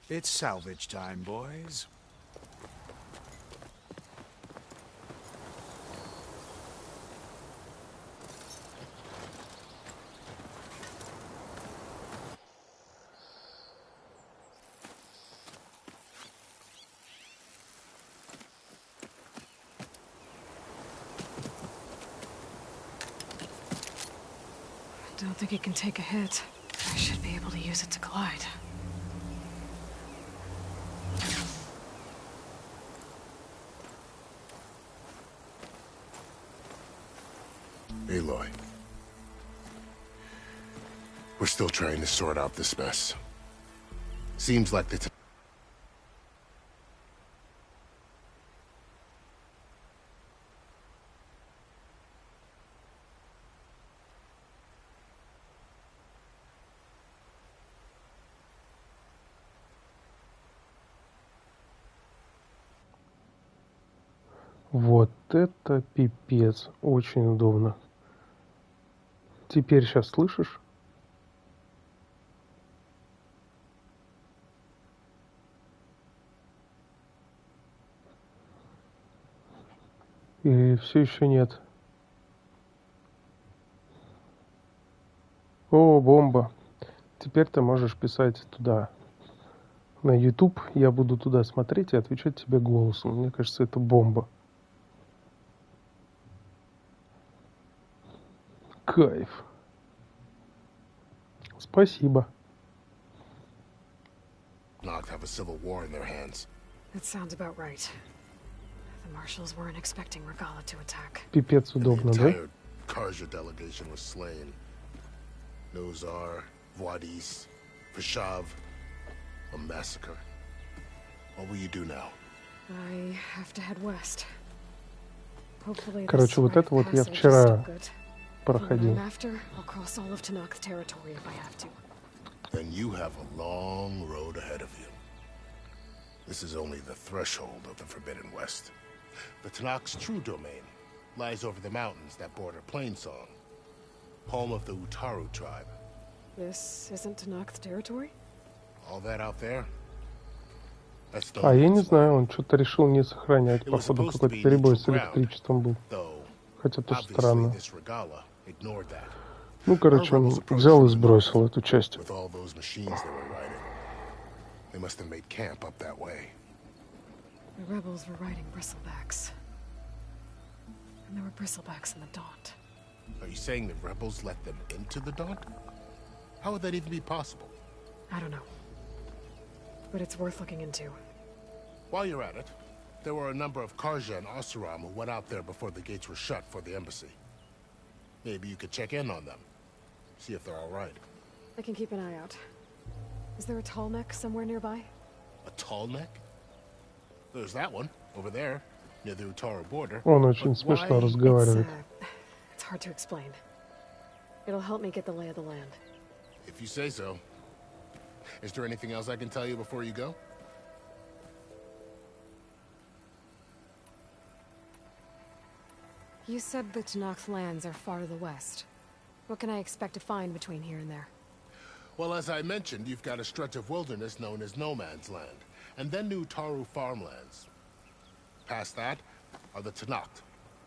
It's salvage time, boys. I don't think it can take a hit. I should be able to use it to glide. Aloy. We're still trying to sort out this mess. Seems like the Вот это пипец. Очень удобно. Теперь сейчас слышишь? И все еще нет. О, бомба. Теперь ты можешь писать туда. На YouTube я буду туда смотреть и отвечать тебе голосом. Мне кажется, это бомба. Кайф. Спасибо. have a civil war in their hands. That sounds about right. The marshals weren't expecting Regala to attack. Пипец удобно, да? The entire Karja delegation was slain. Nozar, Voidis, Vashav, a massacre. What will you do now? I have to head west. Hopefully Короче, вот это вот я вчера проходил. After, I'll cross all of Tanak's territory if I have to. Then you have a long road ahead of you. This is only the threshold of the Forbidden West. The Tanak's true domain lies over the mountains that border Plainsong, home of the Utaru tribe. This isn't Tanak's territory? All that out there? That's А я не знаю, он что-то решил не сохранять. Походу, какой-то перебой с электричеством был. Хотя тоже странно. Ну, короче, он взял и сбросил эту часть. They must have made camp up that way. The rebels were riding bristlebacks. And there were bristlebacks in the Daunt. Are you saying the rebels let them into the Daunt? How would that even be possible? I don't know. But it's worth looking into. While you're at it, there were a number of Karja and Oseram who went out there before the gates were shut for the embassy. Maybe you could check in on them. See if they're all right. I can keep an eye out. Is there a tall neck somewhere nearby? A tall neck? There's that one, over there, near the Utaru border. Он очень смешно разговаривает. It's hard to explain. It'll help me get the lay of the land. If you say so. Is there anything else I can tell you before you go? You said the Tanakh lands are far to the west. What can I expect to find between here and there? Well, as I mentioned, you've got a stretch of wilderness known as No Man's Land, and then New Taru farmlands. Past that are the Tanakh.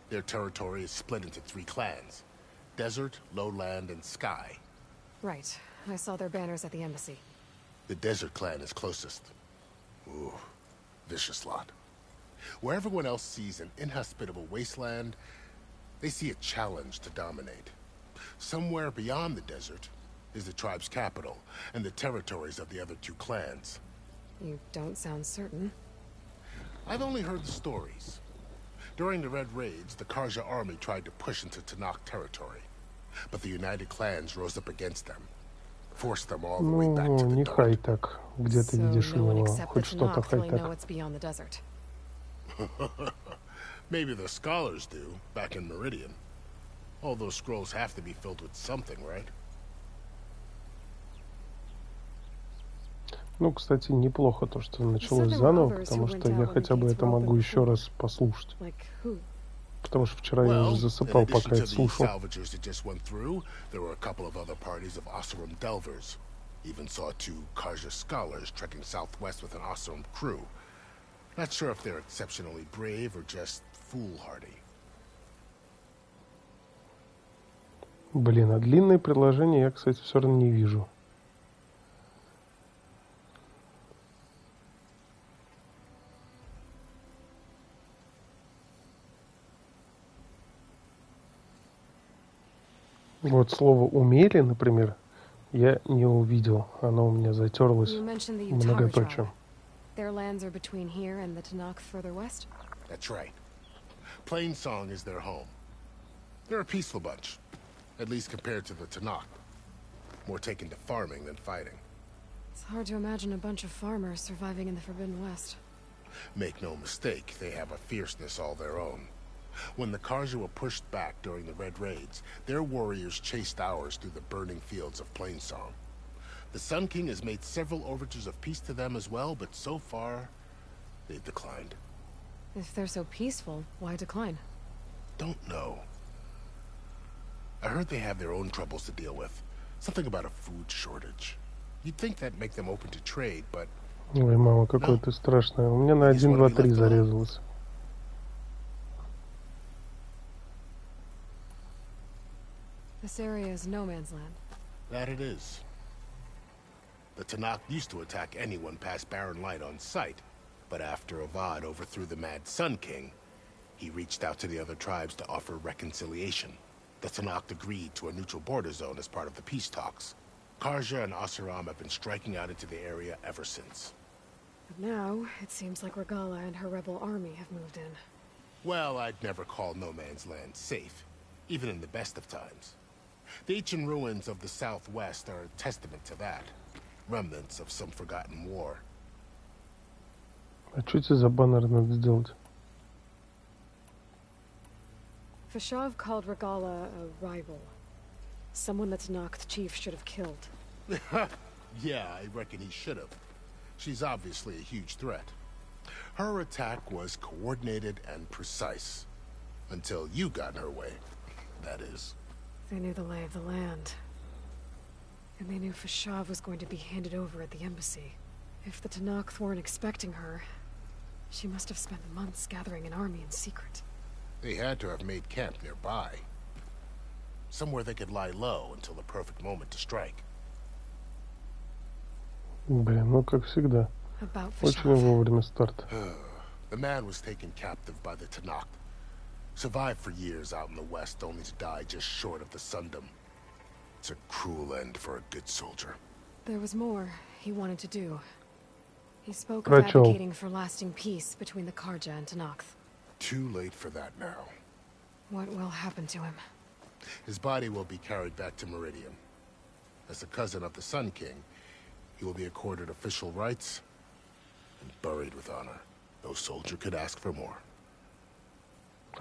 Their territory is split into 3 clans: Desert, Lowland, and Sky. Right. I saw their banners at the embassy. The Desert clan is closest. Ooh, vicious lot. Where everyone else sees an inhospitable wasteland, they see a challenge to dominate. Somewhere beyond the desert is the tribe's capital, and the territories of the other 2 clans. You don't sound certain. I've only heard the stories. During the Red Raids, the Karja army tried to push into Tanakh territory, but the united clans rose up against them, forced them all the way back to the не хай так. Где ты видишь у него хоть что-то хай так? Maybe the scholars do, back in Meridian. All those scrolls have to be filled with something, right? Ну, кстати, неплохо то, что началось заново, потому что я хотя бы это могу еще раз послушать. Потому что вчера я уже засыпал, пока это слушал. Even saw two Karja scholars trekking southwest with an awesome crew. Not sure if they're exceptionally brave or just foolhardy. Блин, а длинные предложения я, кстати, все равно не вижу. Вот слово «умели», например, я не увидел. Оно у меня затерлось You mentioned the Utaga многоточием. tribe. Their lands are between here and the Tanakh further west? That's right. Plainsong is their home. They're a peaceful bunch, at least compared to the Tanakh. More taken to farming than fighting. It's hard to imagine a bunch of farmers surviving in the Forbidden West. Make no mistake, they have a fierceness all their own. When the Karja were pushed back during the Red Raids, their warriors chased ours through the burning fields of Plainsong. The Sun King has made several overtures of peace to them as well, but so far, they've declined. If they're so peaceful, why decline? Don't know. I heard they have their own troubles to deal with. Something about a food shortage. You'd think that'd make them open to trade, but... Ой, мама, какое ты страшное. У меня на 1, 2, 3 зарезалось. This area is no man's land. That it is. The Tanakh used to attack anyone past Barren Light on sight, but after Avad overthrew the Mad Sun King, he reached out to the other tribes to offer reconciliation. The Tanakh agreed to a neutral border zone as part of the peace talks. Karja and Asuram have been striking out into the area ever since. But now, it seems like Regala and her rebel army have moved in. Well, I'd never call no man's land safe, even in the best of times. The ancient ruins of the southwest are a testament to that. Remnants of some forgotten war. А что тебе за баннер надо сделать? Fashav called Regala a rival. Someone that Tanakh chief should have killed. Yeah, I reckon he should have. She's obviously a huge threat. Her attack was coordinated and precise. Until you got in her way, that is. They knew the lay of the land. And they knew Fashav was going to be handed over at the embassy. If the Tanakh weren't expecting her, she must have spent months gathering an army in secret. They had to have made camp nearby. Somewhere they could lie low until the perfect moment to strike. Блин, ну как всегда. About Очень Fashav. вовремя старт. The man was taken captive by the Tanakh. Survived for years out in the west, only to die just short of the Sundom. It's a cruel end for a good soldier. There was more he wanted to do. He spoke of Rachel. advocating for lasting peace between the Karja and Tanakh. Too late for that now. What will happen to him? His body will be carried back to Meridian. As a cousin of the Sun King, he will be accorded official rights and buried with honor. No soldier could ask for more.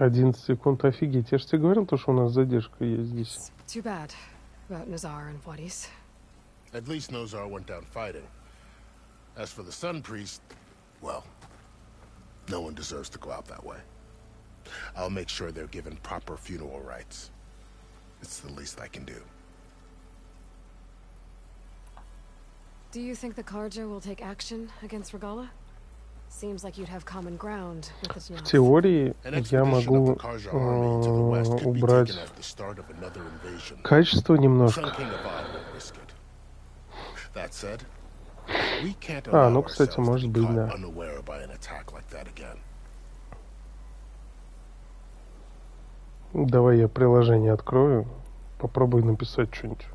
11 секунд, офигеть. Я же тебе говорил, то, что у нас задержка есть здесь. It's too bad about Nazar and Wadis. At least Nozar went down fighting. As for the Sun Priest, well, no one deserves to go out that way. I'll make sure they're given proper funeral rites. It's the least I can do. Do you think the Karja will take action against Regala? Seems like you'd have common ground with the В Tanakh. теории An я expedition of the могу Karja army to the west could be убрать taken as the start of another invasion. качество Sun немножко. King Avad won't risk it. That said, we can't А, allow ну, кстати, ourselves может to be быть, caught да. unaware by an attack like that again. Давай я приложение открою. Попробуй написать что-нибудь.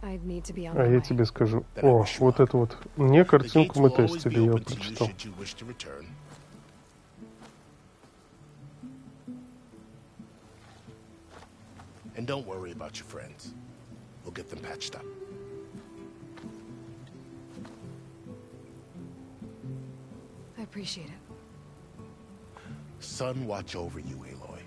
I'd need to be on А my я way. тебе скажу. О, вот это вот. Не The картинку gates мы will always be тестили, я open to you прочитал. should you wish to return. And don't worry about your friends. We'll get them patched up. I appreciate it. Sun watch over you, Aloy.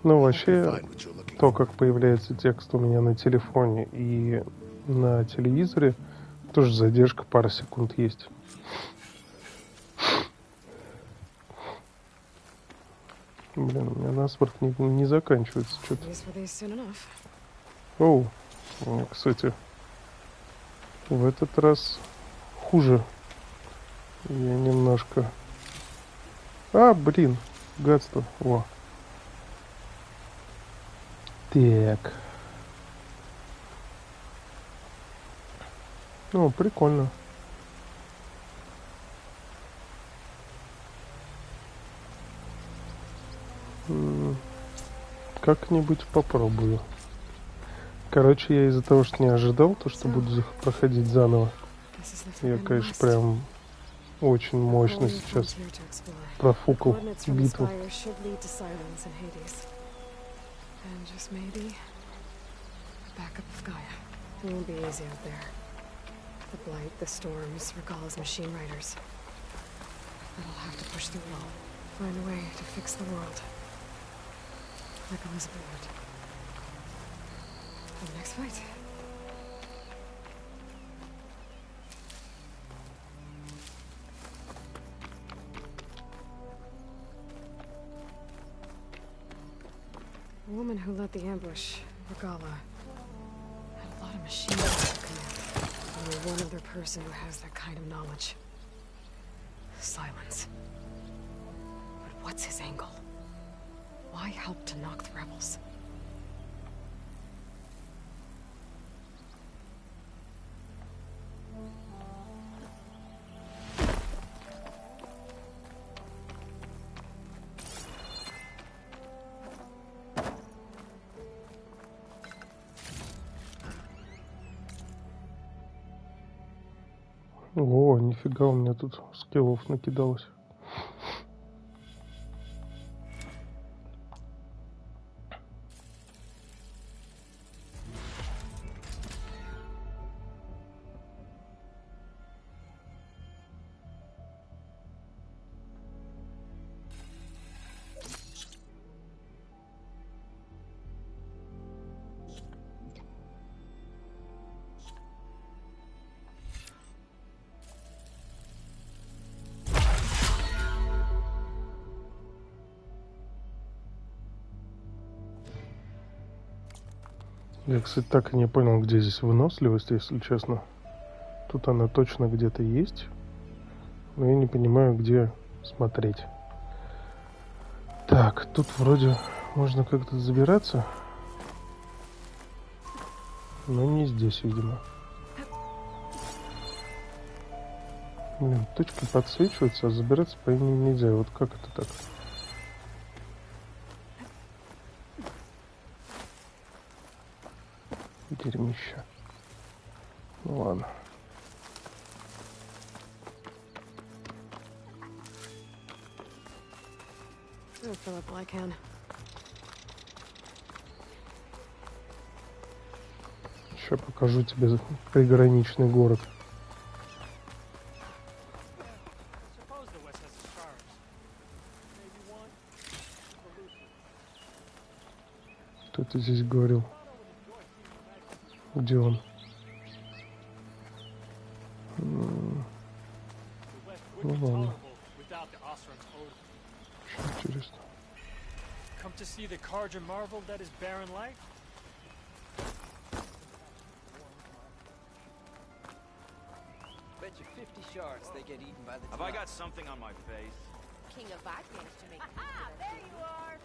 Ну, Hope you вообще, find what you're looking то, for. как появляется текст у меня на телефоне и на телевизоре, тоже задержка, пара секунд есть. Блин, у меня насморк не заканчивается что-то. These were these soon enough. Оу, кстати, В этот раз хуже. Я немножко... А, блин, гадство. О. Так. Ну, прикольно. Как-нибудь попробую. Короче, я из-за того, что не ожидал, то, что буду проходить заново, я, конечно, прям очень мощно сейчас профукал битву. The next fight. The woman who led the ambush, Regala, had a lot of machines at her command. Only one other person who has that kind of knowledge. Silence. But what's his angle? Why help to knock the rebels? О, нифига у меня тут скиллов накидалось. Я, кстати, так и не понял, где здесь выносливость, если честно. Тут она точно где-то есть, но я не понимаю, где смотреть. Так, тут вроде можно как-то забираться, но не здесь, видимо. Блин, точки подсвечиваются, а забираться по ним нельзя. Вот как это так? Дерьмище. Ну ладно. Fill up all I can. Сейчас покажу тебе приграничный город. Кто ты здесь говорил? Где он? Ну ладно. Что интересно? Come to see the Carja marvel that is barren life? Bet you 50 shards they get eaten by the Have I got something on my face? King of Bot managed to make it. Aha! There you are!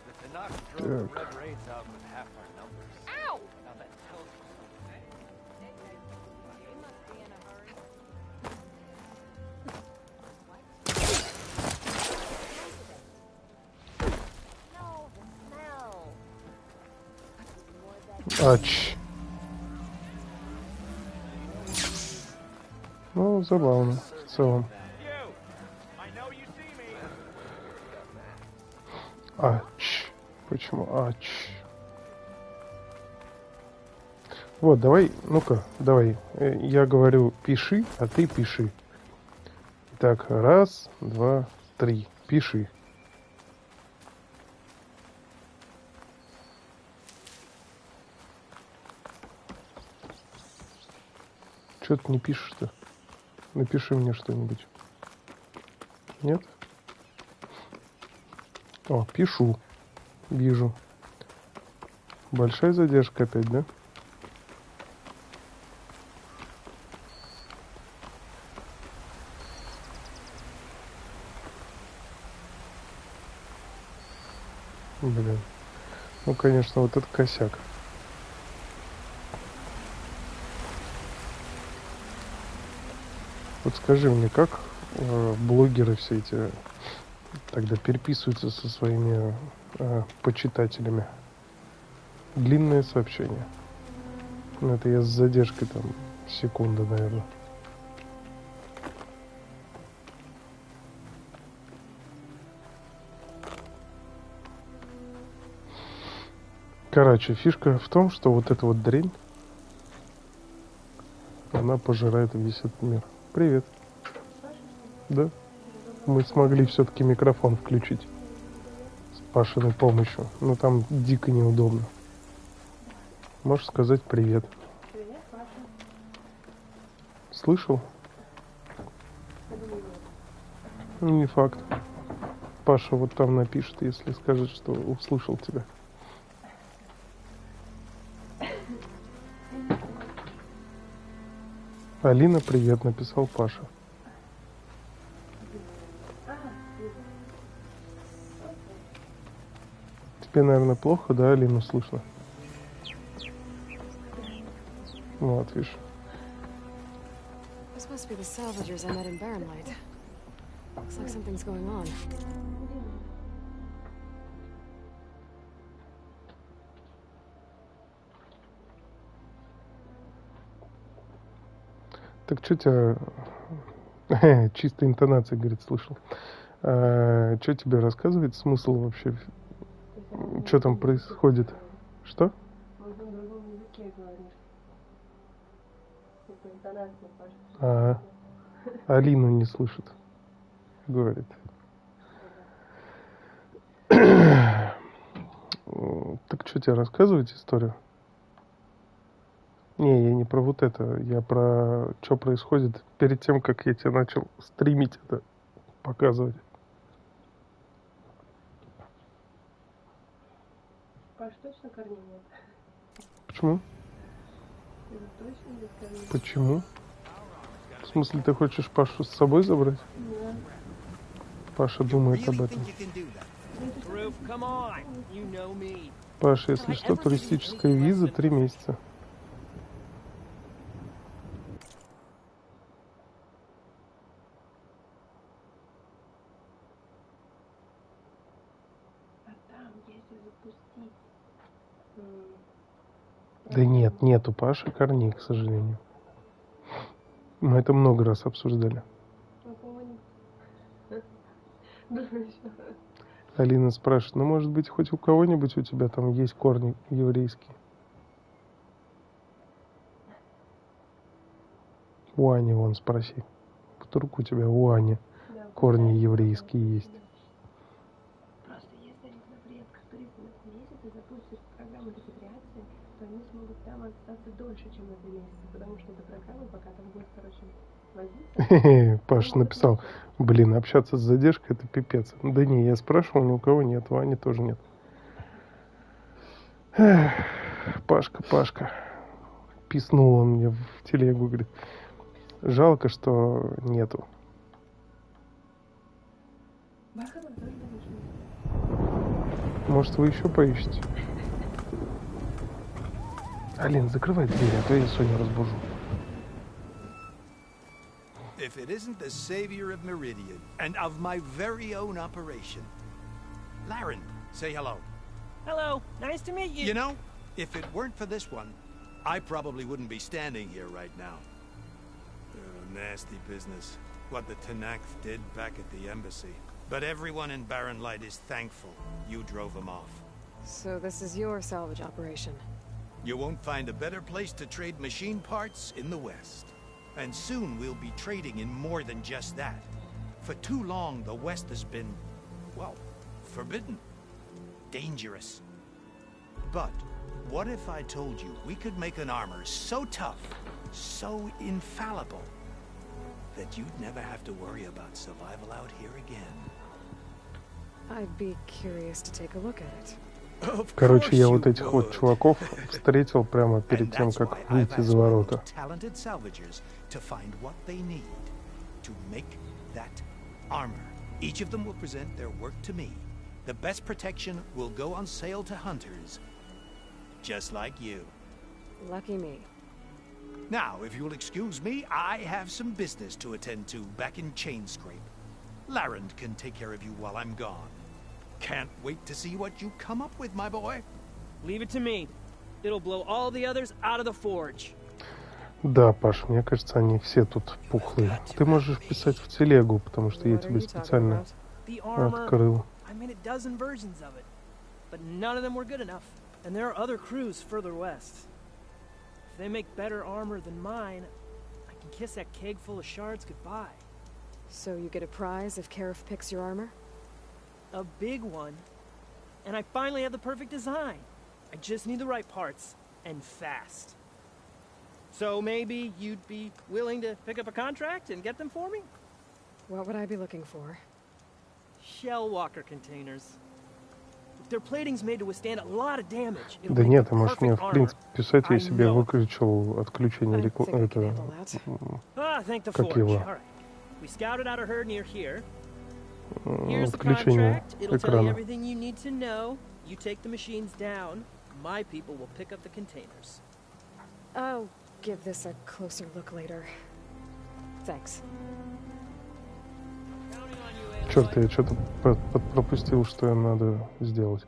The Tanakh drove the red raids out with half our numbers. Ow! Now that tells you something. You must be in a hurry. No, the smell. Ач. Ну, забавно в целом. You! I know you see me! Ач. Почему ач? Вот, давай, ну-ка, давай. Я говорю пиши, а ты пиши. Так, раз, два, три. Пиши. Чё ты не пишешь-то? Напиши мне что-нибудь. Нет? О, пишу. Вижу. Большая задержка опять, да? Блин. Ну, конечно, вот это косяк. Вот скажи мне, как блогеры все эти тогда переписываются со своими почитателями? Длинное сообщение. Ну, это я с задержкой там секунды, наверное. Короче, фишка в том, что вот эта вот дрянь, она пожирает весь этот мир. Привет. Да? Мы смогли все-таки микрофон включить с Пашиной помощью. Но там дико неудобно. Можешь сказать привет. Привет, Паша. Слышал? Не факт. Паша вот там напишет, если скажет, что услышал тебя. Алина, привет, написал Паша. Тебе, наверное, плохо, да, Алину слышно? Вот, видишь. This must be the salvagers I met in Barrenlight. Looks like something's going on. Так что тебя... Чистой интонацией, говорит, слышал. Что тебе рассказывает смысл вообще? Что там происходит? Что? Он на другом языке говорит. По интонации, Паша. Алину не слышит, говорит. Так что тебе рассказывать историю? Не, я не про вот это. Я про что происходит перед тем, как я тебе начал стримить это показывать. Паш, точно корней нет? Почему? Точно без корней? Почему? В смысле, ты хочешь Пашу с собой забрать? Да. Паша думает об этом. Proof, come on. You know me. Паша, если что, туристическая виза 3 месяца. А там, если запустить... Да нет, нету Паши корней, к сожалению. Мы это много раз обсуждали. Алина спрашивает, ну может быть хоть у кого-нибудь у тебя там есть корни еврейские? У Ани вон спроси. Вдруг у тебя у Ани корни еврейские есть? Просто если они, например, к туристам месяца запустят программу репатриации, то они смогут там остаться дольше, чем на 3 месяца, потому что эта программа пока там будет, короче, возиться. Паша написал, блин, общаться с задержкой это пипец. Да не, я спрашивал, ни у кого нет, у Ани тоже нет. Эх, Пашка. Писнул он мне в телегу, говорит, жалко, что нету. Может, вы еще поищете? Алин, закрывай дверь, а то я Соню разбужу. If it isn't the savior of Meridian and of my very own operation. Laren, say hello. Hello. Nice to meet you. You know, if it weren't for this one, I probably wouldn't be standing here right now. Nasty business. What the Tanakh did back at the embassy. But everyone in Barren Light is thankful you drove them off. So this is your salvage operation. You won't find a better place to trade machine parts in the West. And soon we'll be trading in more than just that. For too long, the West has been, well, forbidden. Dangerous. But what if I told you we could make an armor so tough, so infallible, that you'd never have to worry about survival out here again? I'd be curious to take a look at it. Короче, я вот этих вот чуваков встретил прямо перед тем, как выйти за ворота. Talented salvagers to find what they need to make that armor. Each of them will present their work to me, the best protection will go on sale to hunters, just like you. Lucky me. Now, if you'll excuse me, I have some business to attend to back in Chainscrape. Larrand can take care of you while I'm gone. Can't wait to see what you come up with, my boy. Leave it to me. It'll blow all the others out of the forge. Да, Паш, мне кажется, они все тут пухлые. Ты можешь писать в телегу, потому что я тебе специально открыл. I made a dozen versions of it, but none of them were good enough. And there are other crews further west. If they make better armor than mine, I can kiss that keg full of shards goodbye. So you get a prize if Karif picks your armor? A big one. And I finally have the perfect design. I just need the right parts, and fast. So maybe you'd be willing to pick up a contract and get them for me? What would I be looking for? Shell walker containers. Their plating's made to withstand a lot of damage. Да нет, ты можешь мне, в принципе, писать, я себе выключил отключение это, как его, We scouted out a herd near here. Here's the отключение contract. It'll tell you экрана. everything you need to know. You take the machines down. My people will pick up the containers. I'll give this a closer look later. Thanks. Черт, я что-то пропустил, что им надо сделать.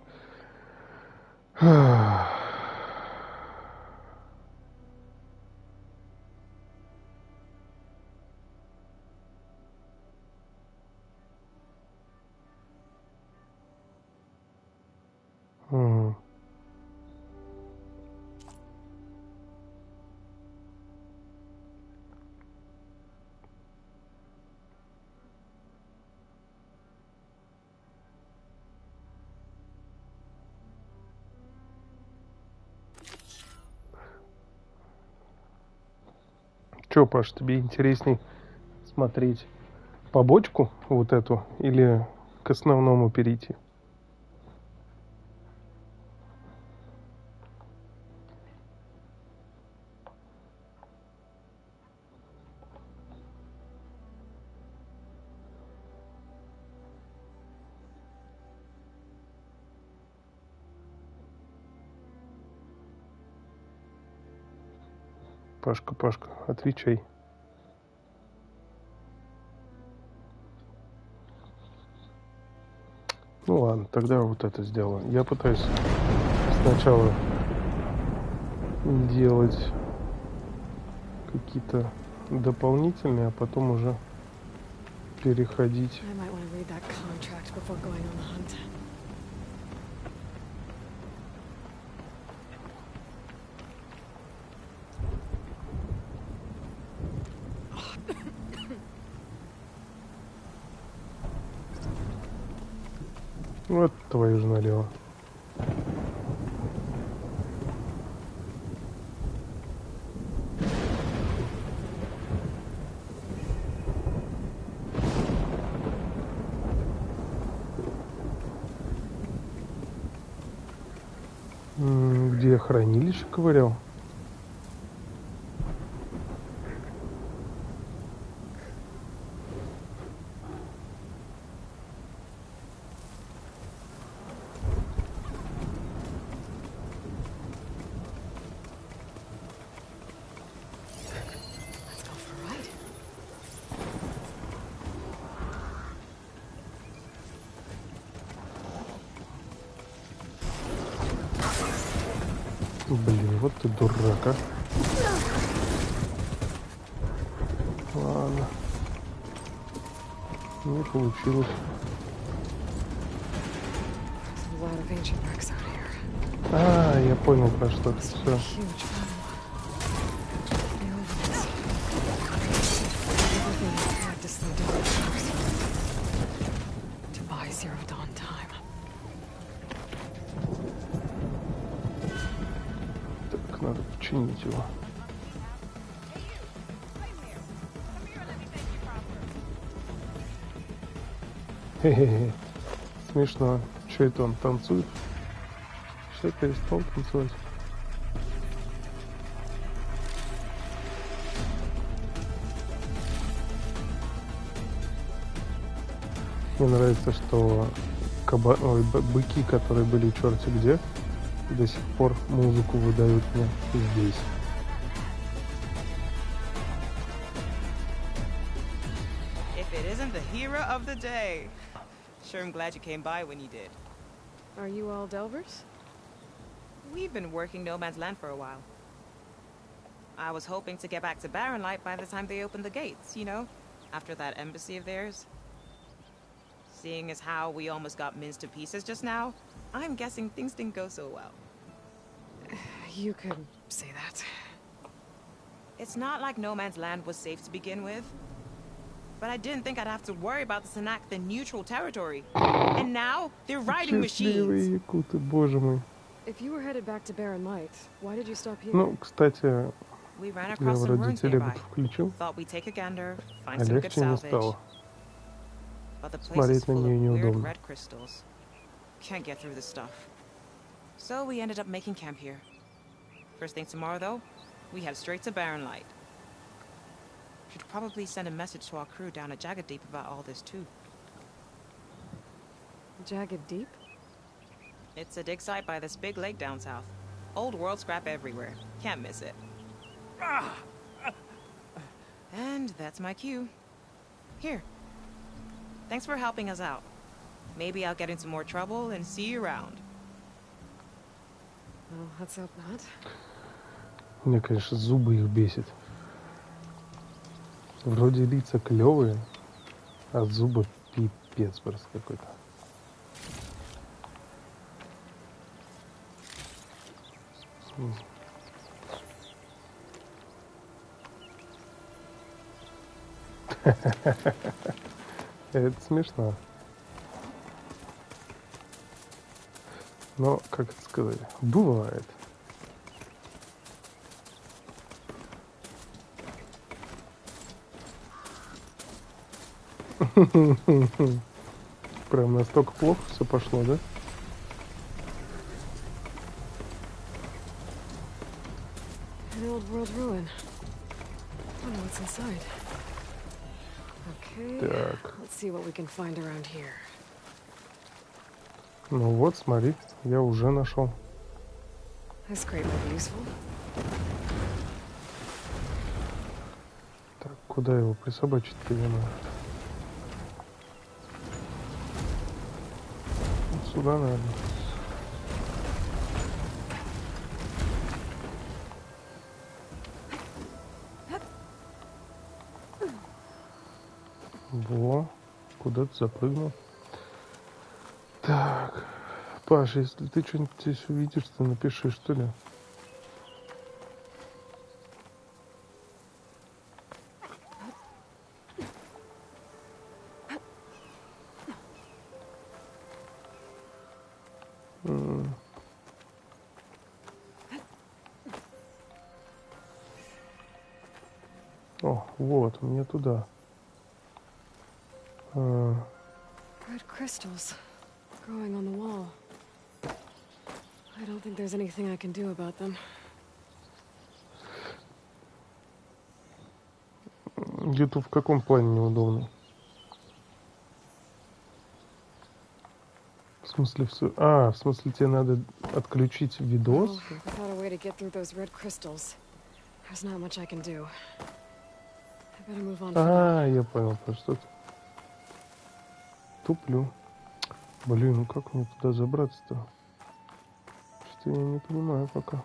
Че, Паш, тебе интересней смотреть побочку вот эту или к основному перейти? Пашка, Пашка, отвечай. Ну ладно, тогда вот это сделаю. Я пытаюсь сначала делать какие-то дополнительные, а потом уже переходить. Вот твою же налево. Где я хранилище ковырял? Блин, вот ты дурак, а. Ладно. Не получилось. А, я понял, про что это все. Так, надо починить его. Хе-хе-хе. Смешно. Что это он танцует? Все, перестал танцевать. Мне нравится, что быки, которые были черти где, до сих пор музыку выдают мне здесь. If it isn't the hero of the day. Sure, I'm glad you came by when you did. Are you all Delvers? We've been working No Man's Land for a while. I was hoping to get back to Barren Light by the time they opened the gates, you know? After that embassy of theirs. Seeing as how we almost got minced to pieces just now, I'm guessing things didn't go so well. You could say that. It's not like No Man's Land was safe to begin with. But I didn't think I'd have to worry about this enact the neutral territory. And now, they're riding machines! Якуты, боже мой. If you were headed back to Barren Light, why did you stop here? Ну, кстати, We ran я across some вроде ruins телегу nearby. включил, Thought we'd take a gander, а find some good легче не salvage. стало. But the place is Смотреть на full of нее weird неудобно. red crystals. Can't get through this stuff. So we ended up making camp here. First thing tomorrow, though, we head straight to Barren Light. Should probably send a message to our crew down at Jagged Deep about all this, too. Jagged Deep? It's a dig site by this big lake down south. Old world scrap everywhere. Can't miss it. And that's my cue. Here. Thanks for helping us out. Maybe I'll get into more trouble and see you around. Well, let's hope not. Мне, конечно, зубы их бесит. Вроде лица клевые, а зубы пипец просто какой-то. Это смешно. Но, как это сказать, бывает. Прям настолько плохо все пошло, да? An old world ruin. I wonder what's inside. Okay. Так. Let's see what we can find around here. Ну вот, смотри, я уже нашел. This crate might be useful. Так, куда его присобачить-то я надо? Вот сюда, наверное. Во, куда ты запрыгнул? Так, Паша, если ты что-нибудь здесь увидишь, ты напиши, что ли? О, вот, мне туда. Red crystals growing on the wall. I don't think there's anything I can do about them. YouTube в каком плане неудобно? В смысле все? А, в смысле тебе надо отключить видос? Well, without a way to get through those red crystals, there's not much I can do. I better move on. А, я понял, про что ты. Туплю. Блин, ну как мне туда забраться-то? Что я не понимаю пока.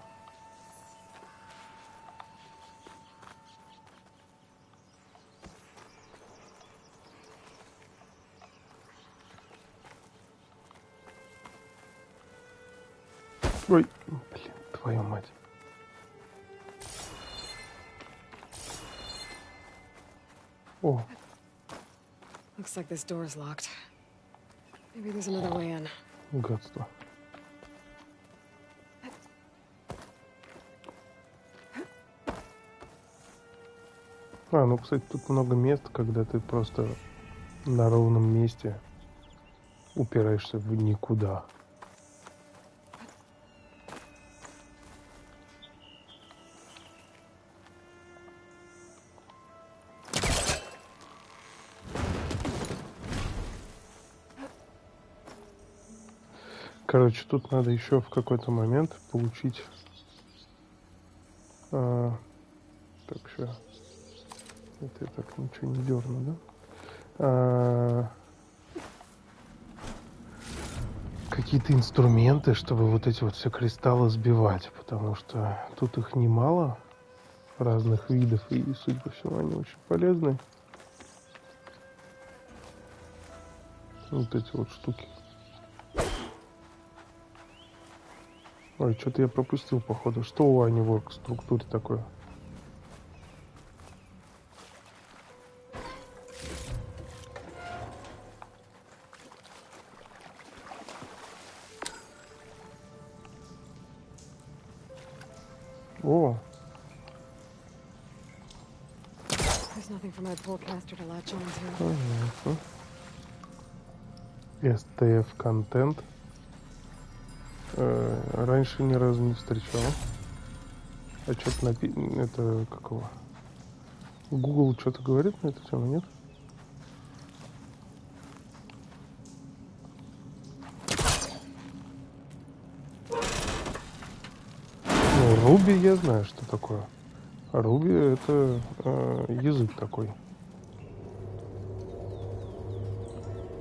Ой, блин, твою мать. О. Looks like this door is locked. Maybe there's another way in. Гадство. А, ну, кстати, тут много мест, когда ты просто на ровном месте упираешься в никуда. Короче, тут надо еще в какой-то момент получить... так, сейчас. Это я так ничего не дерну, да? Какие-то инструменты, чтобы вот эти вот все кристаллы сбивать, потому что тут их немало разных видов, и, судя по всему, они очень полезны. Вот эти вот штуки. Ой, что-то я пропустил, походу. Что у Аниворк в структуре такое? О! There's nothing for my polecaster to latch onto. Понятно. STF контент. Раньше ни разу не встречал. А что-то это какого? Google что-то говорит на эту тему, нет? Ну, Ruby я знаю, что такое. Ruby это язык такой.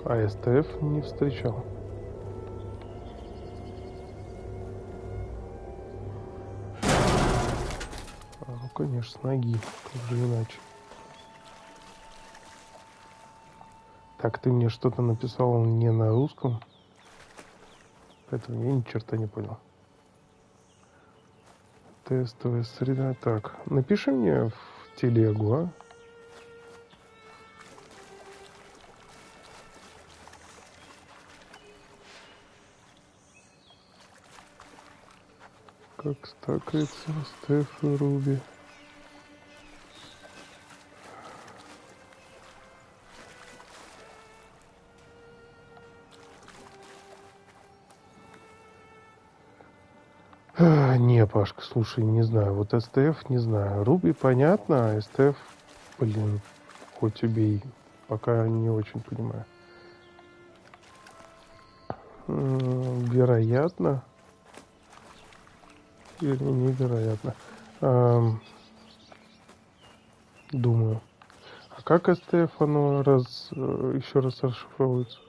А STF не встречал. Ну, конечно, с ноги, как же иначе. Так, ты мне что-то написал не на русском, поэтому я ни черта не понял. Тестовая среда. Так, напиши мне в телегу, а? Как стакается Стеф и Руби. Не, Пашка, слушай, не знаю. Вот СТФ не знаю. Руби понятно, а СТФ, блин, хоть убей. Пока не очень понимаю. Вероятно. Или невероятно. Думаю. А как СТФ оно еще раз расшифровывается?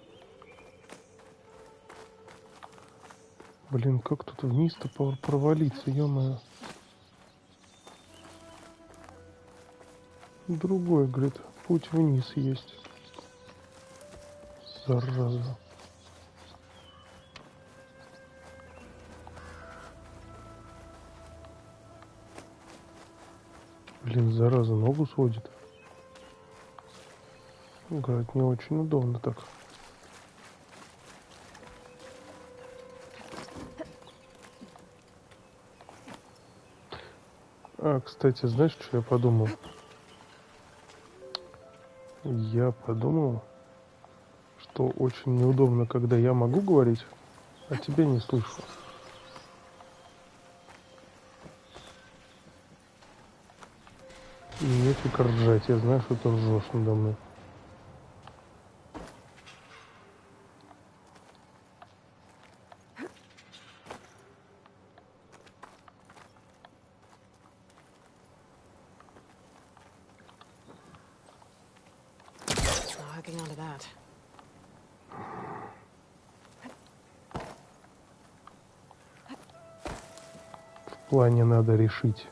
Блин, как тут вниз-то провалиться, ё-моё. Другой, говорит, путь вниз есть. Зараза. Блин, зараза, ногу сводит. Говорит, не очень удобно так. А, кстати, знаешь, что я подумал? Я подумал, что очень неудобно, когда я могу говорить, а тебя не слышу. И нефиг ржать, я знаю, что ты ржешь надо мной. Hooking onto that. В плане надо решить.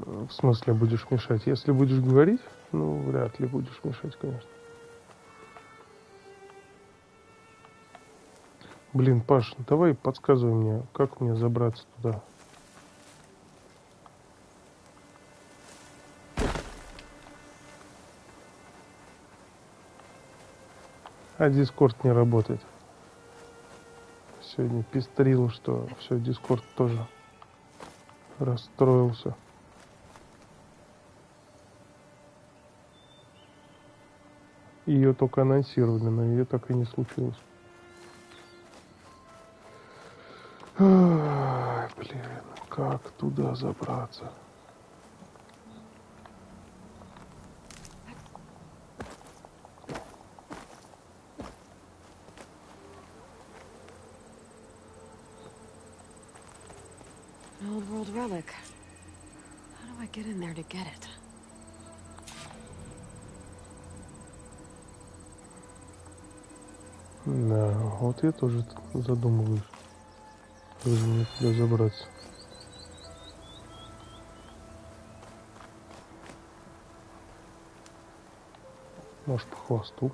В смысле будешь мешать? Если будешь говорить, ну, вряд ли будешь мешать, конечно. Блин, Паш, давай подсказывай мне, как мне забраться туда. А Дискорд не работает. Сегодня пестрил, что все, Дискорд тоже расстроился. Ее только анонсировали, но ее так и не случилось. Ай, блин, как туда забраться? An old world relic. How do I get in there to get it? Да, вот я тоже задумываюсь, как же мне туда забраться. Может, по хвосту?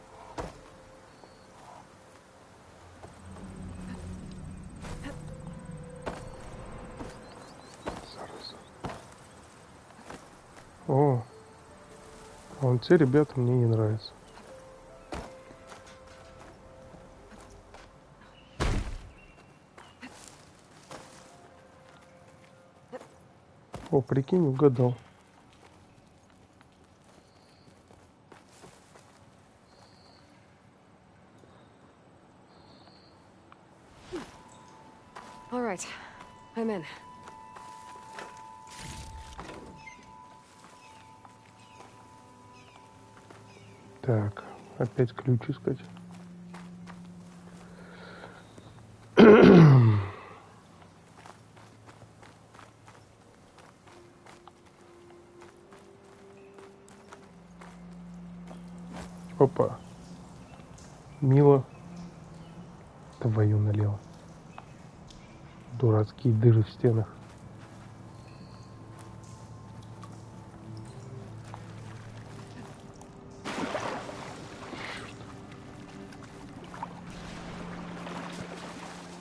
Зараза. О, а вон те ребята мне не нравятся. О, прикинь, угадал. All right, I'm in. Так, опять ключ искать. Опа. Мило. Твою налево. Дурацкие дыры в стенах.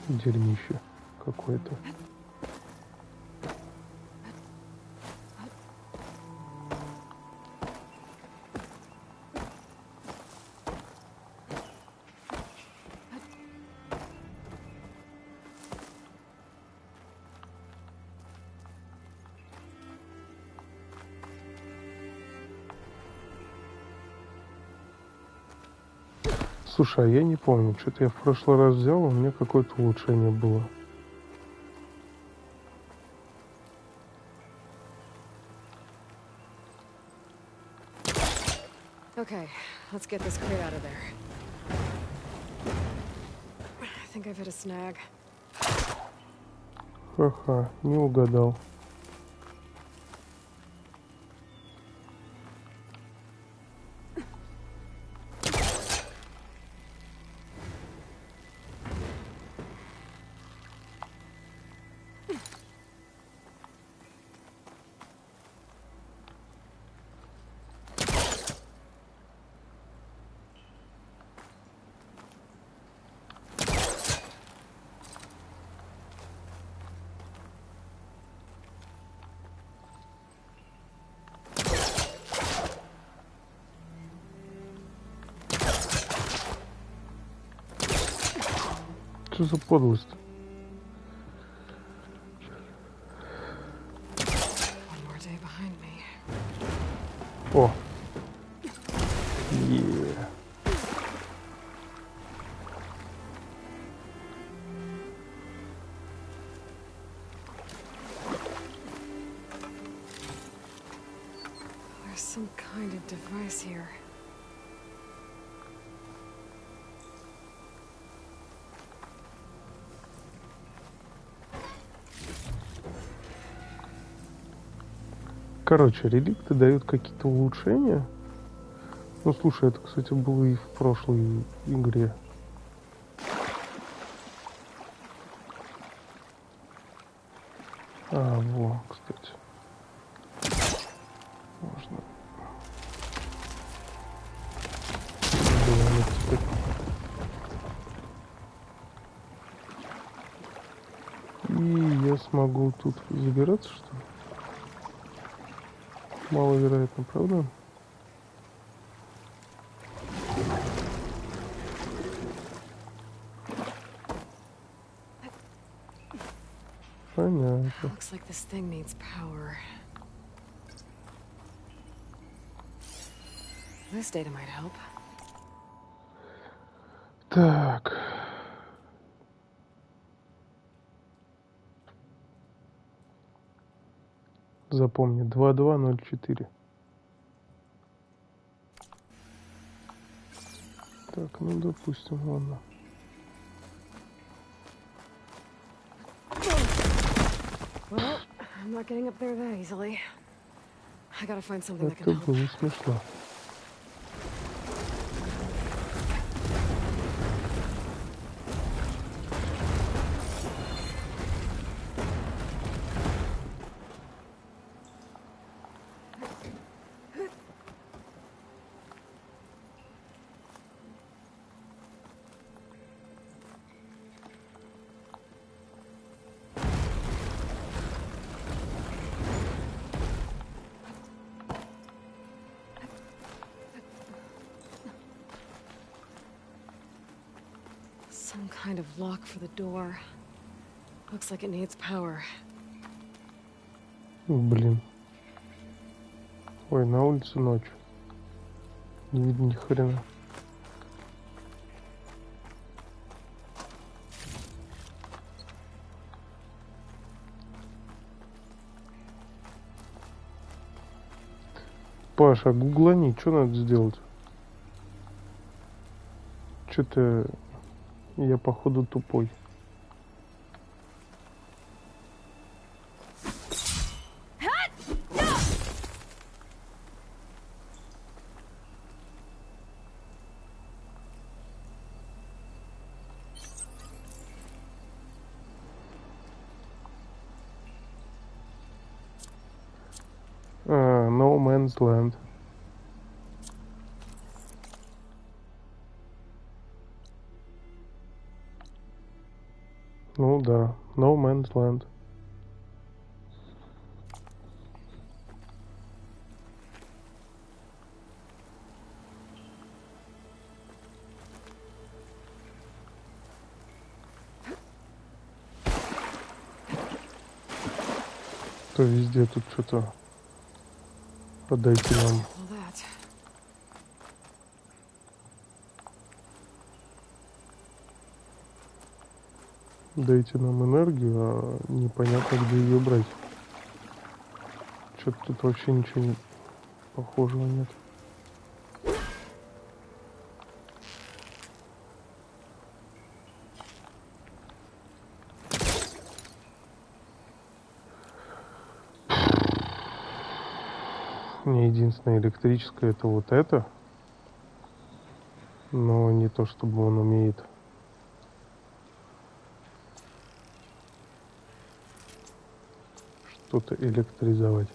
Дерьмище какое-то. Слушай, а я не помню, что-то я в прошлый раз взял, у меня какое-то улучшение было. Okay, let's get this crate out of there. I think I've hit a snag. Ха-ха, не угадал. Что за подлость? One more day behind me. О! Е. There's some kind of device here. Короче, реликты дают какие-то улучшения. Ну, слушай, это, кстати, было и в прошлой игре. А, во, кстати. Можно. Да, и я смогу тут забираться, что ли? Маловероятно, правда? Понятно. Looks like this thing needs power. This data might help. Так. Запомни, 2204. Так, ну допустим, ладно. Well, I'm not getting up there that easily. I gotta find something that can Это help. было смешно. Some kind of lock for the door. Looks like it needs power. Блин. Ой, на улице ночь. Не видно ни хрена. Паша, гуглани, что надо сделать? Что-то я походу тупой. No Man's Land. Ну да, No Man's Land. То везде тут что-то. Подайте нам. Дайте нам энергию, а непонятно, где ее брать. Что-то тут вообще ничего не похожего нет. Мне единственное электрическое это вот это. Но не то, чтобы он умеет. Что-то электризовать.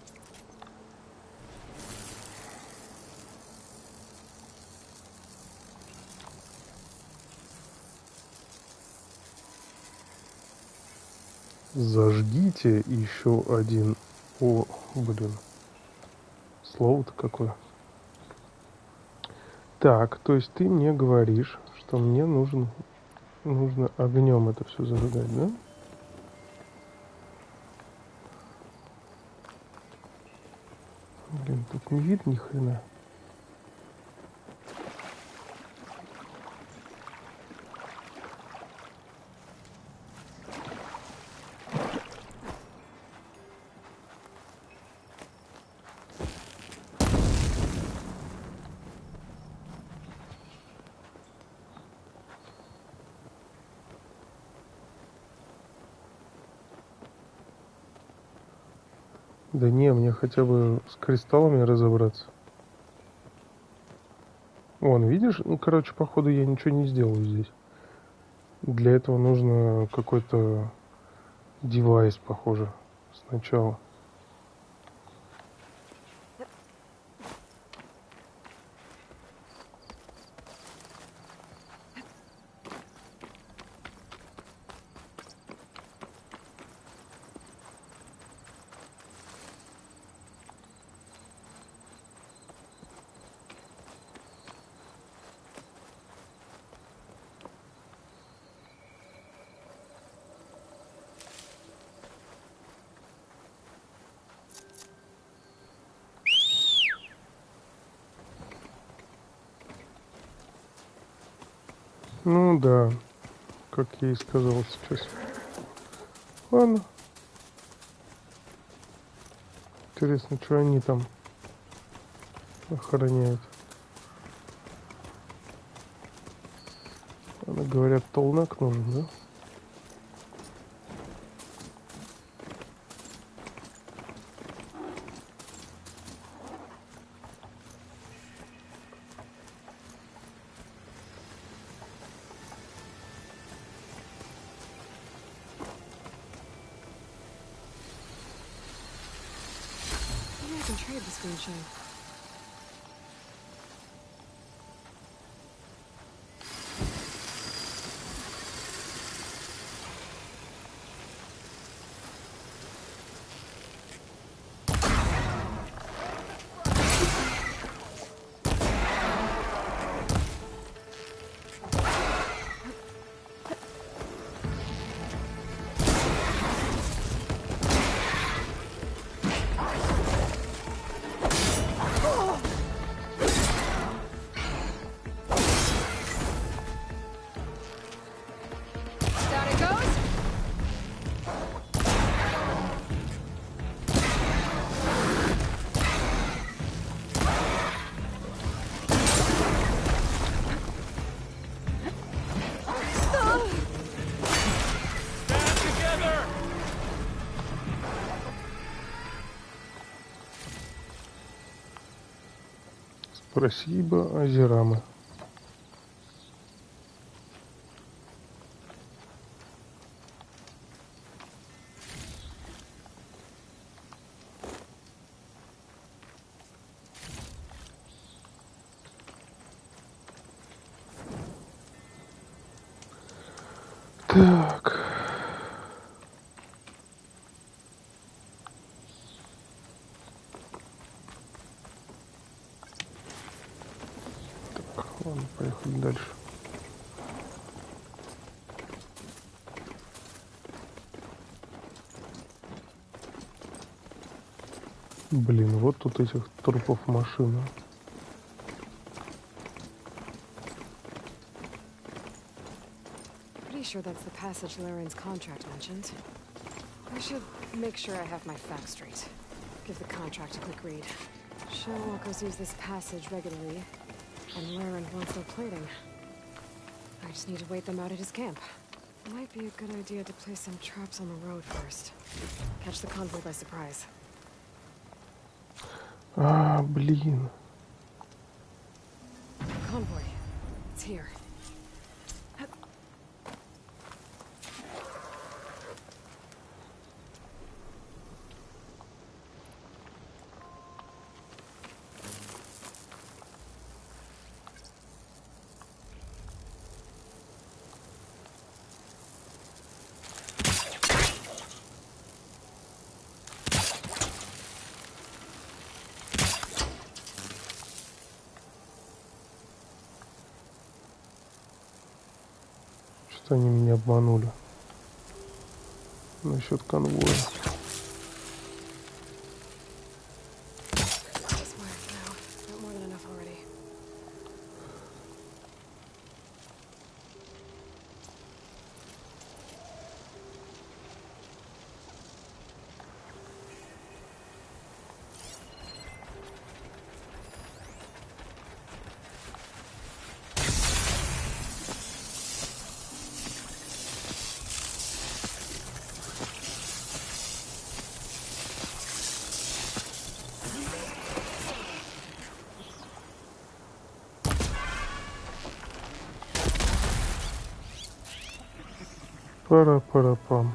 Зажгите еще один. О, блин. Слово-то какое. Так, то есть ты мне говоришь, что мне нужно огнем это все зажигать, да? Блин, тут не видно ни хрена. Да не, мне хотя бы с кристаллами разобраться. Вон, видишь? Ну, короче, походу я ничего не сделаю здесь. Для этого нужно какой-то девайс, похоже, сначала. Ну да, как я и сказал сейчас. Ладно. Интересно, что они там охраняют. Она, говорят, толнак нужен, да? Maybe I can trade the screen share. Down it goes. Stand together! Спасибо, Азерама. Так. Так, ладно, поехали дальше. Блин, вот тут этих трупов машина. Pretty sure that's the passage Laren's contract mentioned. I should make sure I have my facts straight. Give the contract a quick read. Shell walkers use this passage regularly, and Laren wants their plating. I just need to wait them out at his camp. Might be a good idea to place some traps on the road first. Catch the convoy by surprise. А, блин. Convoy. It's here. Что они меня обманули насчет конвоя. Just wire for now. Not more than enough already. Пара-пара-пам.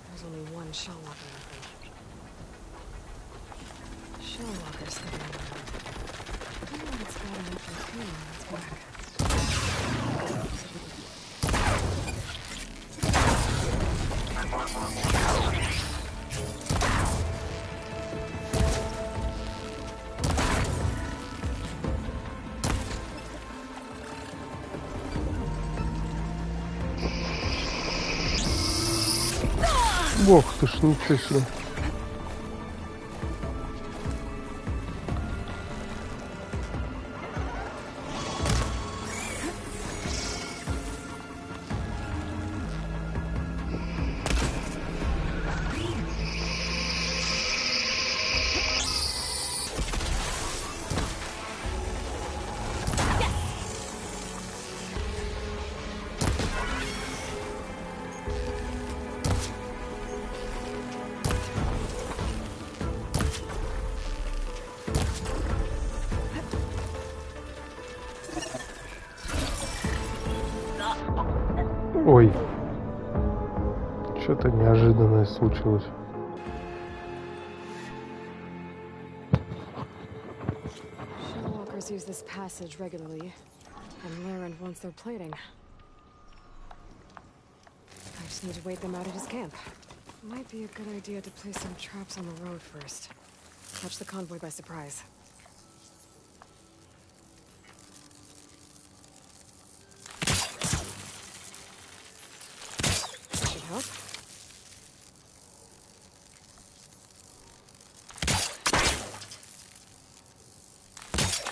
There's only one shell walker left. Shell walker scuttling around. I wonder what it's got an empty container on its back. Ох ты ж, ничего себе. Ой. Что-то неожиданное случилось. Shellwalkers use this passage regularly, and Laren wants their plating. I just need to wait them out at his camp. Might be a good idea to place some traps on the road first. Catch the convoy by surprise. That should help.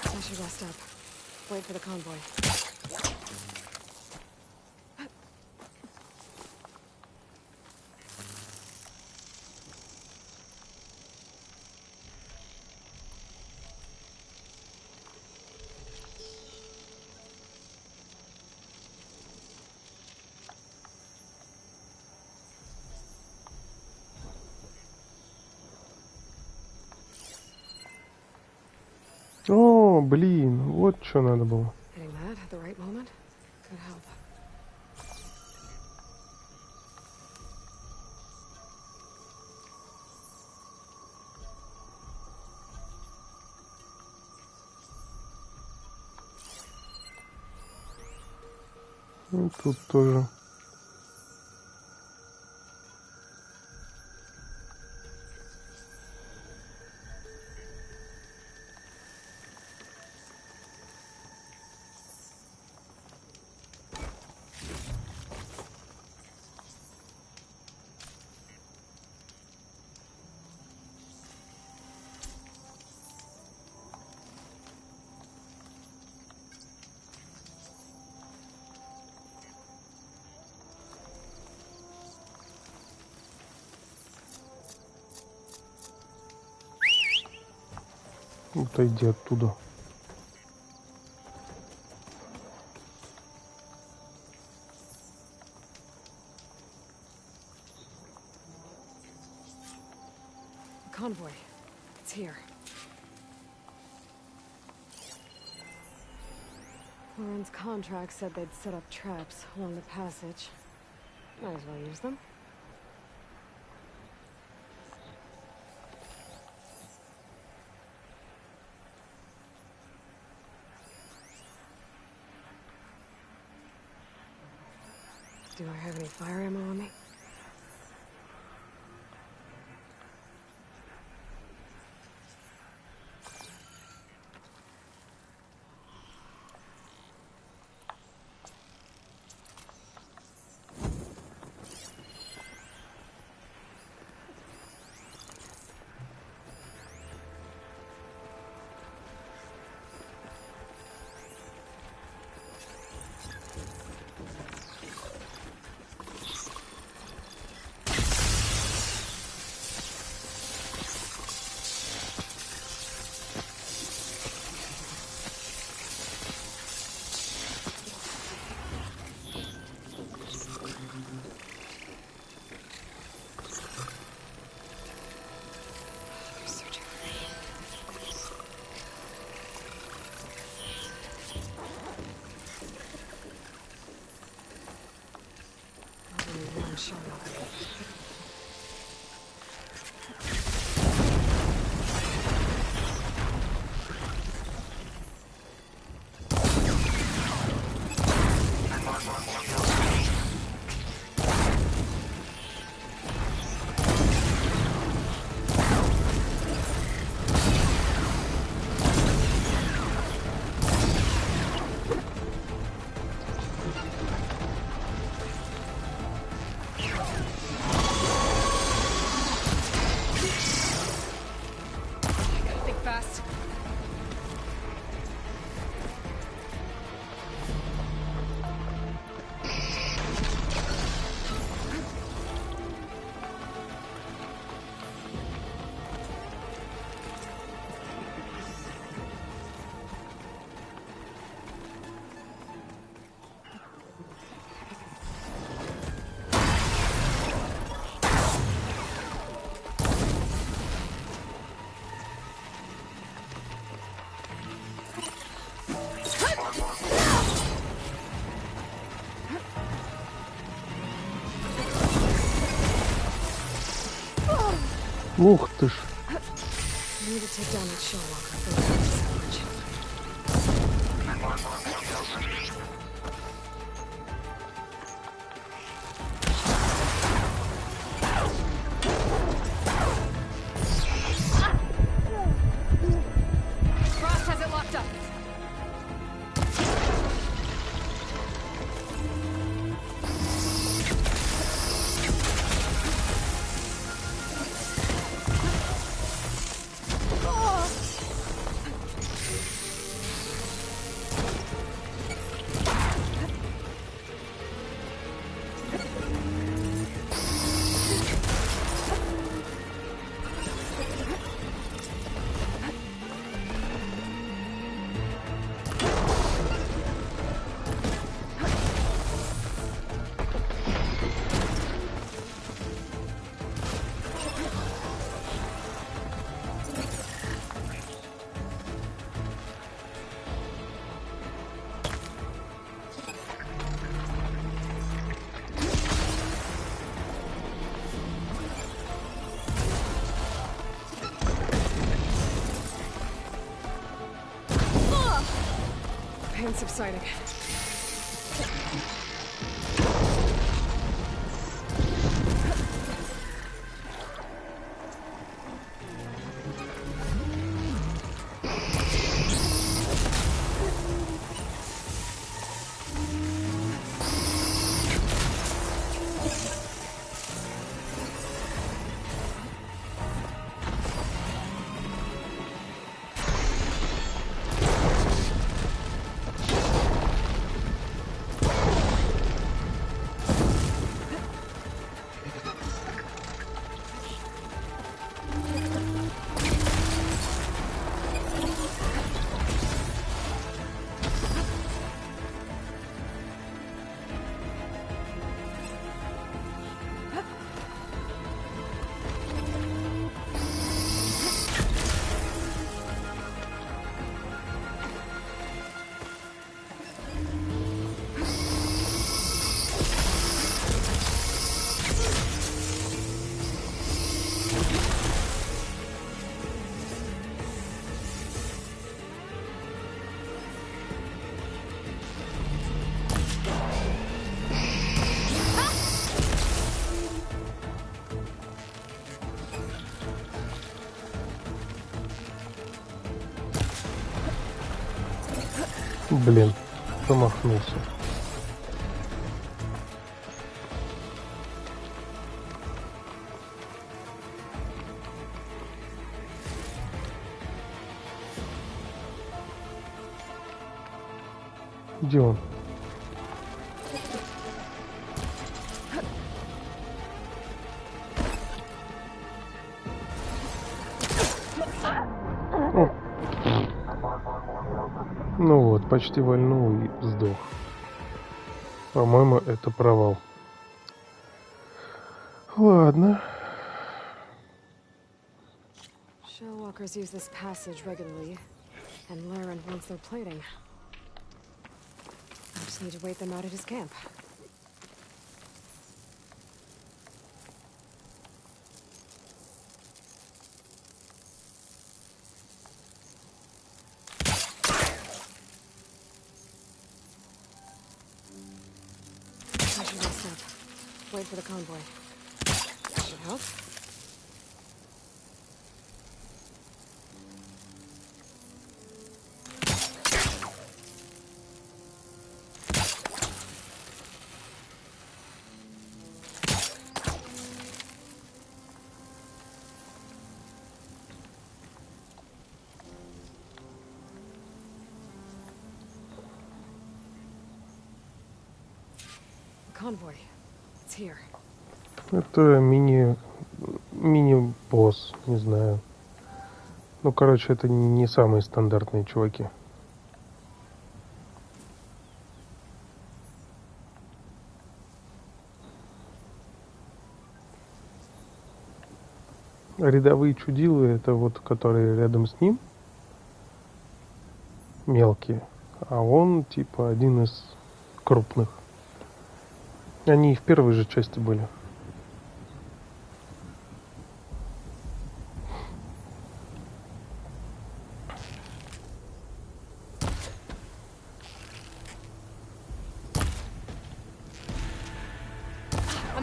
I should rest up. Wait for the convoy. О, блин, вот что надо было. Hitting that at the right moment could help. И тут тоже. Отойди оттуда. The convoy. It's here. Lauren's contract said they'd set up traps along the passage. Might as well use them. Do I have any fire ammo on me? Ух ты ж. Need to take down that shell walker for the salvage. Frost has it locked up. Pain subsiding. Блин, промахнулся. Где он? О. Ну вот, почти вальнул и сдох. По-моему, это провал. Ладно. Shellwalkers use this passage regularly, and Laren wants their plating. I just need to wait them out at his camp. I should rest up. Wait for the convoy. Should help. Convoy. It's here. Это мини-босс, не знаю. Ну, короче, это не самые стандартные чуваки. Рядовые чудилы, это вот которые рядом с ним, мелкие, а он типа один из крупных. Они и в первой же части были.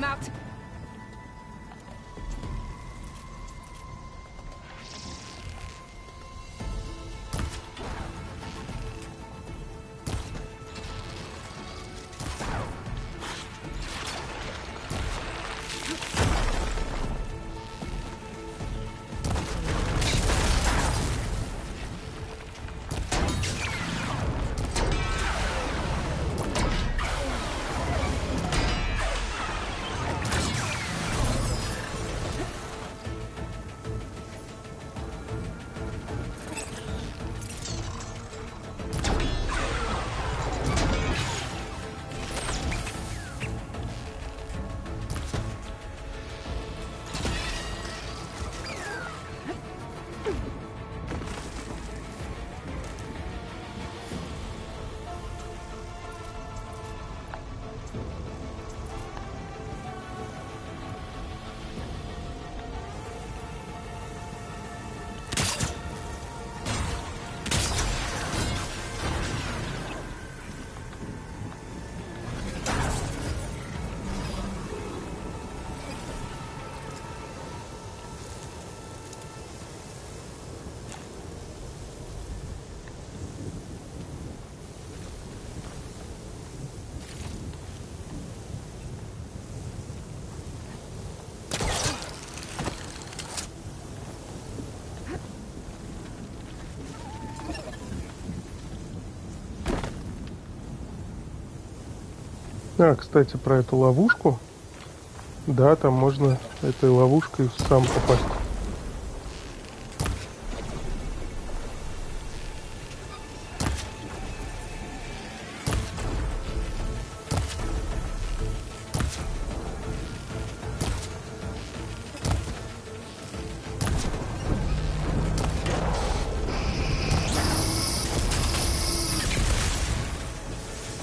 out. А, кстати, про эту ловушку. Да, там можно этой ловушкой сам попасть.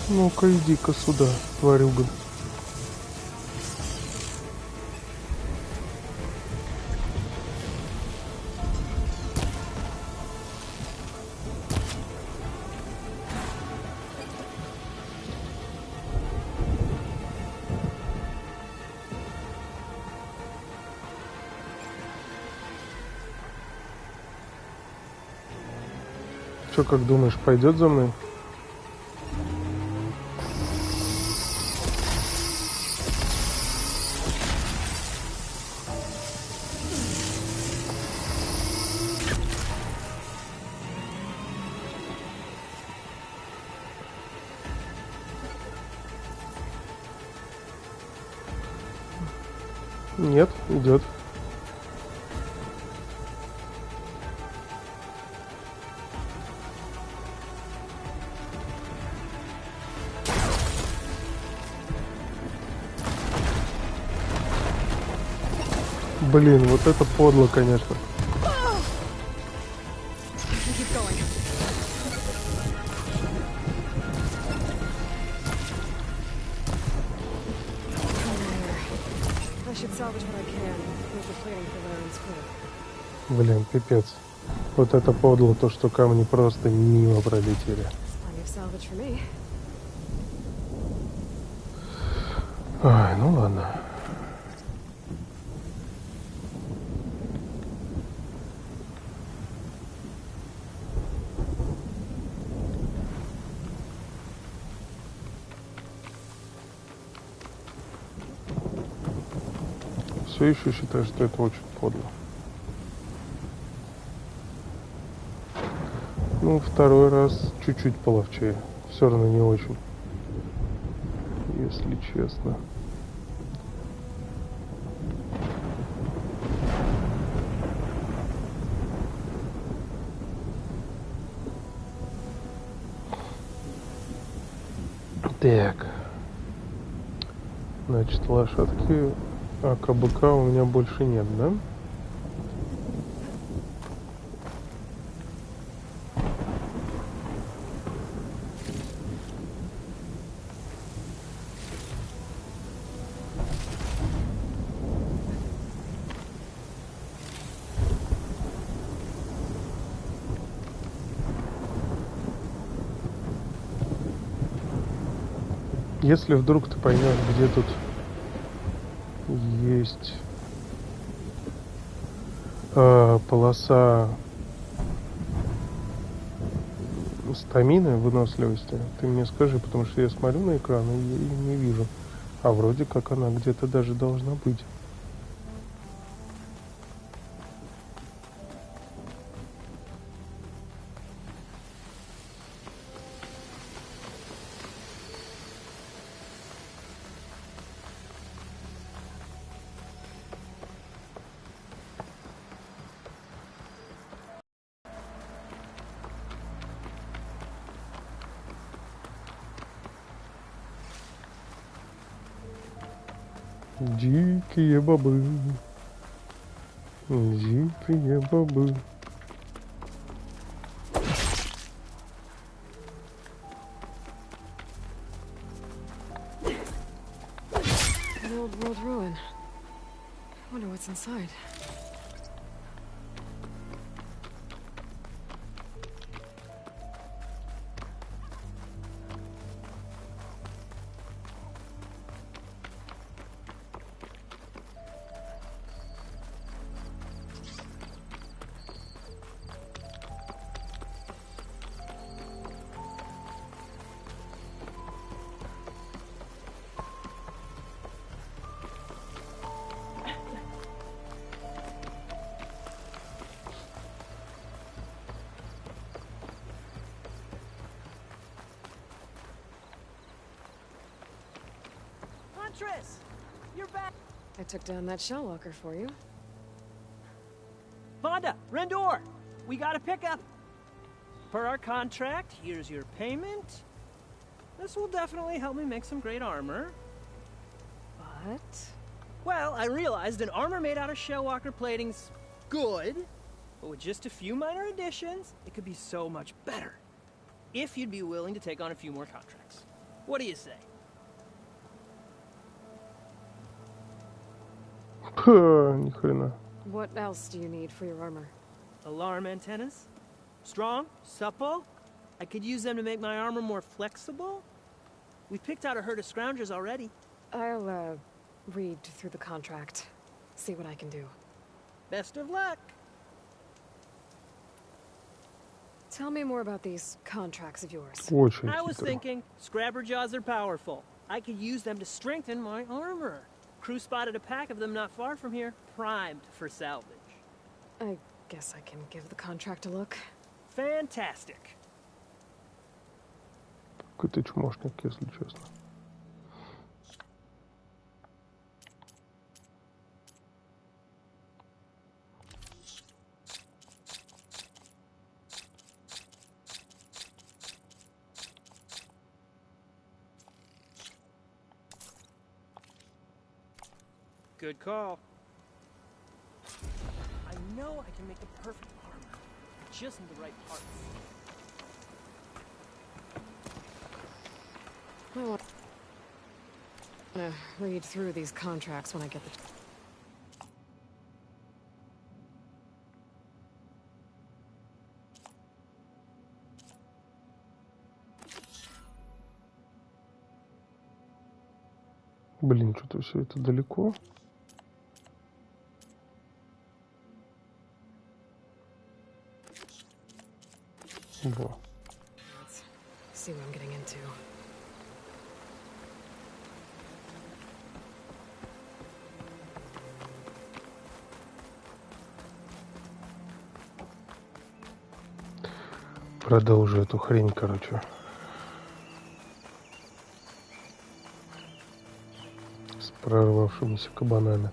Ну-ка, иди-ка сюда, тварюга. Чё, как думаешь, пойдет за мной? Нет, идет. Блин, вот это подло, конечно. Блин, пипец. Вот это подло, то, что камни просто мимо пролетели. Ай, ну ладно. Все еще считаю, что это очень подло. Ну, второй раз чуть-чуть половчее. Все равно не очень. Если честно. Так. Значит, лошадки, а кабака у меня больше нет, да? Если вдруг ты поймешь, где тут есть полоса стамины, выносливости. Ты мне скажи, потому что я смотрю на экран и не вижу. А вроде как она где-то даже должна быть. Дикие бобы. Дикие бобы. An old world ruin. I wonder what's inside. Huntress! You're back! I took down that shell walker for you. Vonda! Rendor! We got a pickup! Per our contract, here's your payment. This will definitely help me make some great armor. But... Well, I realized an armor made out of shellwalker plating's good, but with just a few minor additions, it could be so much better. If you'd be willing to take on a few more contracts. What do you say? Ни хрена. what else do you need for your armor? Alarm antennas? Strong? Supple? I could use them to make my armor more flexible? We've picked out a herd of scroungers already. I'll, read through the contract. See what I can do. Best of luck! Tell me more about these contracts of yours. Очень I was хитро. thinking, Scrabber Jaws are powerful. I could use them to strengthen my armor. Crew spotted a pack of them not far from here, primed for salvage. I guess I can give the contract a look. Fantastic. Какой-то чмошник, если честно. Good call. I know I can make the perfect armor. I just need the right parts. I want to read through these contracts when I get the... Блин, что-то все это далеко. Во. Let's see what I'm getting into. Продолжу эту хрень, короче. С прорвавшимися кабанами.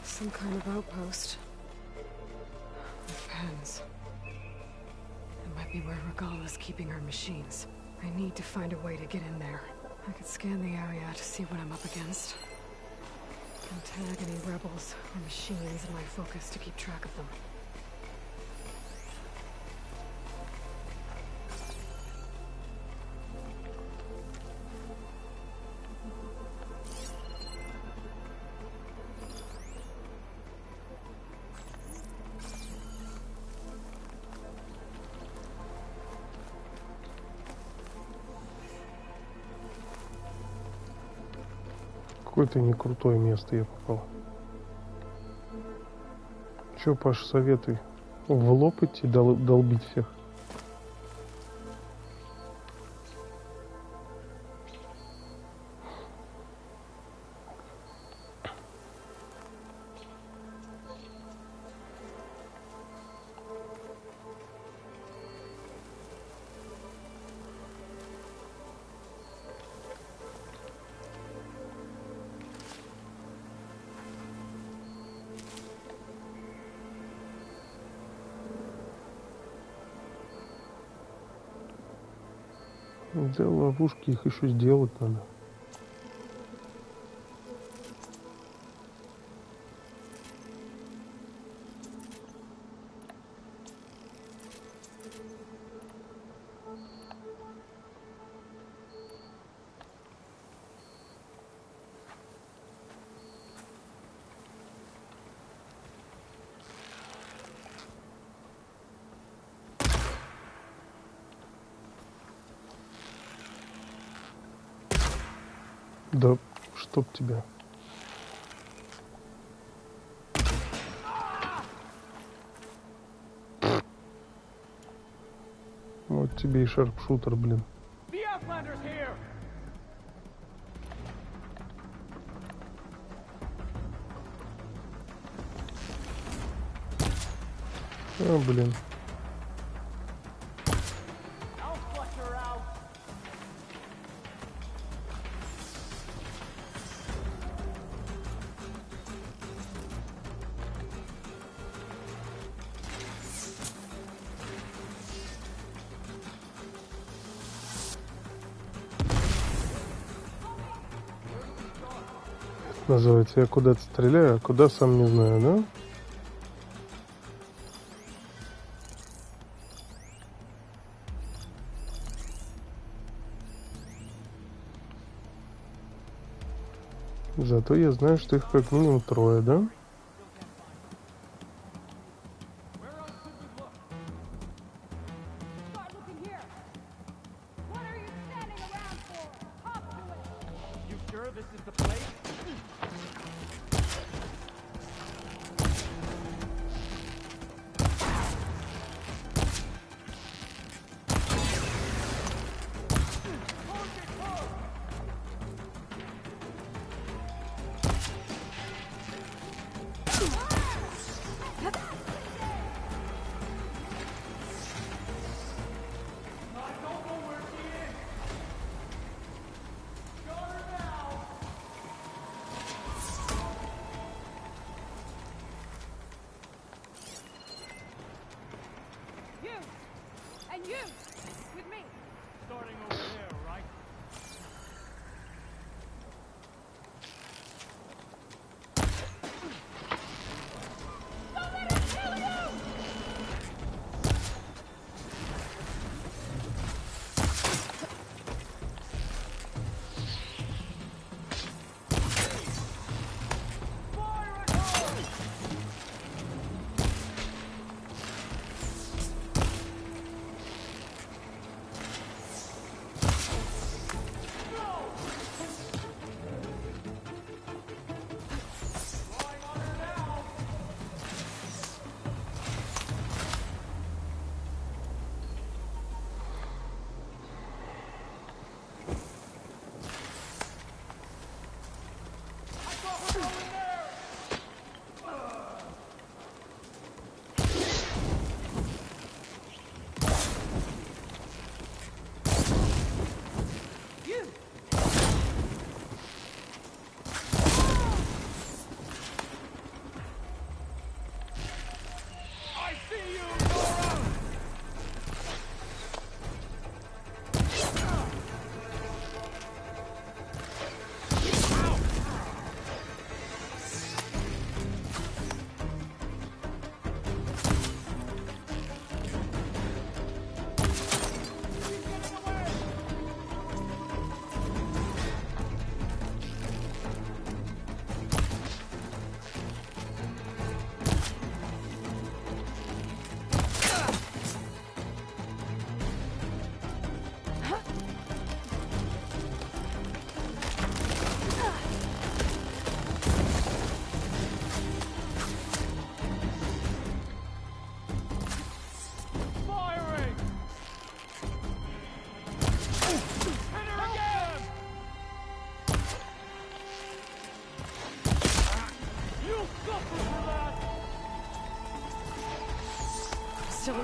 Some kind of outpost. With pens. It might be where Regal is keeping her machines. I need to find a way to get in there. I could scan the area to see what I'm up against. And tag any rebels or machines in my focus to keep track of them. Какое-то не крутое место я попал. Че, Паш, советуй? В лоб идти долбить всех? Да, ловушки, их еще сделать надо. Да, чтоб тебя. Вот тебе и шарпшутер, блин. А, блин. Называется, я куда-то стреляю, а куда сам не знаю, да? Зато я знаю, что их как минимум 3, да?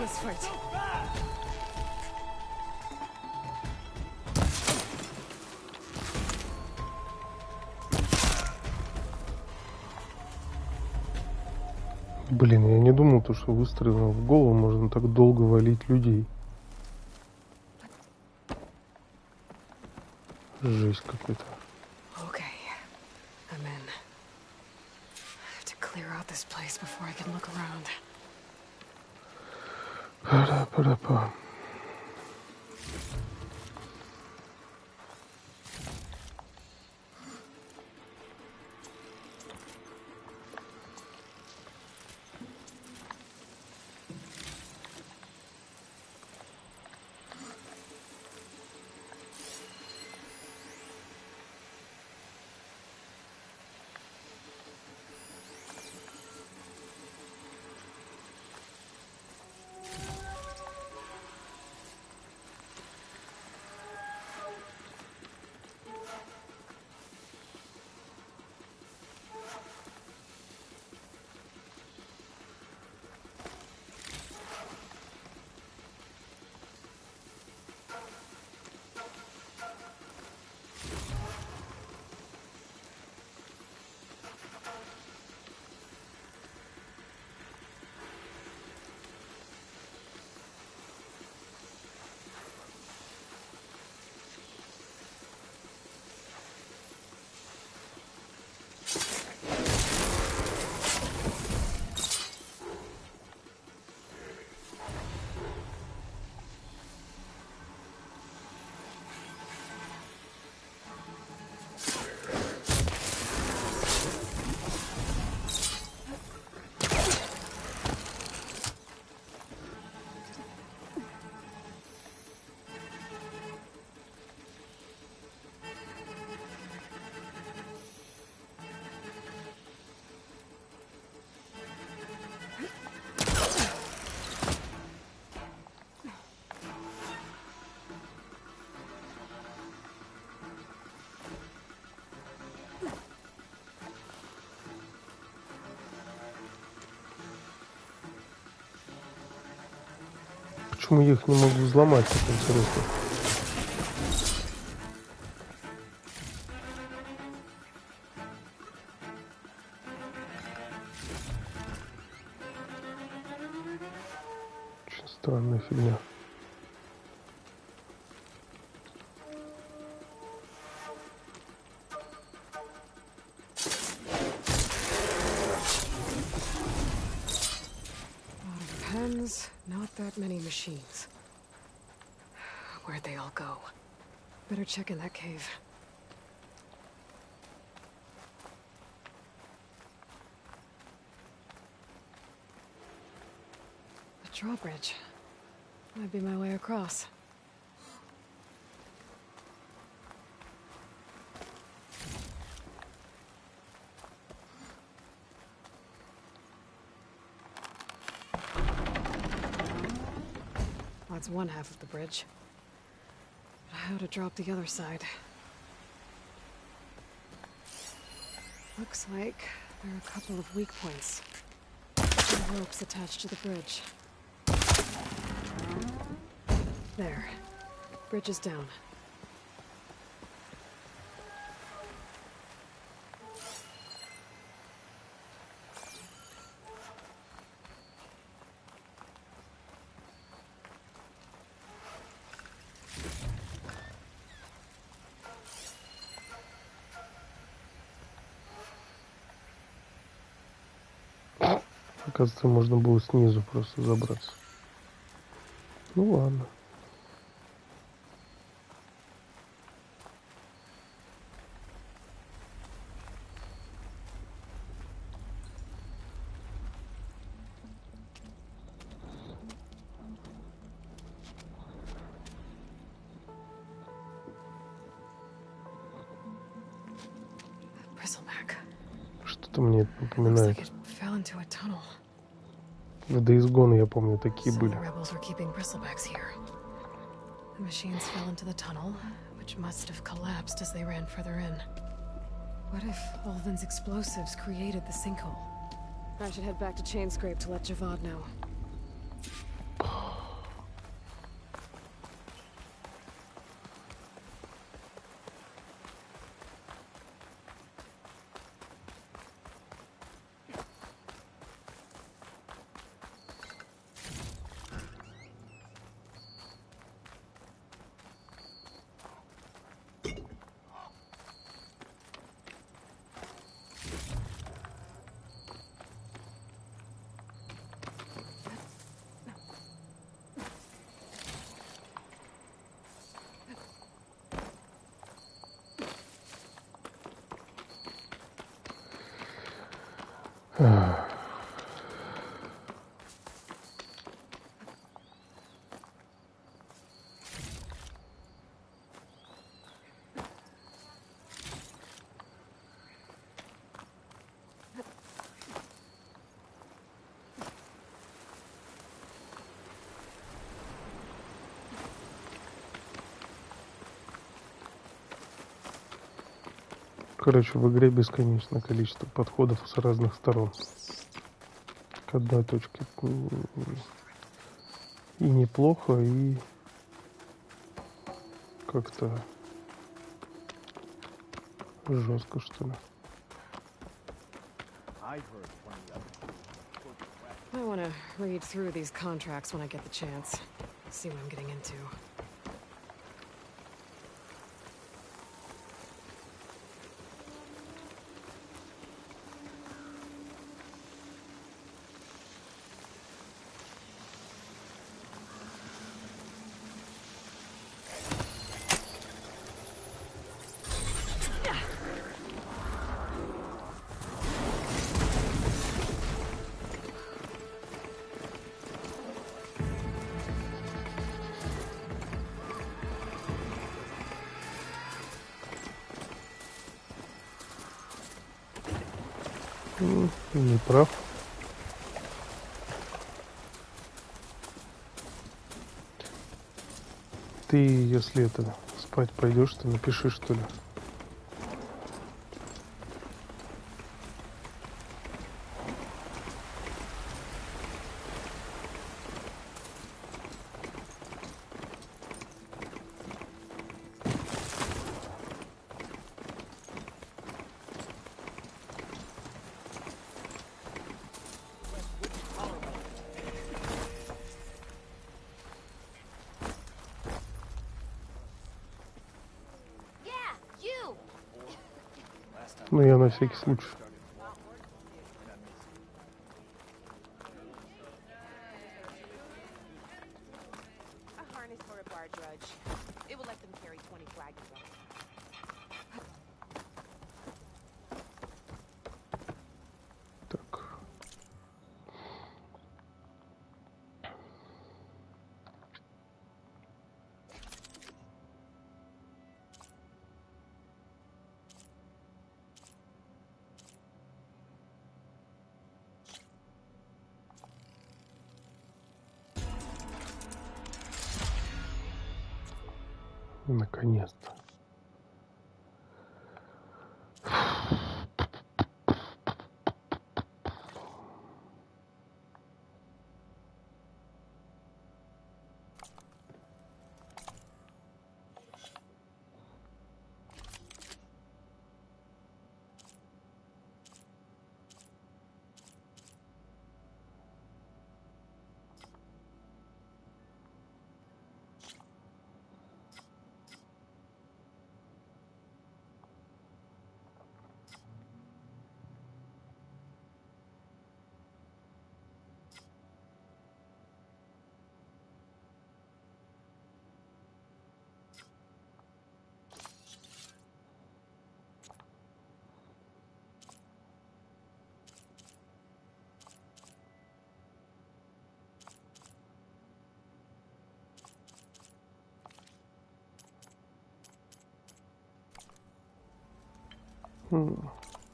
this fight. Блин, я не думал, что выстрелом в голову можно так долго валить людей. Жесть какой-то. Okay, I'm in. I have to clear out this place before I can look around. Пара-пара-па. Почему я их не могу взломать, так интересно? Очень странная фигня. Not that many machines. Where'd they all go? Better check in that cave. The drawbridge. Might be my way across. That's one half of the bridge. But how to drop the other side? Looks like there are a couple of weak points. Two ropes attached to the bridge. There. Bridge is down. Оказывается, можно было снизу просто забраться. Ну ладно. Что-то мне это напоминает. В Days Gone, я помню, такие были. The machines fell into the tunnel, which must have collapsed as they ran further in. What if Olvin's explosives created the sinkhole? I should head back to Chainscrape to let Javad know. Короче, в игре бесконечное количество подходов с разных сторон к одной точке. И неплохо, и как-то жестко, что ли. I want to read through these contracts when I get the chance. See what I'm getting into. Не прав. Ты, если это спать пойдешь, ты напиши, что ли. Ну, я на всякий случай. Так. Наконец-то.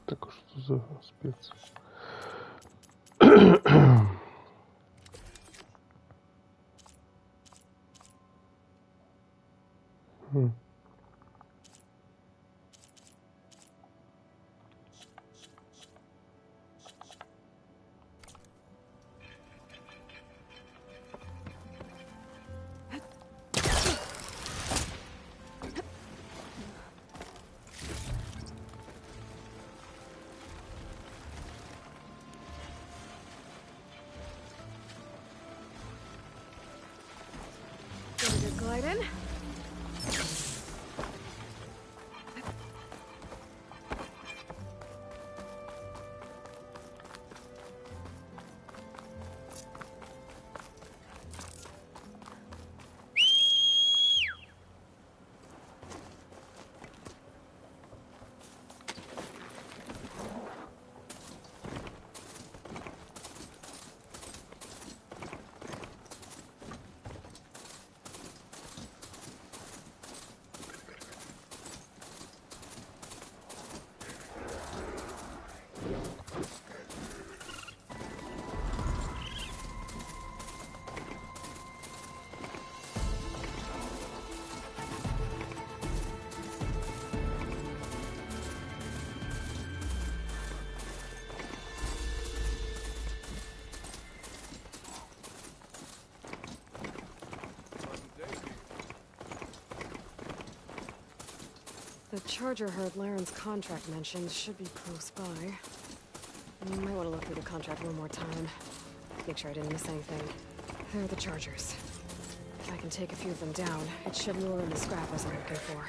Так, что за специи? Glide in. The charger herd Laren's contract mentioned should be close by. You might want to look through the contract one more time. Make sure I didn't miss anything. There are the chargers. If I can take a few of them down, it should lure in the scrappers I'm looking for.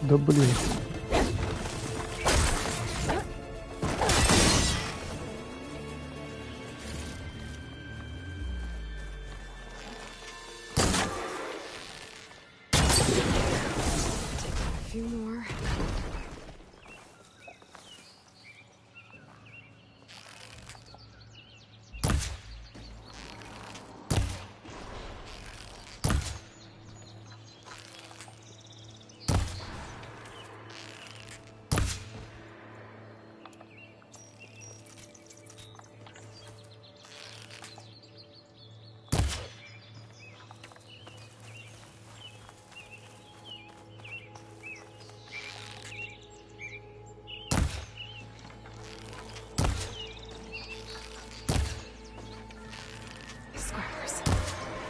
Да блин. A few more.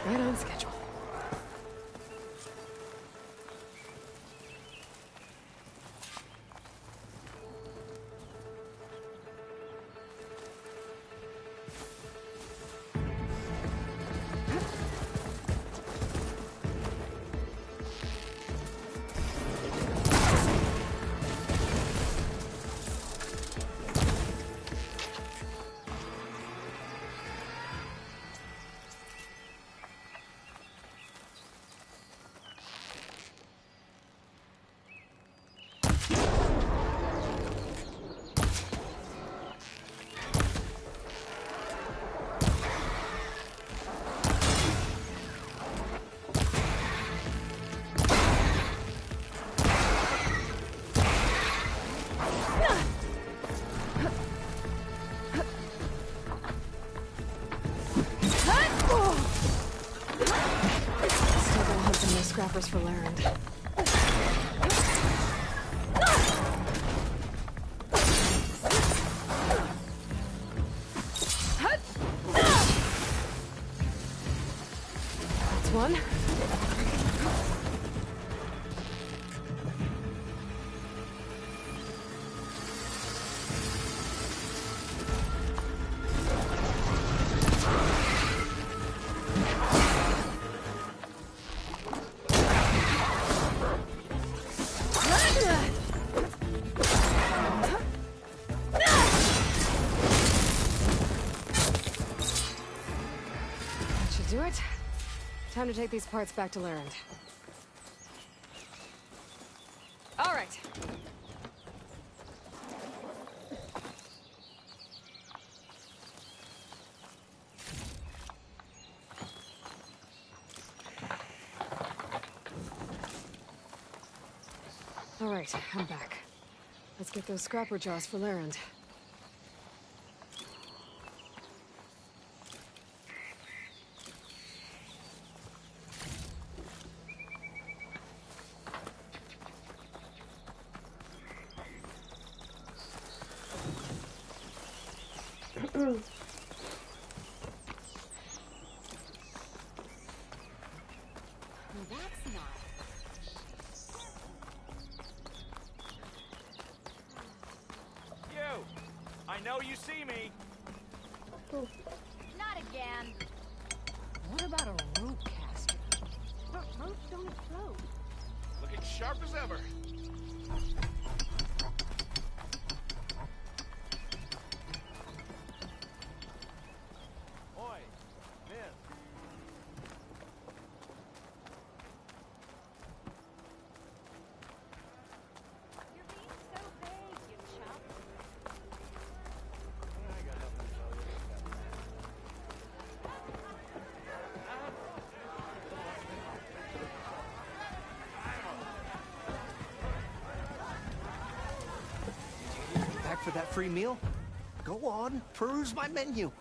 Right on schedule. Scrappers for Larend. That's one. Do it. Time to take these parts back to Larend. All right. All right, I'm back. Let's get those scrapper jaws for Larend. I know you see me. Not again. What about a rope caster? But ropes don't explode. Looking sharp as ever. Oi, miss. You're being so vague, you chump. I got nothing to tell you. Back for that free meal? Go on, peruse my menu.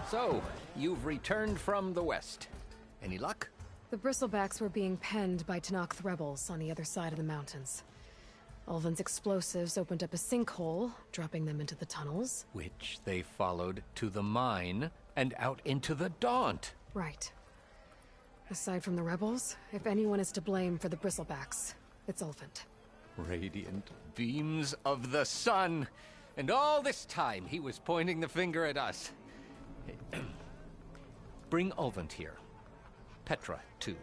So, you've returned from the west. Any luck? The bristlebacks were being penned by Tanakh rebels on the other side of the mountains. Ulvin's explosives opened up a sinkhole, dropping them into the tunnels. Which they followed to the mine and out into the Daunt. Right. Aside from the rebels, if anyone is to blame for the bristlebacks, it's Ulvin. Radiant beams of the sun. And all this time he was pointing the finger at us. Bring Ulvin here. Petra, too.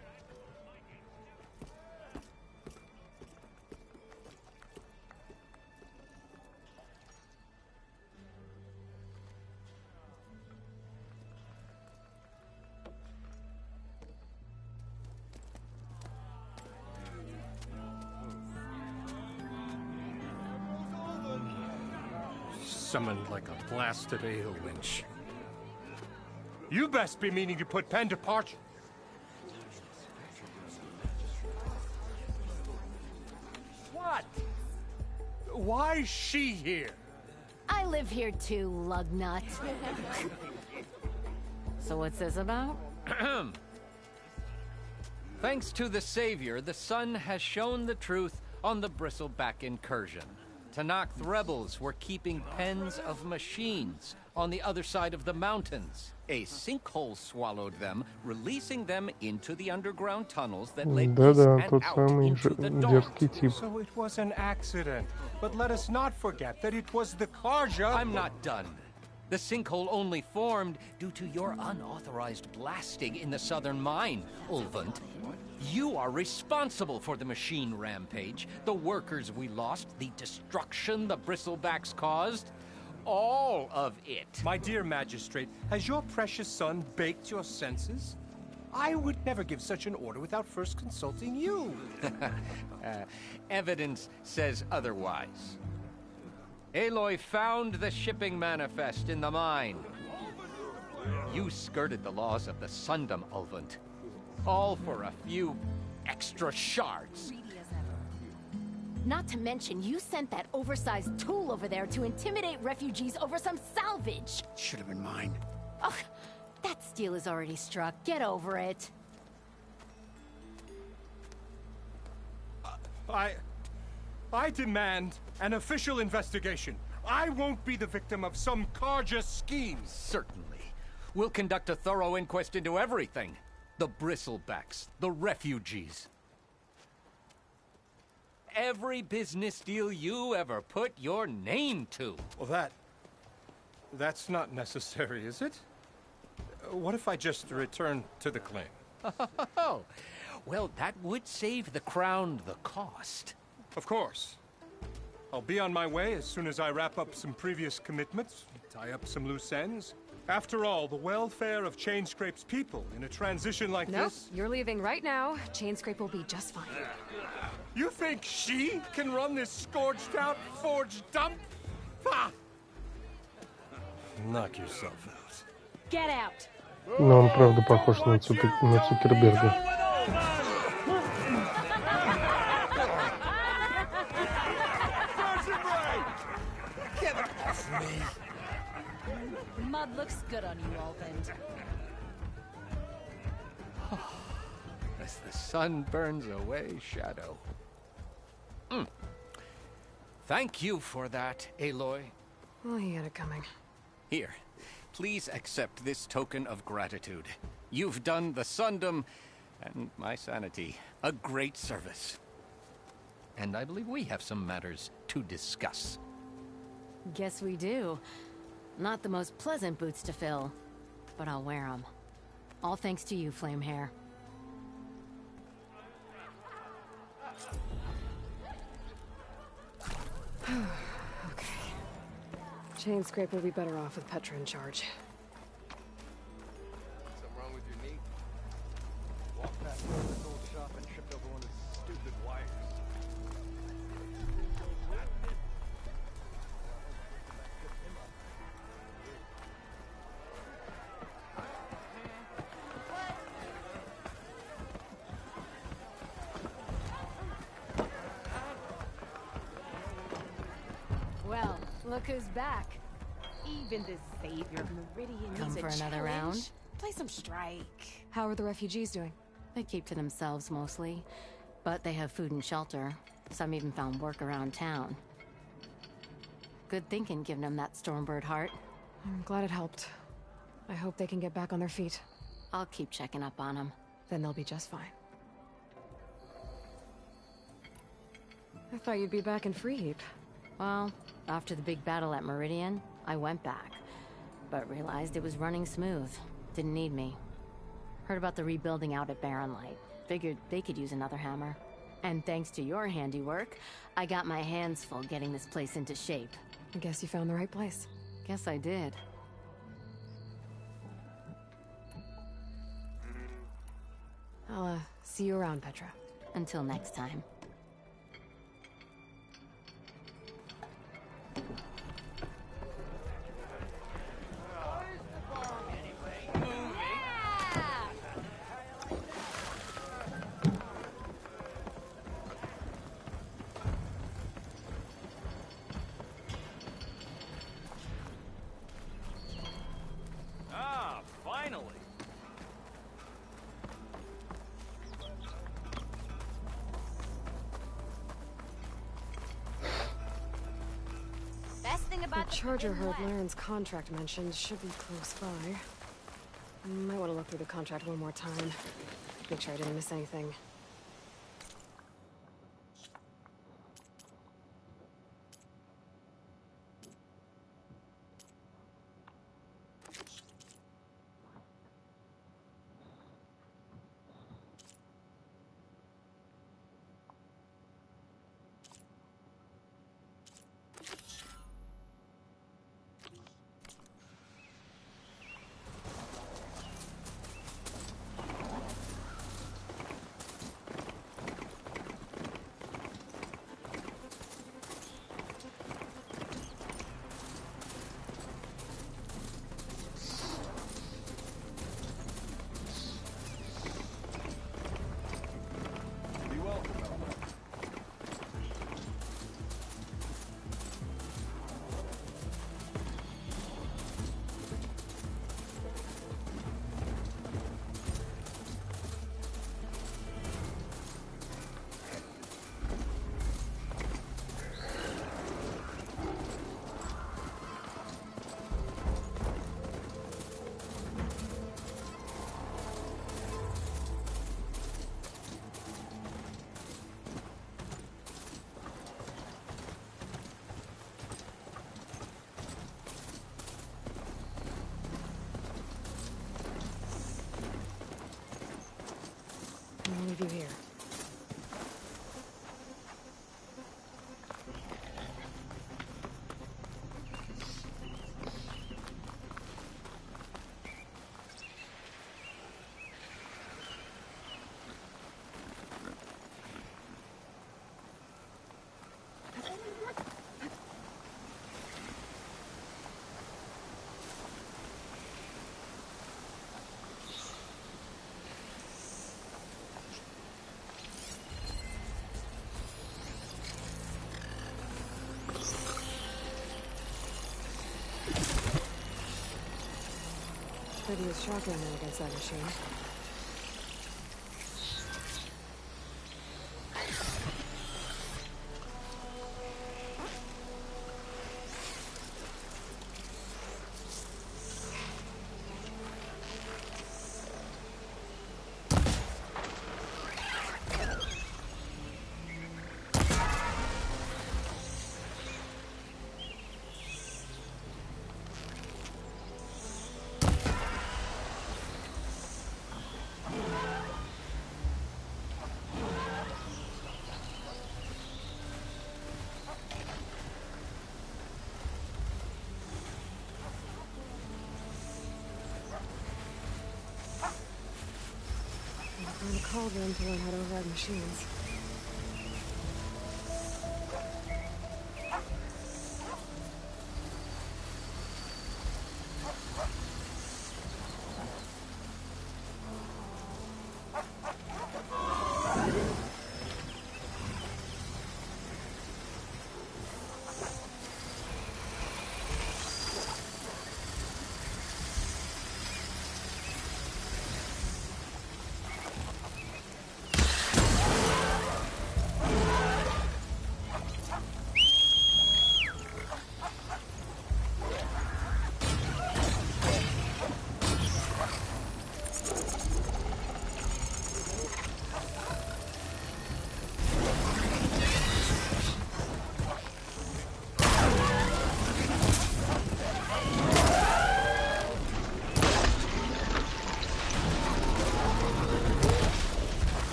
Summoned like a blasted ale winch. You best be meaning to put pen to parchment. What? Why is she here? I live here too, lugnut. So what's this about? Thanks to the Savior, the sun has shown the truth on the bristleback incursion. Tanakh rebels were keeping pens of machines on the other side of the mountains. A sinkhole swallowed them, releasing them into the underground tunnels that led east Да-да, and тот out самый into the дерзкий Daunt. тип. So it was an accident. But let us not forget that it was the Karja. I'm not done. The sinkhole only formed due to your unauthorized blasting in the southern mine, Ulvant. You are responsible for the machine rampage, the workers we lost, the destruction the bristlebacks caused. All of it. My dear magistrate, has your precious son baked your senses? I would never give such an order without first consulting you. Evidence says otherwise. Aloy found the shipping manifest in the mine. You skirted the laws of the Sundom, Ulvant. All for a few extra shards. Not to mention, you sent that oversized tool over there to intimidate refugees over some salvage. Should have been mine. Ugh, that steel is already struck. Get over it. I demand an official investigation. I won't be the victim of some Karja schemes. Certainly. We'll conduct a thorough inquest into everything. The bristlebacks, the refugees. Every business deal you ever put your name to. Well, that's not necessary, is it? What if I just return to the claim? Oh, well, that would save the crown the cost. Of course. I'll be on my way as soon as I wrap up some previous commitments, tie up some loose ends. After all, the welfare of Chainscrape's people in a transition like Nope, this... you're leaving right now. Chainscrape will be just fine. You think she can run this scorched-out, forged dump? Ha! Knock yourself out. Get out. Но он правда похож на Цукерберга. Mud looks good on you, Alvin. As the sun burns away shadow. Thank you for that, Aloy. Well, he had it coming. Here, please accept this token of gratitude. You've done the Sundom and my sanity a great service. And I believe we have some matters to discuss. Guess we do. Not the most pleasant boots to fill, but I'll wear them. All thanks to you, Flamehair. Okay. Chainscrape will be better off with Petra in charge. Something wrong with your knee? Walked past this old shop and tripped over one of the stupid wires. Well, look who's back. Even the savior of Meridian Come needs for a another challenge. round? Play some strike. How are the refugees doing? They keep to themselves mostly, but they have food and shelter. Some even found work around town. Good thinking, giving them that Stormbird heart. I'm glad it helped. I hope they can get back on their feet. I'll keep checking up on them. Then they'll be just fine. I thought you'd be back in Freeheap. Well, after the big battle at Meridian, I went back, but realized it was running smooth. Didn't need me. Heard about the rebuilding out at Barren Light. Figured they could use another hammer. And thanks to your handiwork, I got my hands full getting this place into shape. I guess you found the right place. Guess I did. I'll, see you around, Petra. Until next time. Ah, finally. Best thing The about charger heard Laren's contract mentioned should be close by. Might want to look through the contract one more time. Make sure I didn't miss anything. Be welcome. I'll leave you here. tried to use shotgun ammo against that machine. Find a cauldron to learn how to override machines.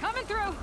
Coming through!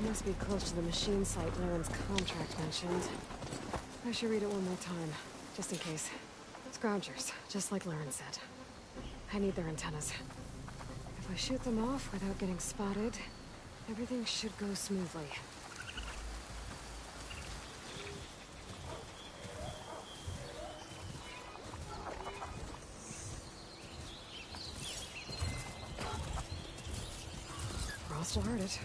Must be close to the machine site Laren's contract mentioned. I should read it one more time, just in case. Scroungers, just like Laren said. I need their antennas. If I shoot them off without getting spotted, everything should go smoothly. Frost will hurt it.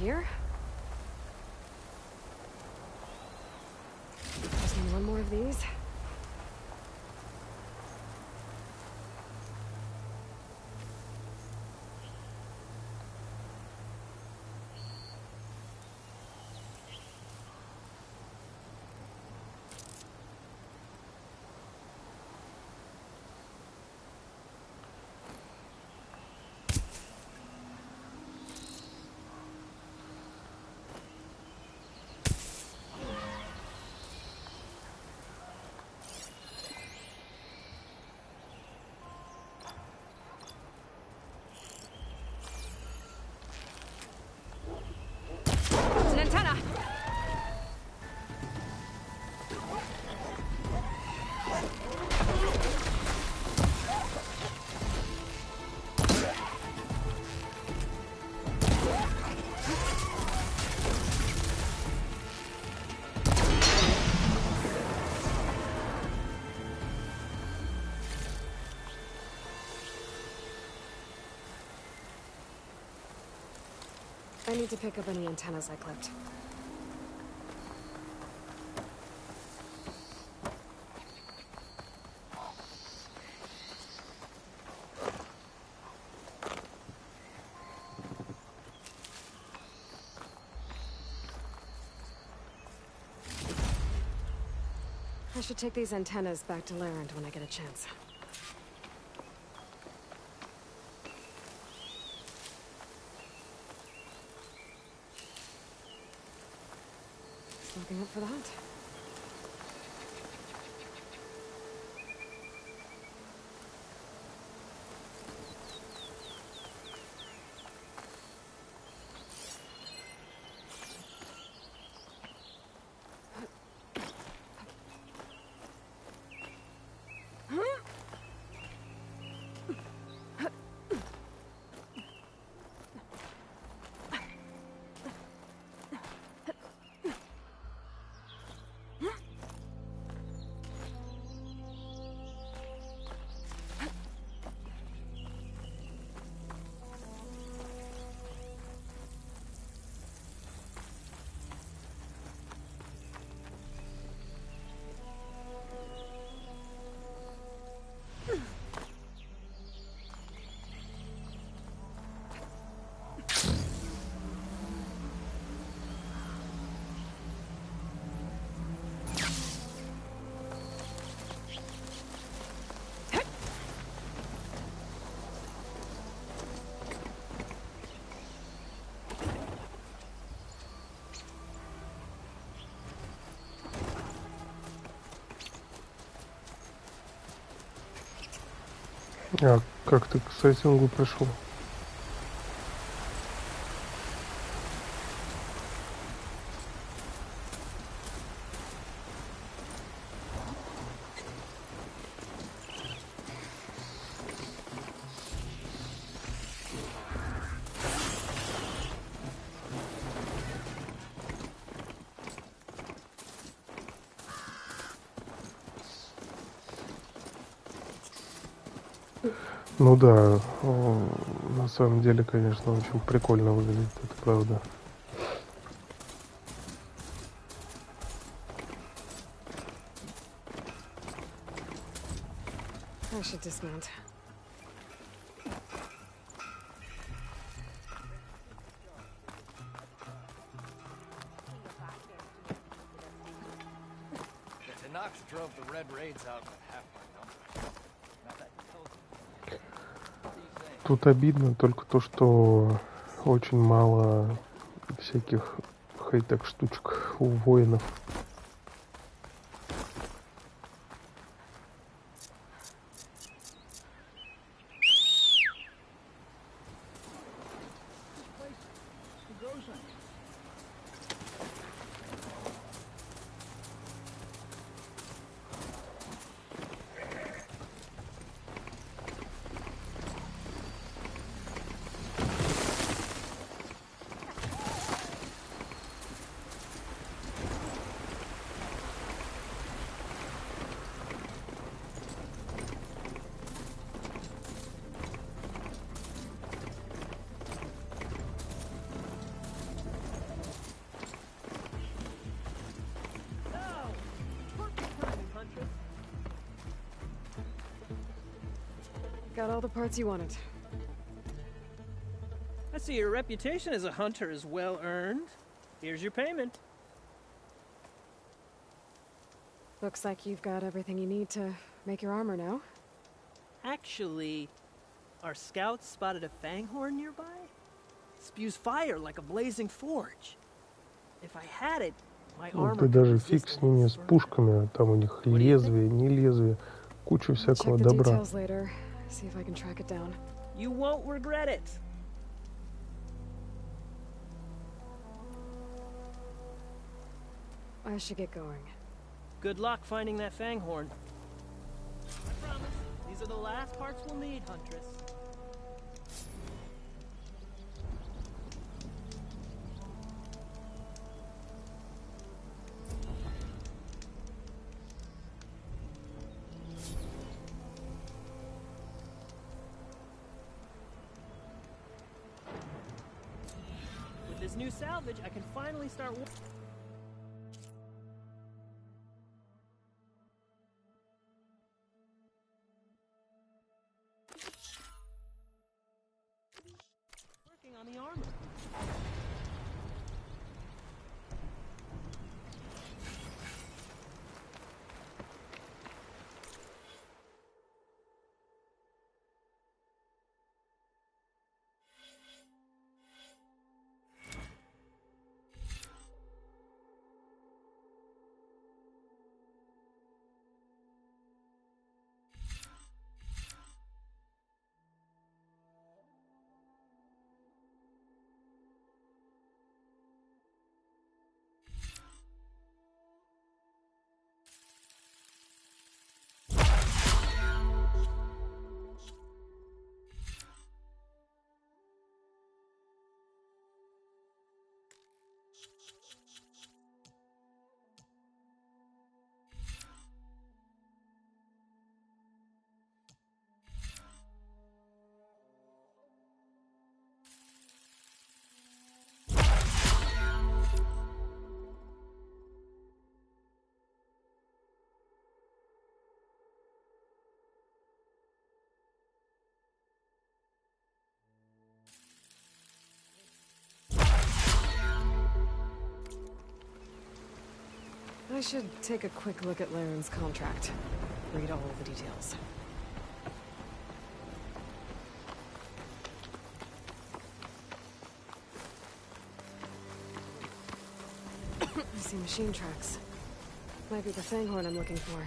here. Just need one more of these. I need to pick up any antennas I clipped. I should take these antennas back to Larend when I get a chance. Looking up for the hunt. А как ты к сеттингу пришел? Ну да, на самом деле, конечно, очень прикольно выглядит, это правда. I should dismount. The Tanox drove the Red Raids out with half my number. Тут обидно только то, что очень мало всяких хай-тек штучек у воинов. Got all the parts you wanted. I see your reputation as a hunter is well earned. Here's your payment. Looks like you've got everything you need to make your armor now. Actually, our scouts spotted a fanghorn nearby. Spews fire like a blazing forge. If I had it, my Ну, armor ты could даже resist фиг с any ними, с burn. пушками. Там у них лезвие, не лезвие. Куча I'll всякого check the добра. details later. See if I can track it down. You won't regret it. I should get going. Good luck finding that fanghorn. I promise, these are the last parts we'll need, Huntress. With this new salvage, I can finally start working on the armor. I should take a quick look at Laren's contract. Read all the details. I see machine tracks. Might be the fanghorn I'm looking for.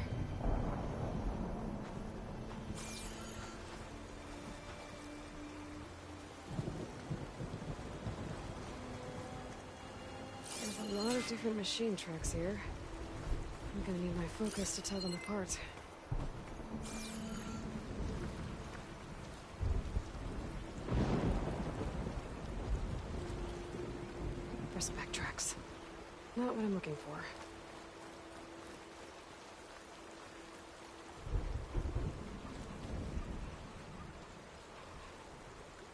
There's a lot of different machine tracks here. I'm gonna need my focus to tell them apart. Bristleback tracks. Not what I'm looking for.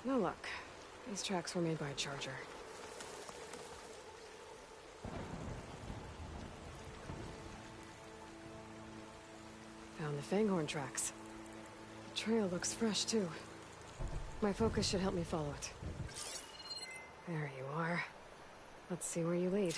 No luck. These tracks were made by a charger. Found the fanghorn tracks. The trail looks fresh, too. My focus should help me follow it. There you are. Let's see where you lead.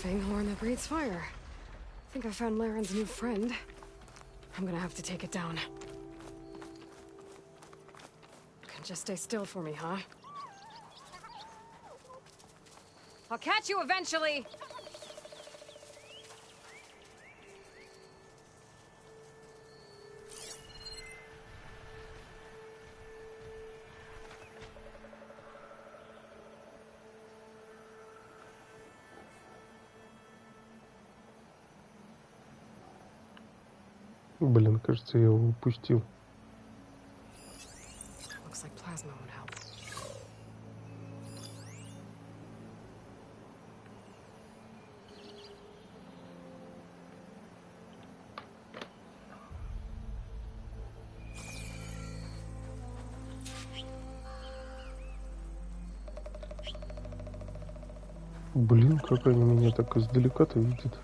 Fanghorn that breathes fire. I think I found Laren's new friend. I'm gonna have to take it down. Can just stay still for me, huh? I'll catch you eventually! Блин, кажется, я его упустил. Looks like plasma would help. Блин, как они меня так издалека-то видят.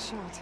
Shot.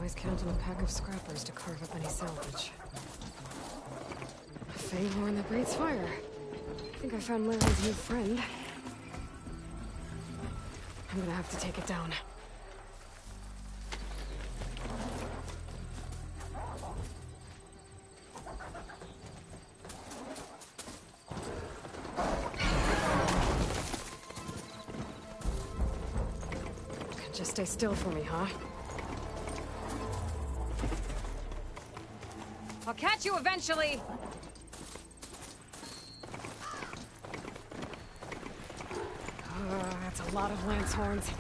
Always count on a pack of scrappers to carve up any salvage. A fey horn that breathes fire. I think I found Larry's new friend. I'm gonna have to take it down. Just stay still for me, huh? I'll catch you eventually! That's a lot of lance horns.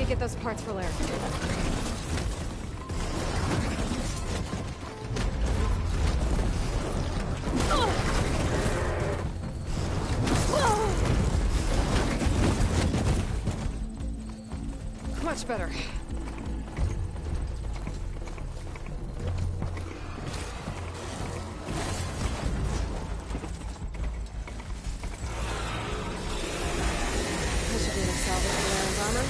Get those parts for Larry. Much better. This should be enough salvage for Aaron's armor.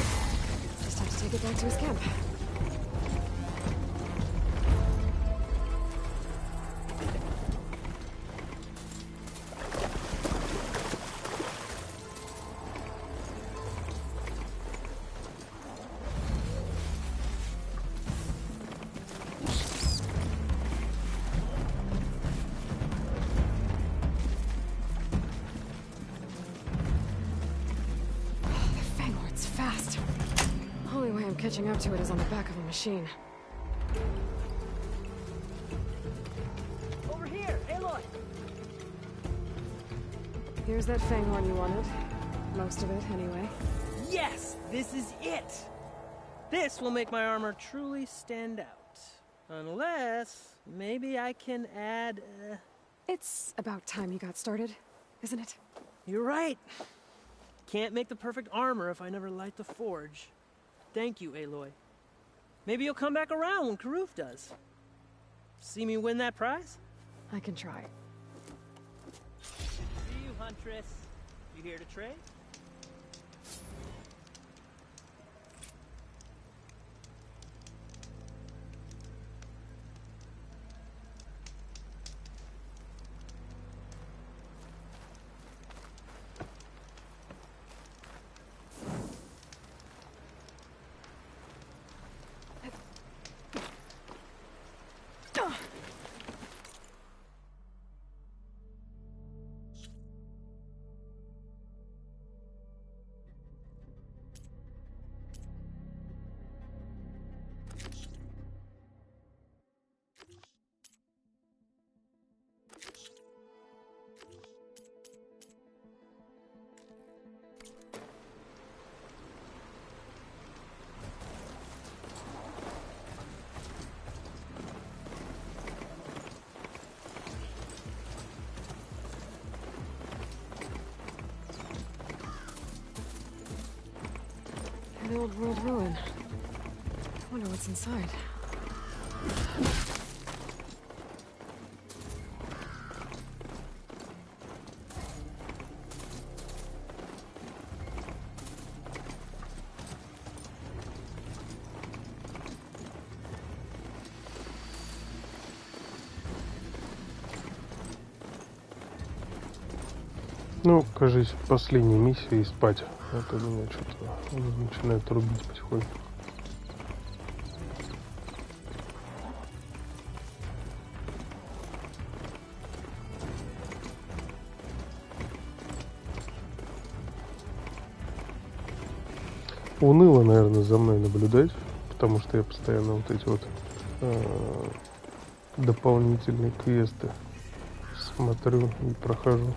Just have to take it back to his camp. Catching up to it is on the back of a machine. Over here, Aloy! Here's that fanghorn you wanted. Most of it, anyway. Yes! This is it! This will make my armor truly stand out. Unless, maybe I can add, It's about time you got started, isn't it? You're right. Can't make the perfect armor if I never light the forge. Thank you, Aloy. Maybe you'll come back around when Karuf does. See me win that prize? I can try. See you, Huntress. You here to trade? An old world ruin. I wonder what's inside. Ну, кажется, последняя миссия и спать. Это меня что-то начинает рубить потихоньку. Уныло, наверное, за мной наблюдать, потому что я постоянно вот эти вот дополнительные квесты смотрю и прохожу.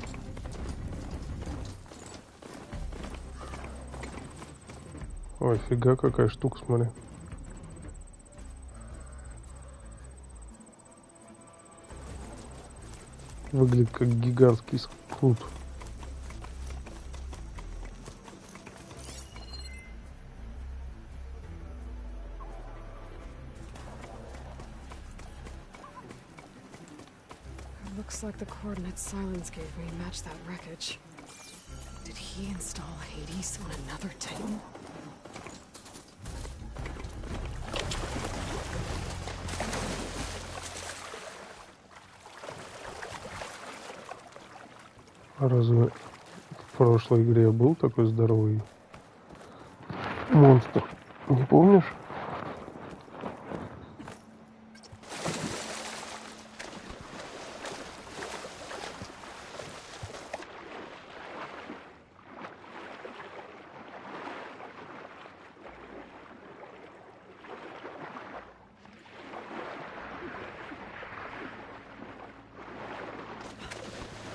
Ой, фига, какая штука, смотри. Выглядит как гигантский скрут. Looks like the coordinates Silence gave me match that wreckage. Did he install Hades on another Titan? А разве в прошлой игре был такой здоровый монстр? Не помнишь?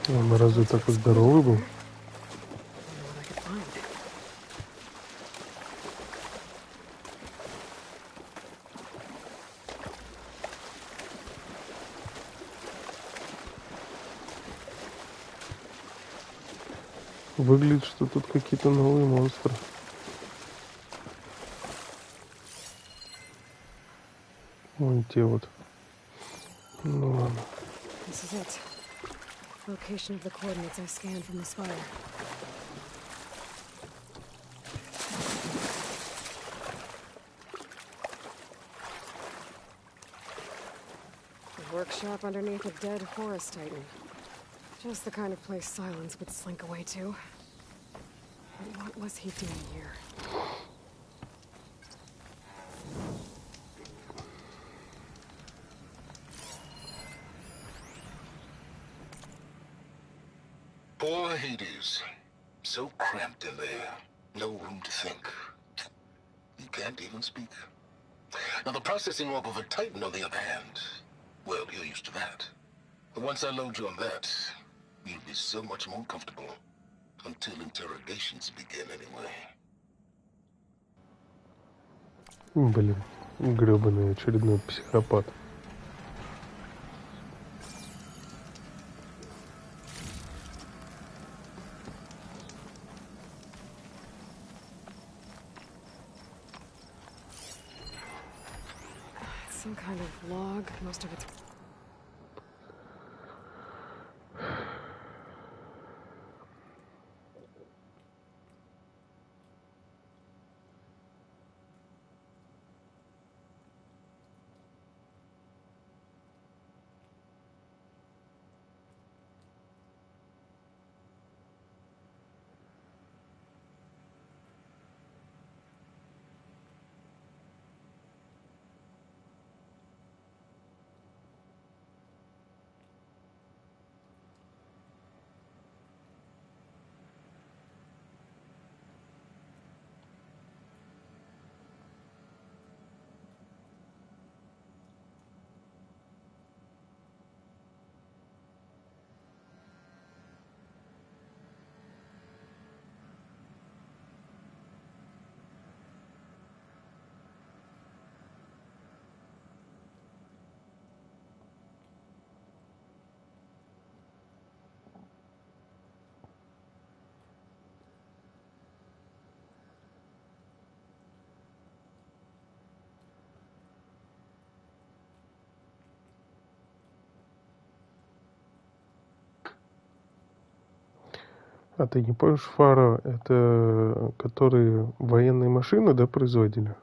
Он разве такой здоровый был? Выглядит, что тут какие-то новые монстры. Вон те вот. Ну ладно. This is it. Location of the coordinates I scanned from the spire. A workshop underneath a dead forest titan. Just the kind of place Silence would slink away to. But what was he doing here? Poor Hades. So cramped in there. No room to think. You can't even speak. Now, the processing orb of a Titan, on the other hand, well, you're used to that. But once I load you on that, you'll be so much more comfortable. Until interrogations begin, anyway. Блин, гребаный очередной психопат. Some kind of log, most of it's... А ты не помнишь, Фара, это которые военные машины, да, производили?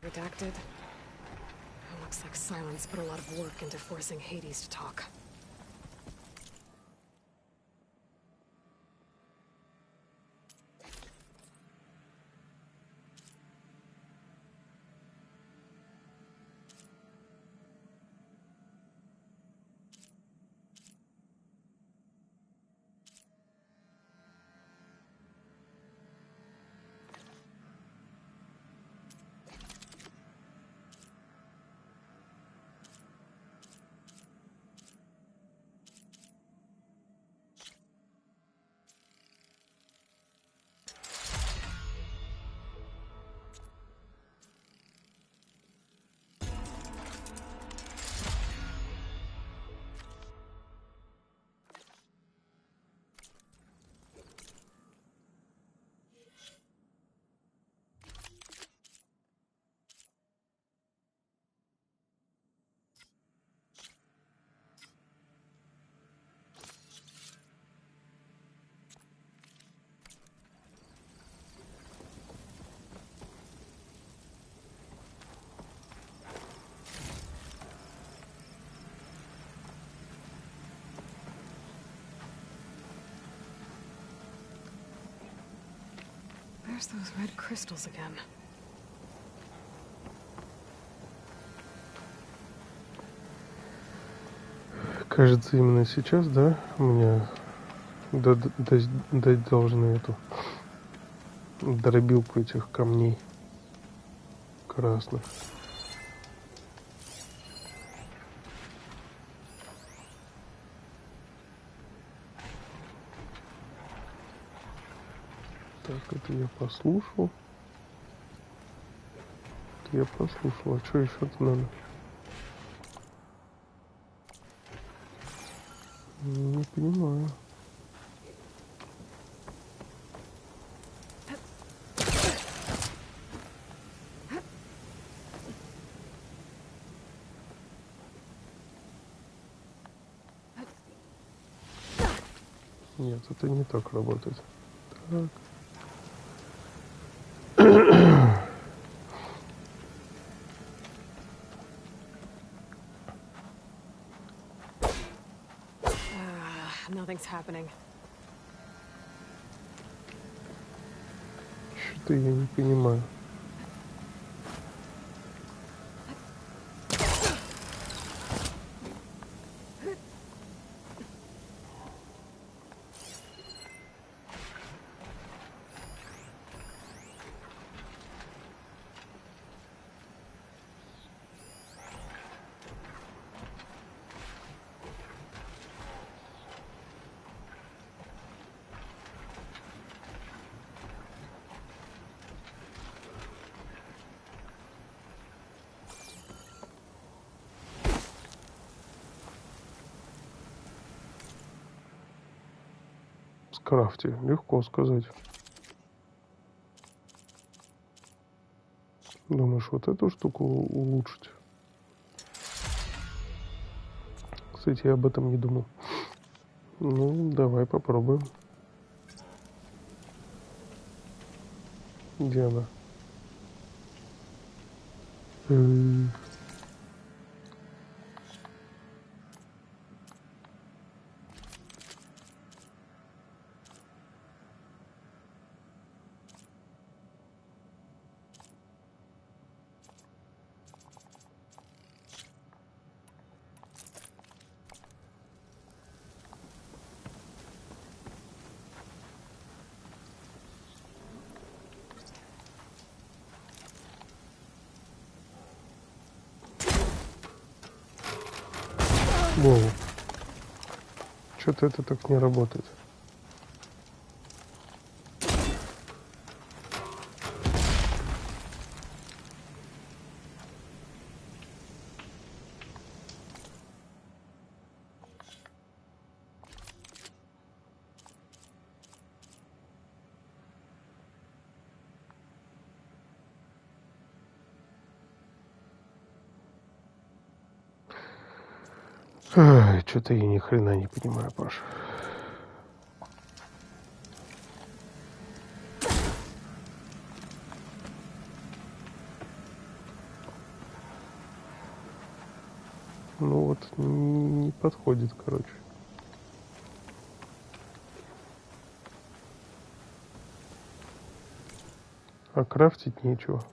Redacted. It looks like Silence put a lot of work into forcing Hades to talk. There's those red crystals again. Кажется, именно сейчас, да, у меня дать должны эту дробилку этих камней красных. Так, это я послушал. Это я послушал. А что еще-то надо? Не понимаю. Нет, это не так работает. Так. Nothing's happening. Что-то я не понимаю. Скрафти, легко сказать. Думаешь, вот эту штуку улучшить? Кстати, я об этом не думал. Ну, давай попробуем. Где она? Воу. Что-то это так не работает. Что-то я ни хрена не понимаю, Паш. Ну вот, не подходит, короче. А крафтить нечего.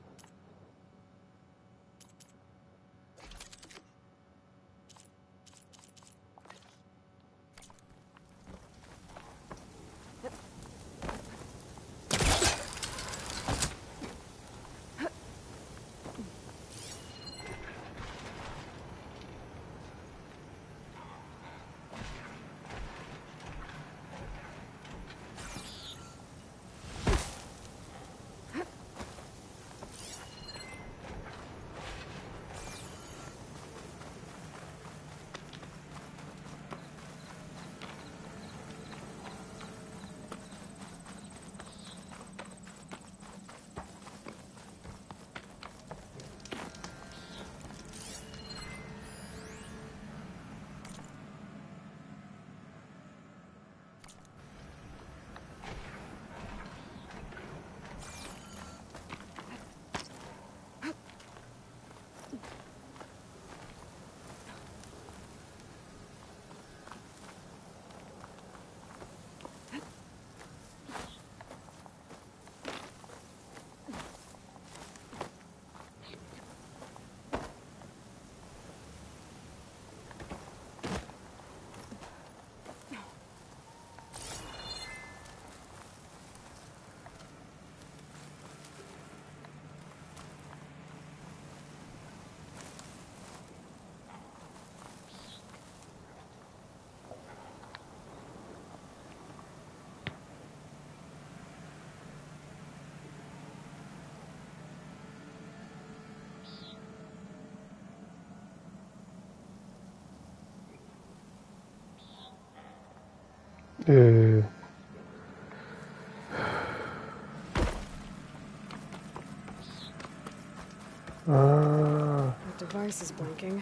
That device is blinking. I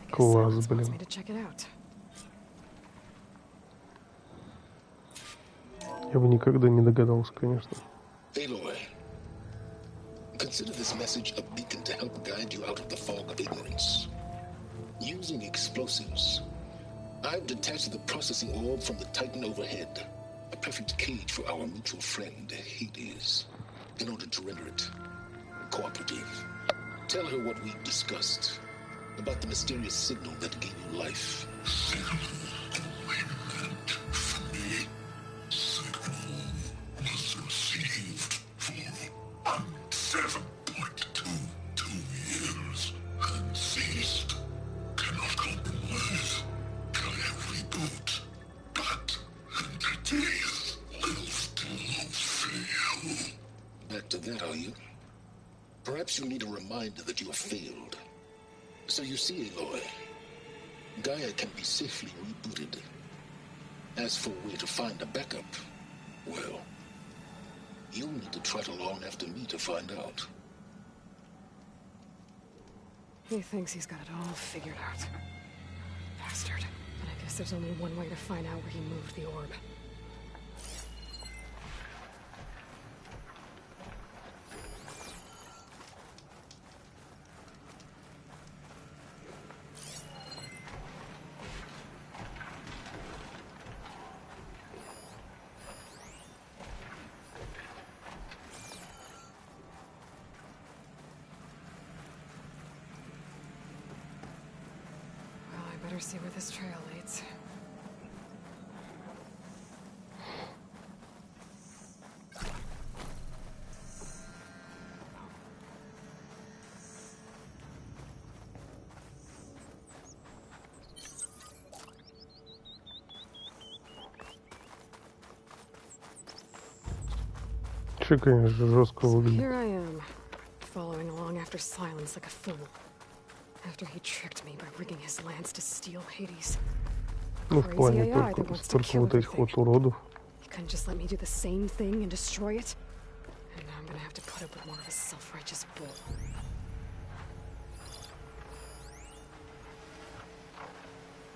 guess Silence wants me to check it out. Я бы никогда не догадался, конечно. Aloy, consider this message a beacon to help guide you out of the fog of ignorance. Using explosives, I've detached the processing orb from the Titan overhead. A perfect cage for our mutual friend, Hades. In order to render it cooperative. Tell her what we've discussed. About the mysterious signal that gave you life. Signal only meant for me. Signal was received for 7.22 years and ceased. Cannot compromise. Can I reboot? But entities will still fail. Back to that, are you? Perhaps you need a reminder that you have failed. So you see, Aloy, Gaia can be safely rebooted. As for where to find a backup, well, you'll need to trot along after me to find out. He thinks he's got it all figured out. Bastard. But I guess there's only one way to find out where he moved the orb. Better see where this trail leads. Че, конечно, жестко выглядит. Here I am, following along after Silence like a fool. After he tricked me by rigging his lance to steal Hades. Ну, в плане только вот этих вот уродов. He couldn't just let me do the same thing and destroy it. And now I'm gonna have to put up with more of a self-righteous bull.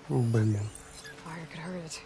Блин. Fire could hurt it.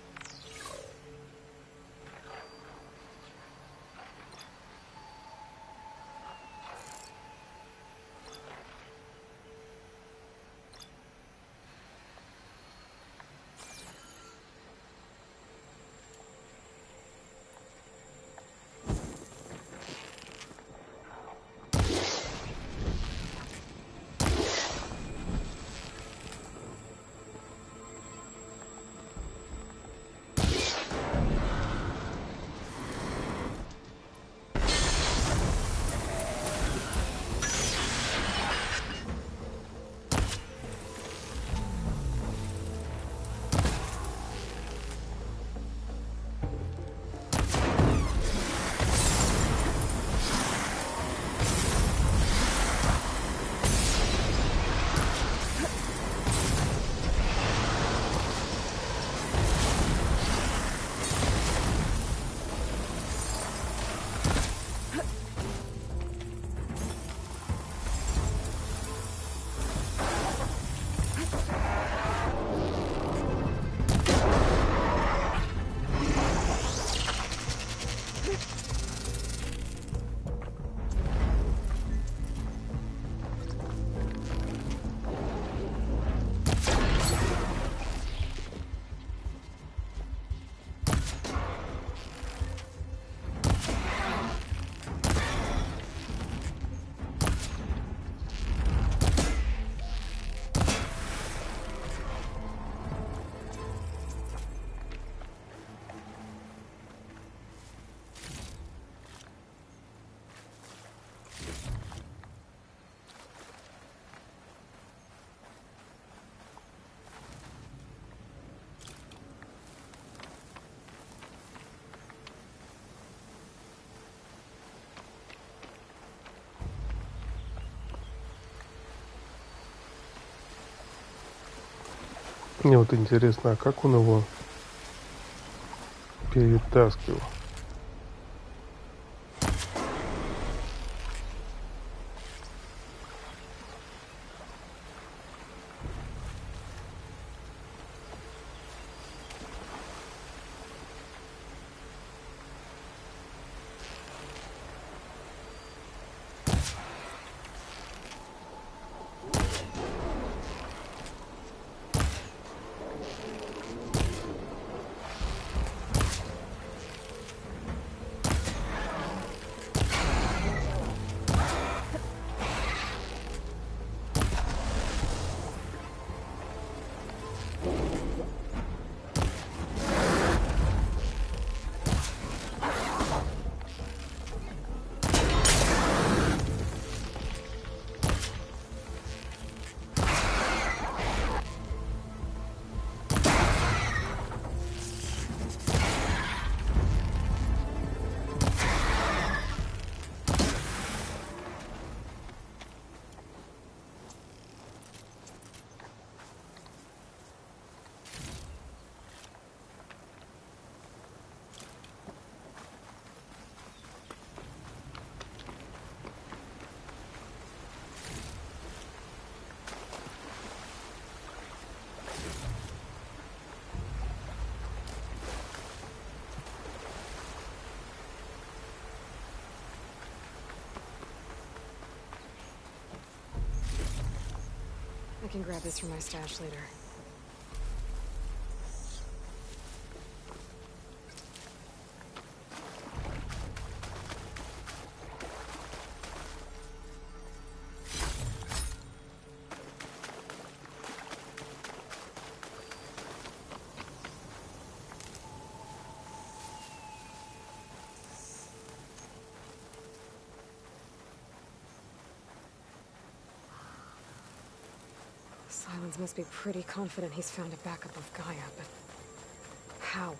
Мне вот интересно, а как он его перетаскивал? I can grab this from my stash later. Silence must be pretty confident he's found a backup of Gaia, but how?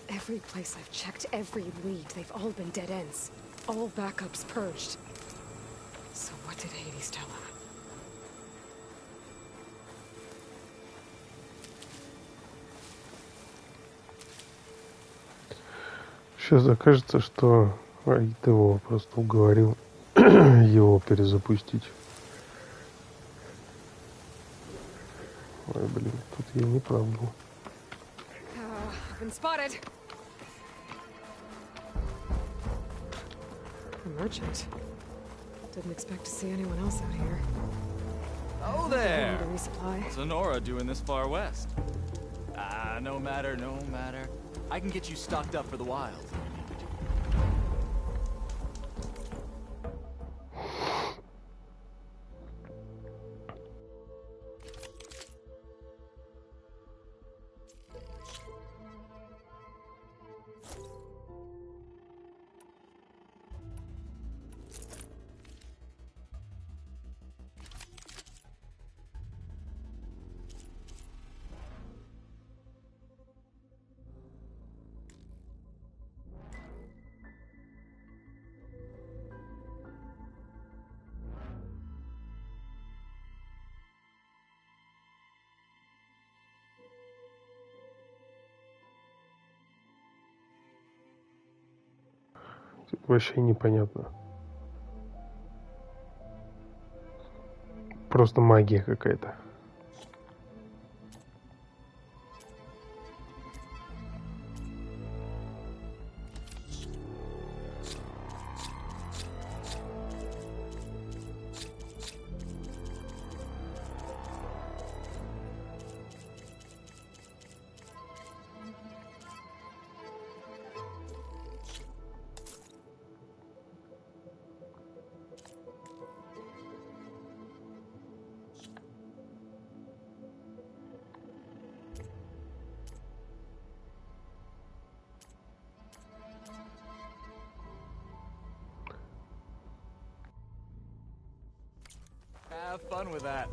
Every place I've checked, every lead, they've all been dead ends. All backups purged. So what did Hades tell him? Сейчас окажется, что Аид его просто уговорил его перезапустить. Ой, блин, тут я не прав был. I've been spotted. A merchant. Didn't expect to see anyone else out here. Oh there! To resupply. What's Honora doing this far west? No matter, no matter. I can get you stocked up for the wild. Вообще непонятно. Просто магия какая-то. Have fun with that.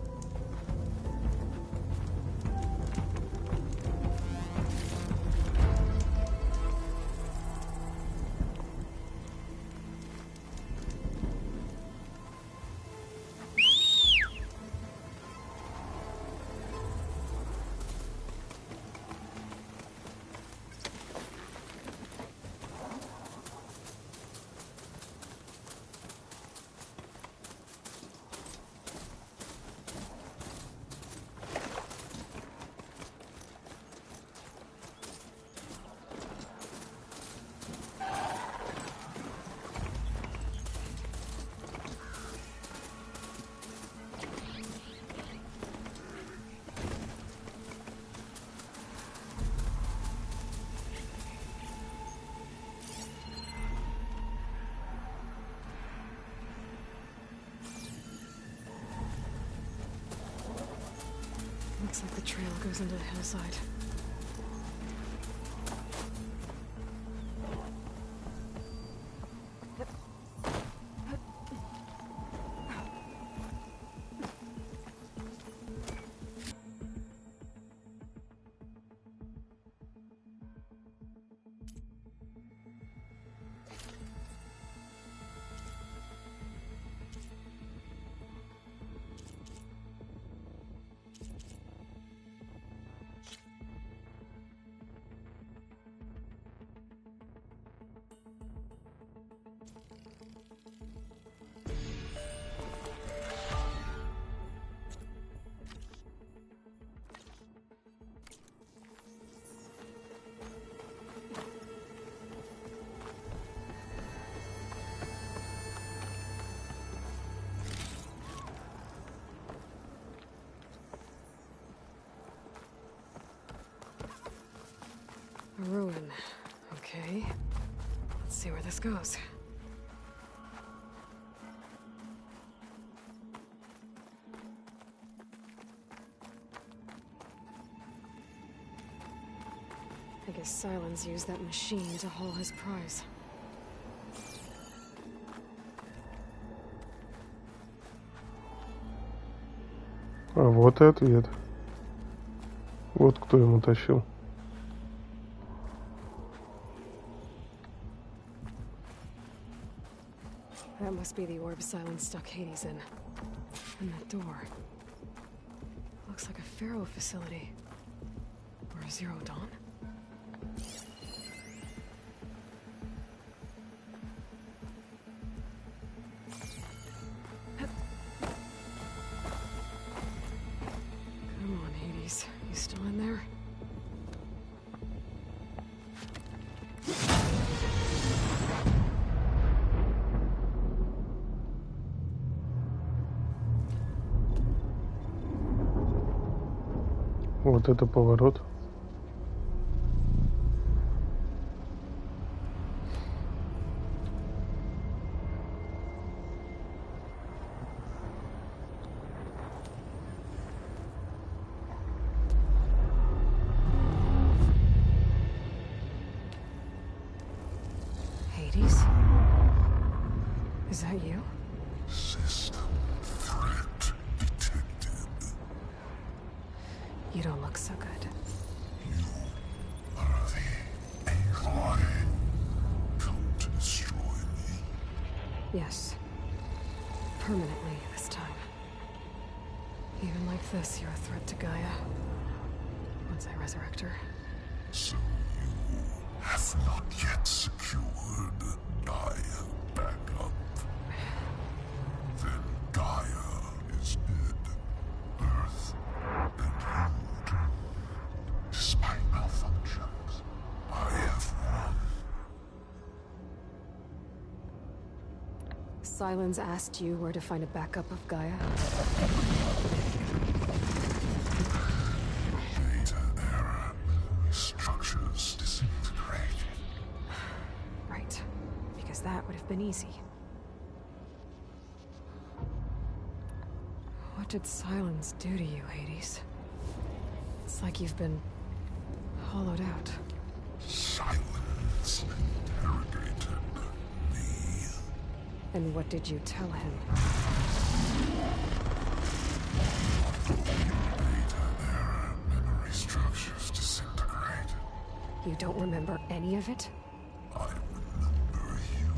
Looks like the trail goes into the hillside. A ruin. Okay. Let's see where this goes. I guess Silence used that machine to haul his prize. А вот и ответ. Вот кто ему тащил. That must be the orb Silence stuck Hades in. And that door. Looks like a Pharaoh facility. Or a Zero Dawn? Come on, Hades. You still in there? Вот это поворот. Hades? Is that you? System threat detected. You don't look so good. You are the Aloy. Come to destroy me. Yes. Permanently this time. Even like this, you're a threat to Gaia. Once I resurrect her. So you have not yet secured Gaia back up. Then Gaia is dead. Earth and you too. Despite malfunctions, I have won. Silence asked you where to find a backup of Gaia? Data error. Structures disintegrated. Right. Because that would have been easy. What did Silence do to you, Hades? It's like you've been hollowed out. Silence interrogated me. And what did you tell him? Data error. Memory structures disintegrated. You don't remember any of it? I remember you.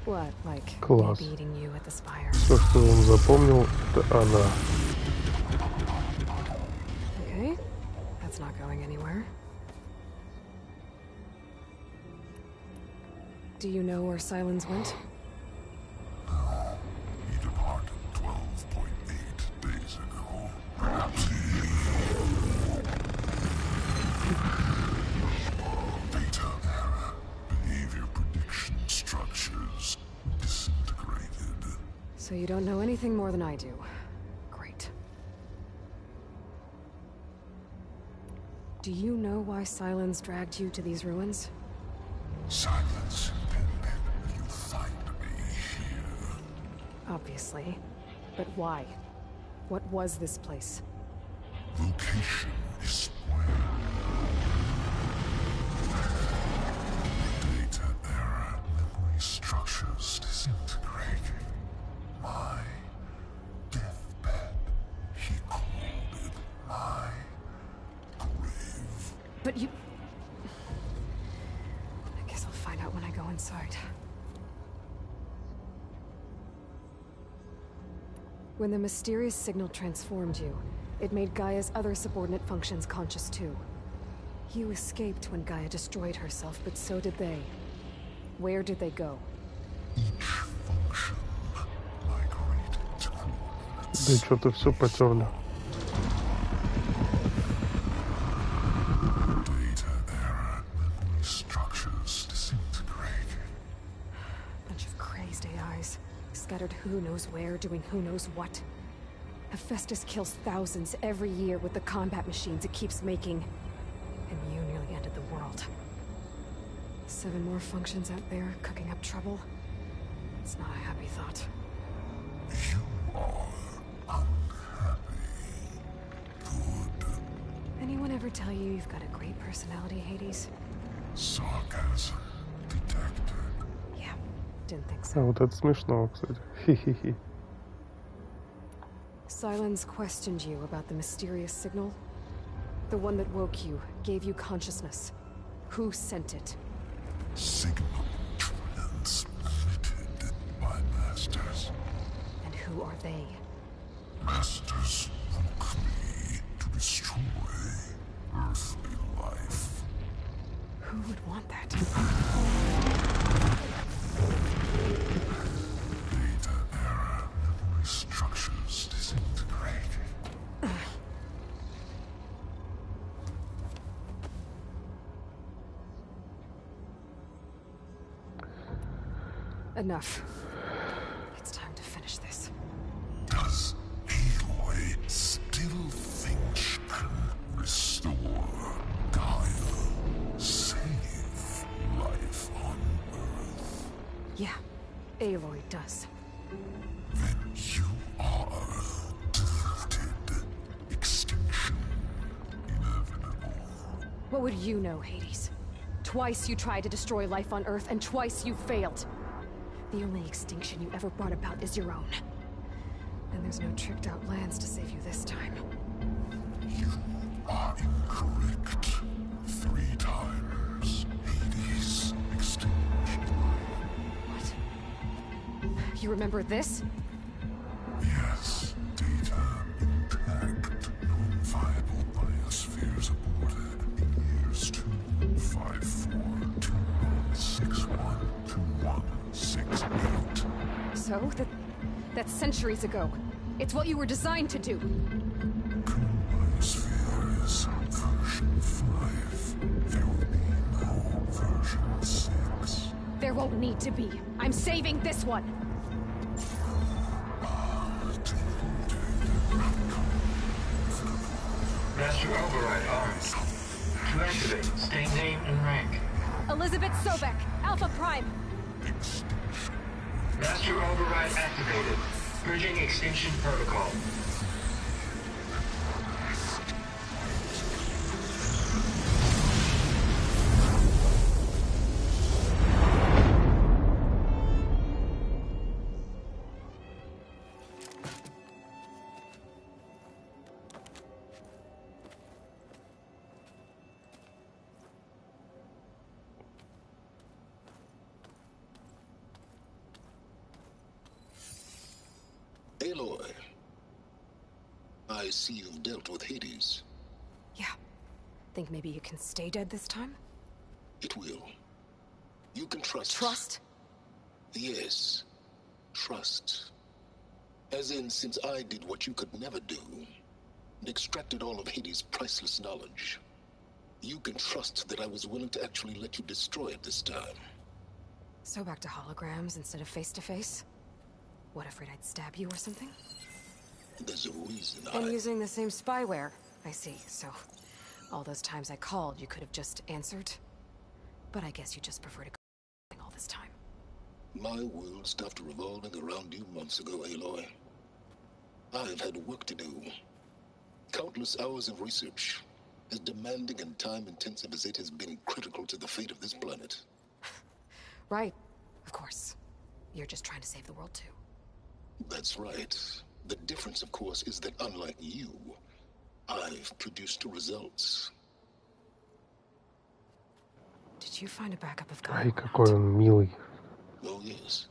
What, like Класс. me beating you at the spire? Все, что он запомнил, это она. Okay, that's not going anywhere. Do you know where Silence went? No. He departed 12.8 days ago. Perhaps Data error. Behavior prediction structures disintegrated. So you don't know anything more than I do. Great. Do you know why Silence dragged you to these ruins? Silence intended you find me here. Obviously. But why? What was this place? Location is square. Data error, memory structures disintegrating. My deathbed. He called it my grave. But you... I guess I'll find out when I go inside. When the mysterious signal transformed you, it made Gaia's other subordinate functions conscious too. You escaped when Gaia destroyed herself, but so did they. Where did they go? Each function migrated to coordinates. Да что-то все потерли. Data error, memory structures disintegrating. Bunch of crazed AIs, scattered who knows where, doing who knows what. Hephaestus kills thousands every year with the combat machines it keeps making. And you nearly ended the world. 7 more functions out there, cooking up trouble. It's not a happy thought. You are unhappy. Good. Anyone ever tell you you've got a great personality, Hades? Sarcasm detected. Yeah, didn't think А so. вот это смешно, кстати. Хи-хи-хи. Silence questioned you about the mysterious signal? The one that woke you, gave you consciousness. Who sent it? Signal transmitted by masters. And who are they? Masters woke me to destroy earthly life. Who would want that? Data error, memory structures disintegrating. Enough. It's time to finish this. Does Aloy still think she can restore Gaia? Save life on Earth? Yeah, Aloy does. Then you are defeated. Extinction inevitable. What would you know, Hades? Twice you tried to destroy life on Earth, and twice you failed. The only extinction you ever brought about is your own. And there's no tricked-out lands to save you this time. You are incorrect. 3 times. Hades extinguished life. What? You remember this? Yes. Data intact. Non-viable biospheres aborted in years 254, 2161, 2168. So? That's centuries ago. It's what you were designed to do. Biosphere is version 5. There will be no version 6. There won't need to be. I'm saving this one. Master override arms. To activate, state name and rank. Elizabeth Sobek, Alpha Prime. Master override activated. Bridging extinction protocol. Aloy, I see you've dealt with Hades. Yeah. Think maybe you can stay dead this time? It will. You can trust. Trust? Yes. Trust. As in, since I did what you could never do, and extracted all of Hades' priceless knowledge, you can trust that I was willing to actually let you destroy it this time. So back to holograms instead of face-to-face? What, afraid I'd stab you or something? There's a reason And using the same spyware. I see, so... all those times I called, you could have just answered. But I guess you just prefer to go all this time. My world stopped revolving around you months ago, Aloy. I've had work to do. Countless hours of research, as demanding and time-intensive as it has been critical to the fate of this planet. Right. Of course. You're just trying to save the world, too. That's right. The difference, of course, is that unlike you, I've produced results. Did you find a backup of Gaia? Ай, какой он милый. Oh, yes.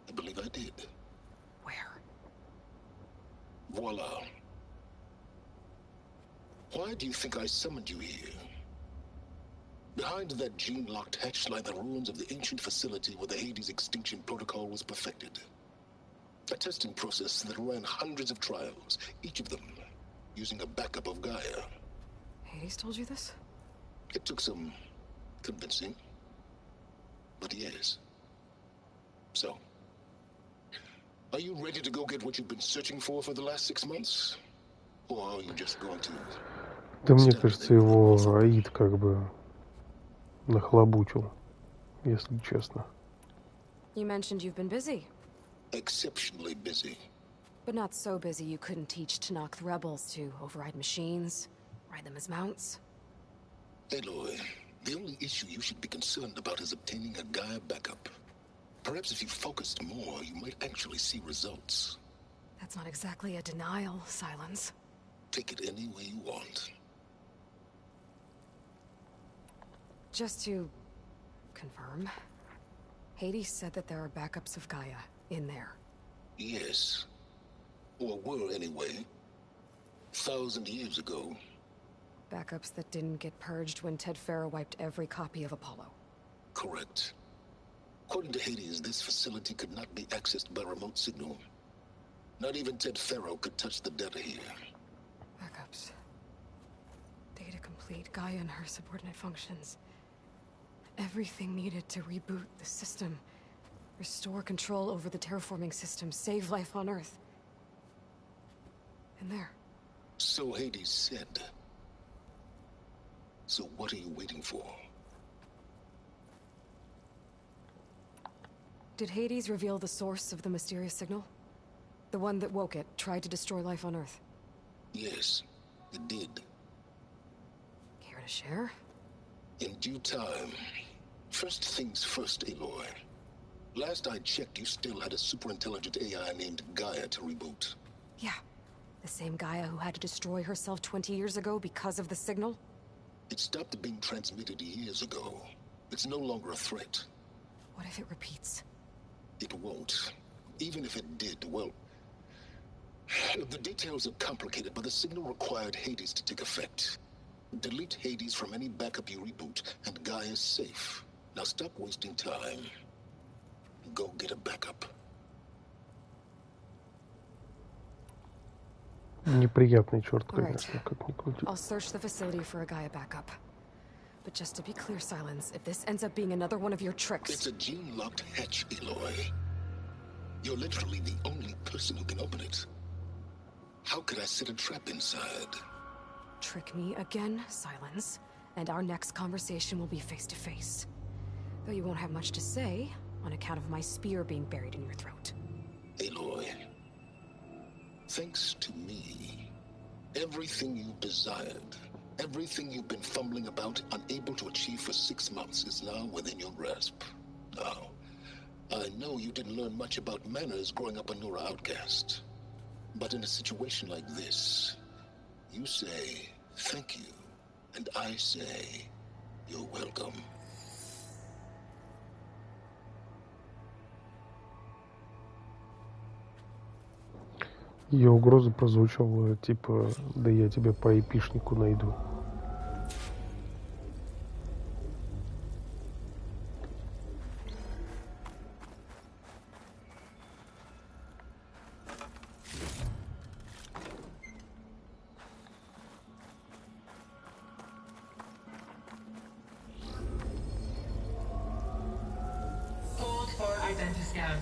I believe I did. Where? Voila. Why do you think I summoned you here? Behind that gene-locked hatch lie the ruins of the ancient facility where the Hades extinction protocol was perfected. A testing process that ran hundreds of trials, each of them using a backup of Gaia. Hades told you this? It took some convincing, but yes. So, are you ready to go get what you've been searching for the last 6 months? Or are you just going to... Да мне кажется, его Аид как бы нахлобучил, если честно. You mentioned you've been busy. Exceptionally busy. But not so busy you couldn't teach Tanakh the rebels to override machines, ride them as mounts. Aloy, the only issue you should be concerned about is obtaining a Gaia backup. Perhaps if you focused more, you might actually see results. That's not exactly a denial, Silence. Take it any way you want. Just to confirm, Hades said that there are backups of Gaia in there. Yes. Or were anyway. 1,000 years ago. Backups that didn't get purged when Ted Farrow wiped every copy of Apollo. Correct. According to Hades, this facility could not be accessed by remote signal. Not even Ted Farrow could touch the data here. Backups. Data complete, Gaia and her subordinate functions. Everything needed to reboot the system. Restore control over the terraforming system, save life on Earth. And there. So Hades said. So what are you waiting for? Did Hades reveal the source of the mysterious signal? The one that woke it, tried to destroy life on Earth? Yes, it did. Care to share? In due time. First things first, Aloy. Last I checked, you still had a super-intelligent AI named Gaia to reboot. Yeah. The same Gaia who had to destroy herself 20 years ago because of the signal? It stopped being transmitted years ago. It's no longer a threat. What if it repeats? It won't. Even if it did, well... The details are complicated, but the signal required Hades to take effect. Delete Hades from any backup you reboot, and Gaia's safe. Now stop wasting time. Go get a backup. Неприятный черт, конечно, как ни крути. I'll search the facility for a Gaia backup. But just to be clear, Silence, if this ends up being another one of your tricks... It's a gene-locked hatch, Aloy. You're literally the only person who can open it. How could I set a trap inside? Trick me again, Silence, and our next conversation will be face-to-face. Though you won't have much to say, on account of my spear being buried in your throat. Aloy, thanks to me, everything you desired, everything you've been fumbling about, unable to achieve for 6 months, is now within your grasp. Now, I know you didn't learn much about manners growing up a Nora outcast. But in a situation like this, you say, thank you, and I say, you're welcome. Ее угроза прозвучала типа, да я тебя по эпишнику найду. Hold for identiscan.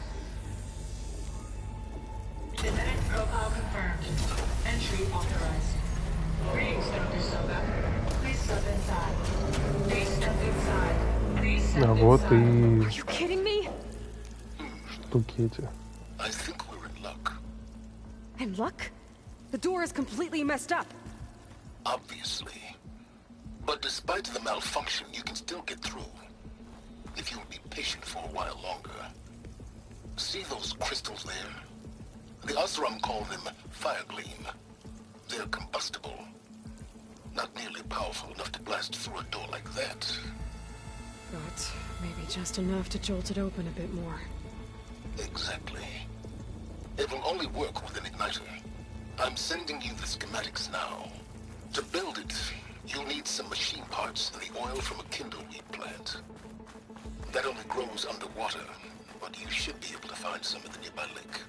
Genetic profile confirmed. Entry authorized. Greetings, Dr. Soga. Please step inside. Please step inside. Please step А вот inside. и Are you kidding me? штуки эти. I think we're in luck. In luck? The door is completely messed up. Obviously. But despite the malfunction, you can still get through. If you'll be patient for a while longer. See those crystals there? The Osram call them Firegleam. They're combustible. Not nearly powerful enough to blast through a door like that. But maybe just enough to jolt it open a bit more. Exactly. It will only work with an igniter. I'm sending you the schematics now. To build it, you'll need some machine parts and the oil from a kindleweed plant. That only grows underwater, but you should be able to find some in the nearby lake.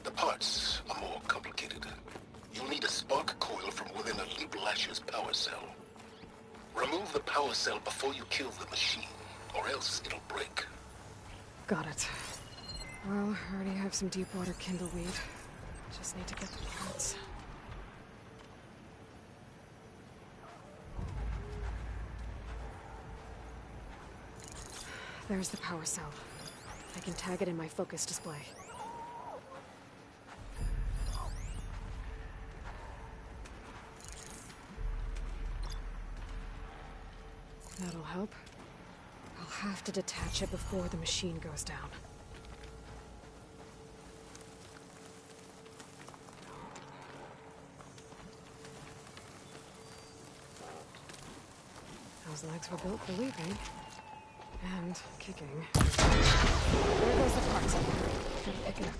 The parts are more complicated. You'll need a spark coil from within a Leap Lasher's power cell. Remove the power cell before you kill the machine, or else it'll break. Got it. Well, I already have some deep water kindleweed. Just need to get the parts. There's the power cell. I can tag it in my focus display. That'll help. I'll have to detach it before the machine goes down. Those legs were built for leaping. And kicking. There goes the parts. Gotta pick it up.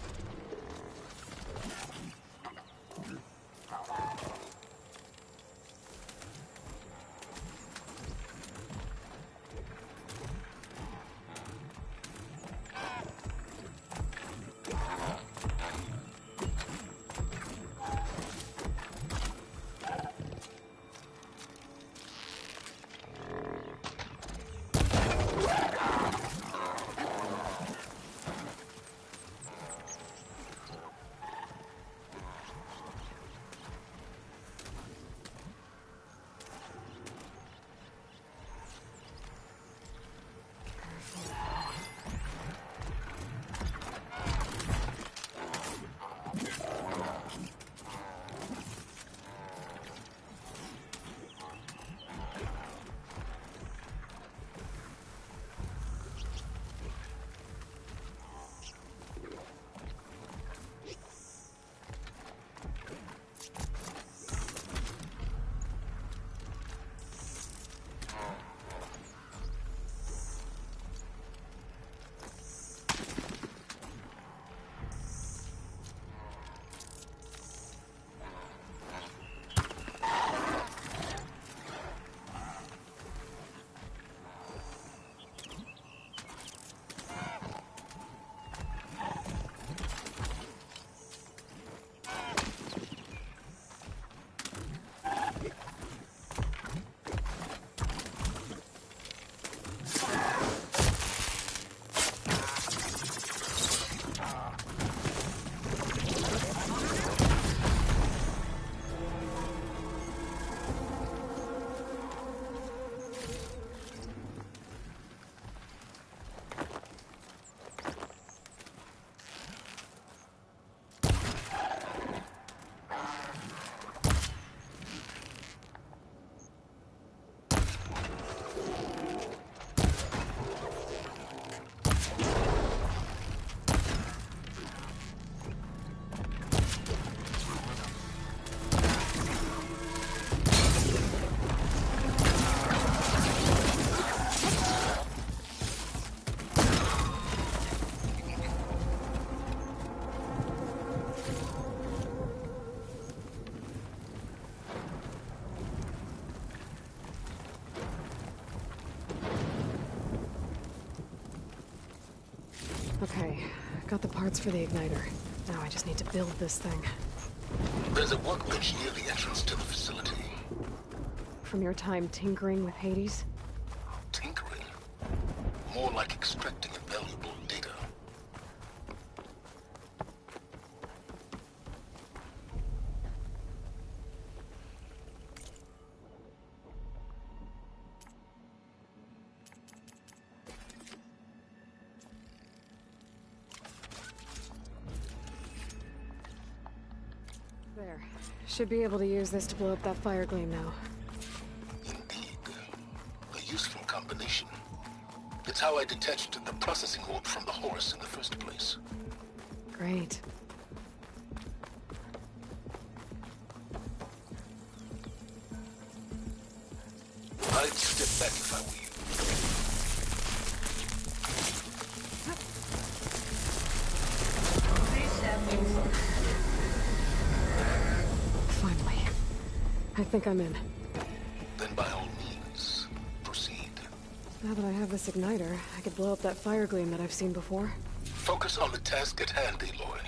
Okay, got the parts for the igniter. Now I just need to build this thing. There's a workbench near the entrance to the facility. From your time tinkering with Hades? Tinkering? More like extracting invaluable data. There. Should be able to use this to blow up that fire gleam now. Indeed. A useful combination. It's how I detached the processing orb from the horse in the first place. Great. I'd step back if I were you. Finally. I think I'm in. Then by all means, proceed. Now that I have this igniter, I could blow up that fire gleam that I've seen before. Focus on the task at hand, Aloy.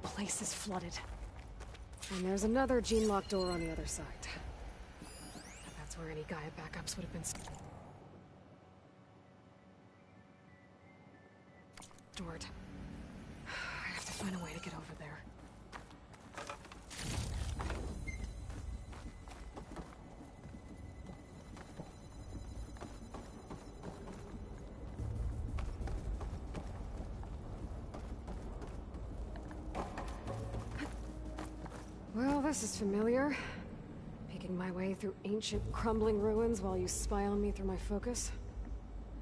Place is flooded. And there's another gene-lock door on the other side. That's where any Gaia backups would have been stored. I have to find a way to get over there. Well, this is familiar. Making my way through ancient, crumbling ruins while you spy on me through my focus.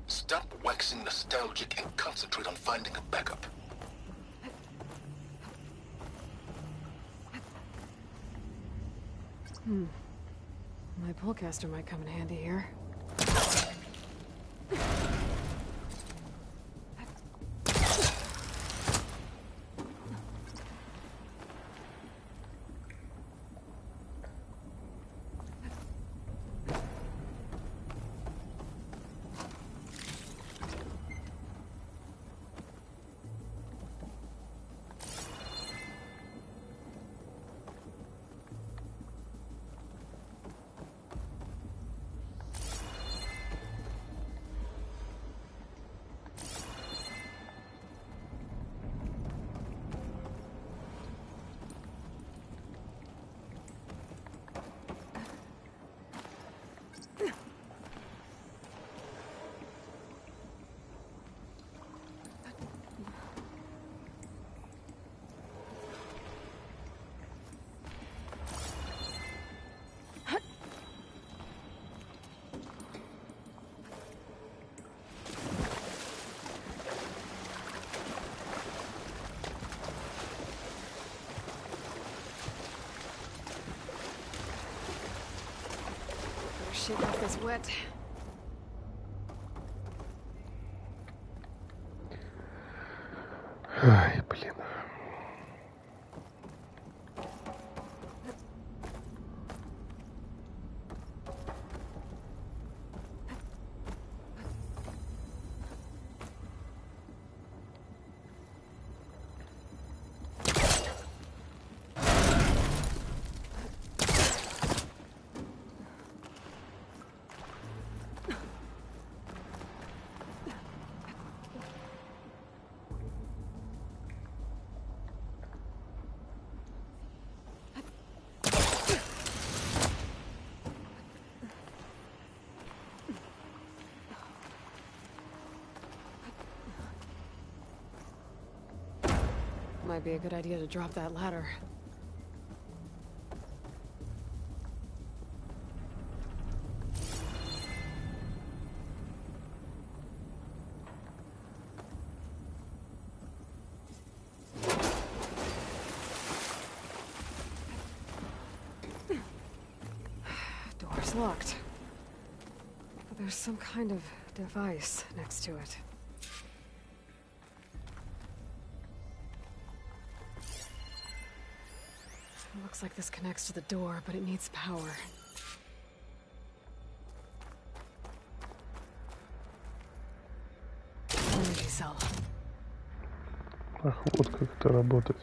Stop waxing nostalgic and concentrate on finding a backup. My pullcaster might come in handy here. Shake off this wet. Ай, блин. Might be a good idea to drop that ladder. Door's locked. But there's some kind of device next to it. Looks like this connects to the door, but it needs power. cell. Ах, вот как это работает.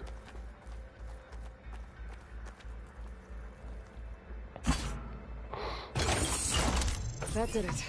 That did it.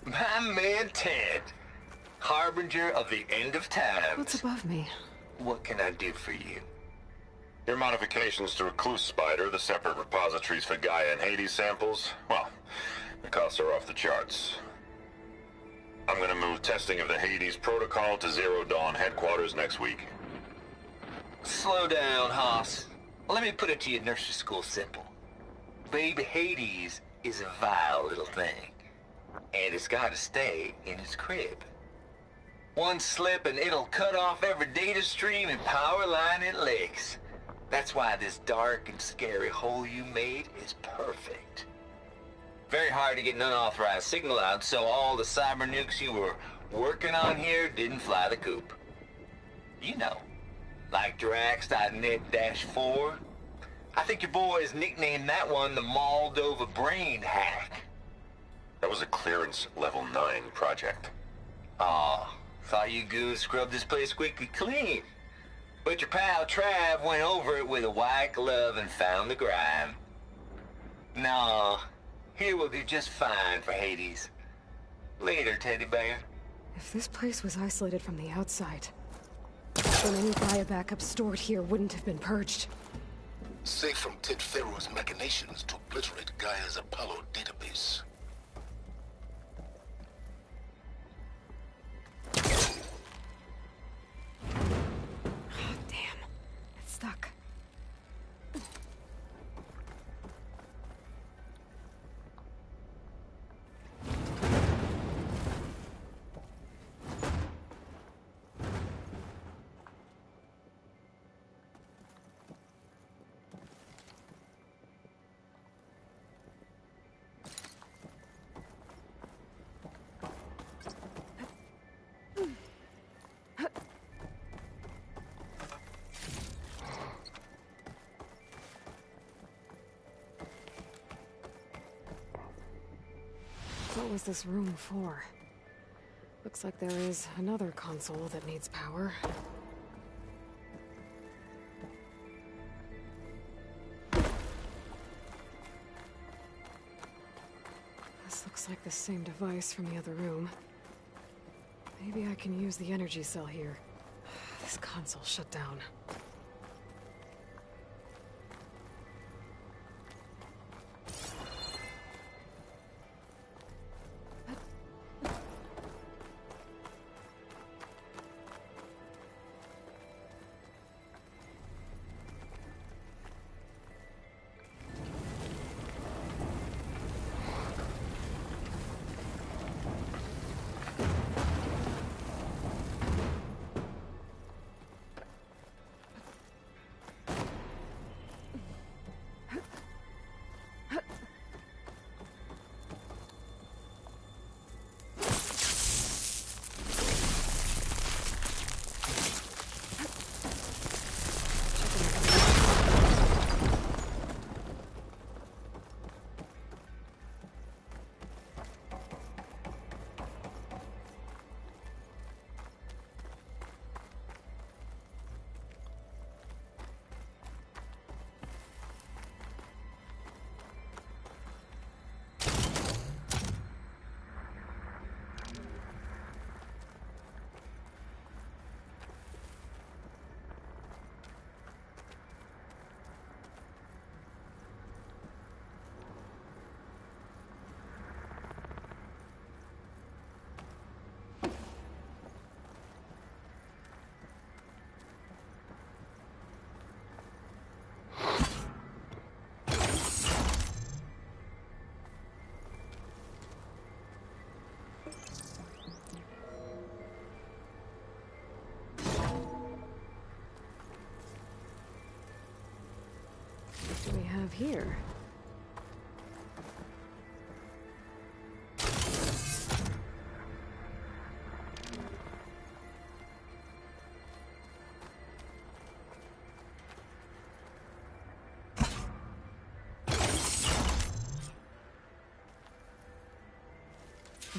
My man Ted, harbinger of the end of time. What's above me? What can I do for you? Your modifications to Recluse Spider, the separate repositories for Gaia and Hades samples, well, the costs are off the charts. I'm gonna move testing of the Hades protocol to Zero Dawn headquarters next week. Slow down, Hoss. Let me put it to you nursery school simple. Baby Hades is a vile little thing. And it's gotta stay in its crib. One slip and it'll cut off every data stream and power line it licks. That's why this dark and scary hole you made is perfect. Very hard to get an unauthorized signal out, so all the cyber nukes you were working on here didn't fly the coop. You know, like Drax.net-4. I think your boys nicknamed that one the Moldova Brain Hack. That was a clearance level 9 project. Aw, thought you goons scrubbed this place squeaky clean. But your pal Trav went over it with a white glove and found the grime. No, here will do just fine for Hades. Later, teddy bear. If this place was isolated from the outside, then any Gaia backup stored here wouldn't have been purged. Safe from Ted Pharaoh's machinations to obliterate Gaia's Apollo database. Damn. It's stuck. What was this room for? Looks like there is another console that needs power. This looks like the same device from the other room. Maybe I can use the energy cell here. This console shut down. have here?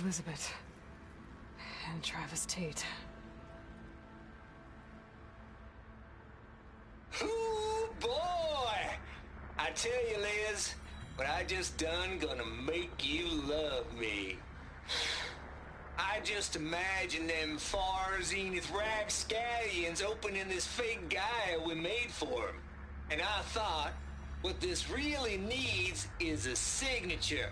Elizabeth. And Travis Tate. Ooh, boy! I tell you, Liz, what I just done gonna make you love me. I just imagine them far zenith rapscallions opening this fake guy we made for him. And I thought, what this really needs is a signature.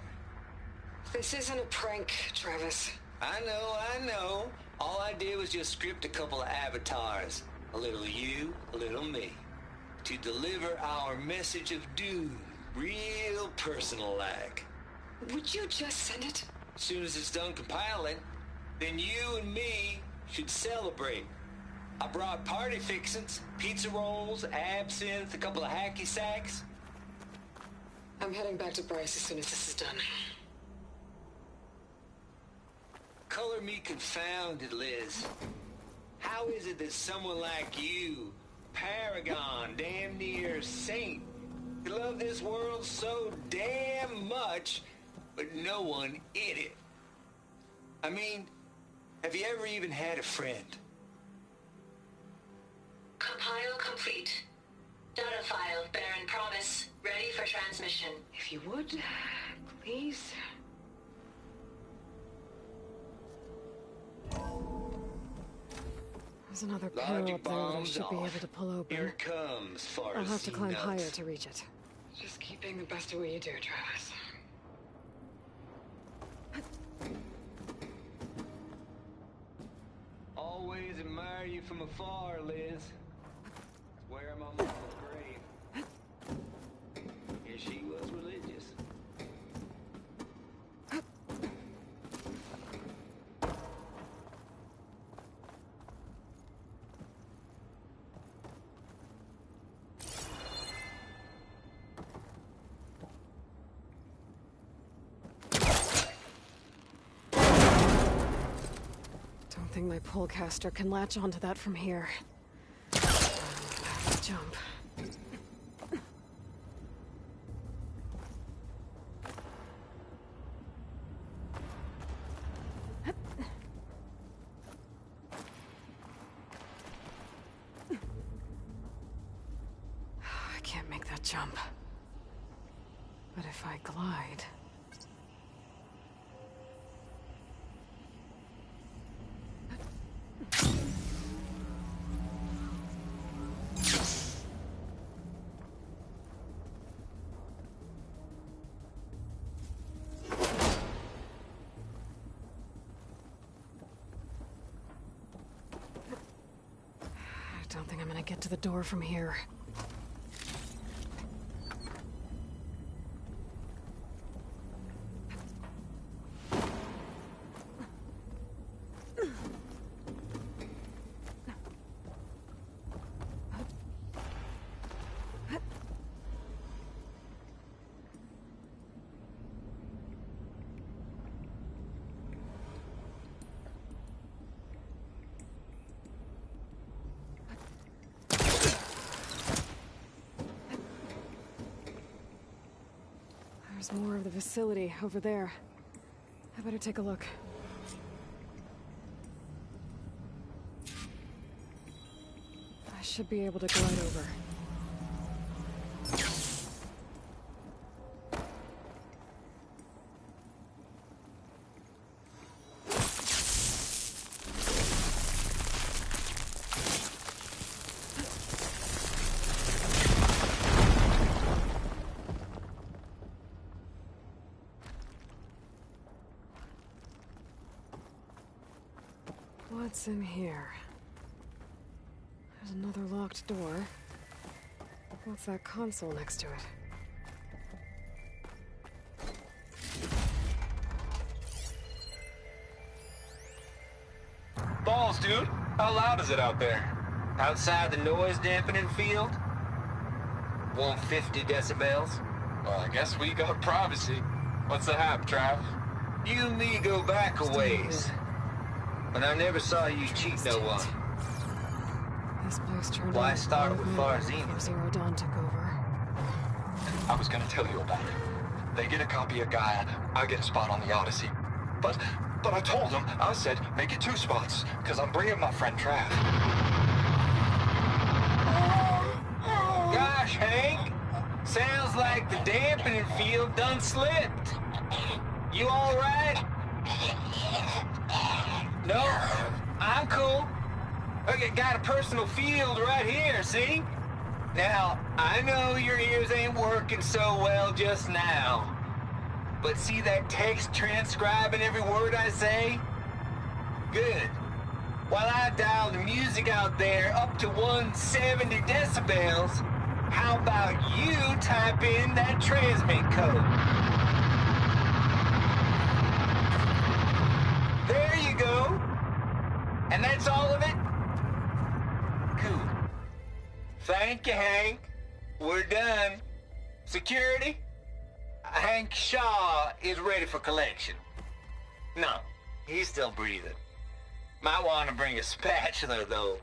This isn't a prank, Travis. I know. All I did was just script a couple of avatars. A little you, a little me. To deliver our message of doom, real personal-like. Would you just send it? As soon as it's done compiling, then you and me should celebrate. I brought party fixins, pizza rolls, absinthe, a couple of hacky sacks. I'm heading back to Bryce as soon as this is done. Color me confounded, Liz. How is it that someone like you, paragon, damn near saint, could love this world so damn much, but no one in it? I mean, have you ever even had a friend? Compile complete. Data file, Baron Promise, ready for transmission. If you would, please. There's another panel up there that I should be able to pull open. Here it comes, far I'll have to climb nuts. higher to reach it. Just keep being the best at what you do, Travis. Always admire you from afar, Liz. Swear I'm on my mama's grave. Yeah, she was religious. Don't think my pullcaster can latch onto that from here. Let's jump. I can't make that jump. But if I glide... I don't think I'm gonna get to the door from here. There's more of the facility over there. I better take a look. I should be able to glide over. What's in here? There's another locked door. What's that console next to it? Balls, dude. How loud is it out there? Outside the noise dampening field? 150 decibels? Well, I guess we got privacy. What's the hap, Trav? You and me go back a ways. But I never saw you cheat no one. This place turned Why out start a lot with of murder Farzini? before Zero Dawn took over. I was gonna tell you about it. They get a copy of Gaia, I get a spot on the Odyssey. But I told them, I said, make it 2 spots, because I'm bringing my friend Trav. Gosh, Hank. Sounds like the dampening field done slipped. You all right? No, I'm cool. Okay, got a personal field right here, see? Now, I know your ears ain't working so well just now. But see that text transcribing every word I say? Good. While I dial the music out there up to 170 decibels, how about you type in that transmit code? There you go. And that's all of it? Cool. Thank you, Hank. We're done. Security? Hank Shaw is ready for collection. No, he's still breathing. Might want to bring a spatula, though.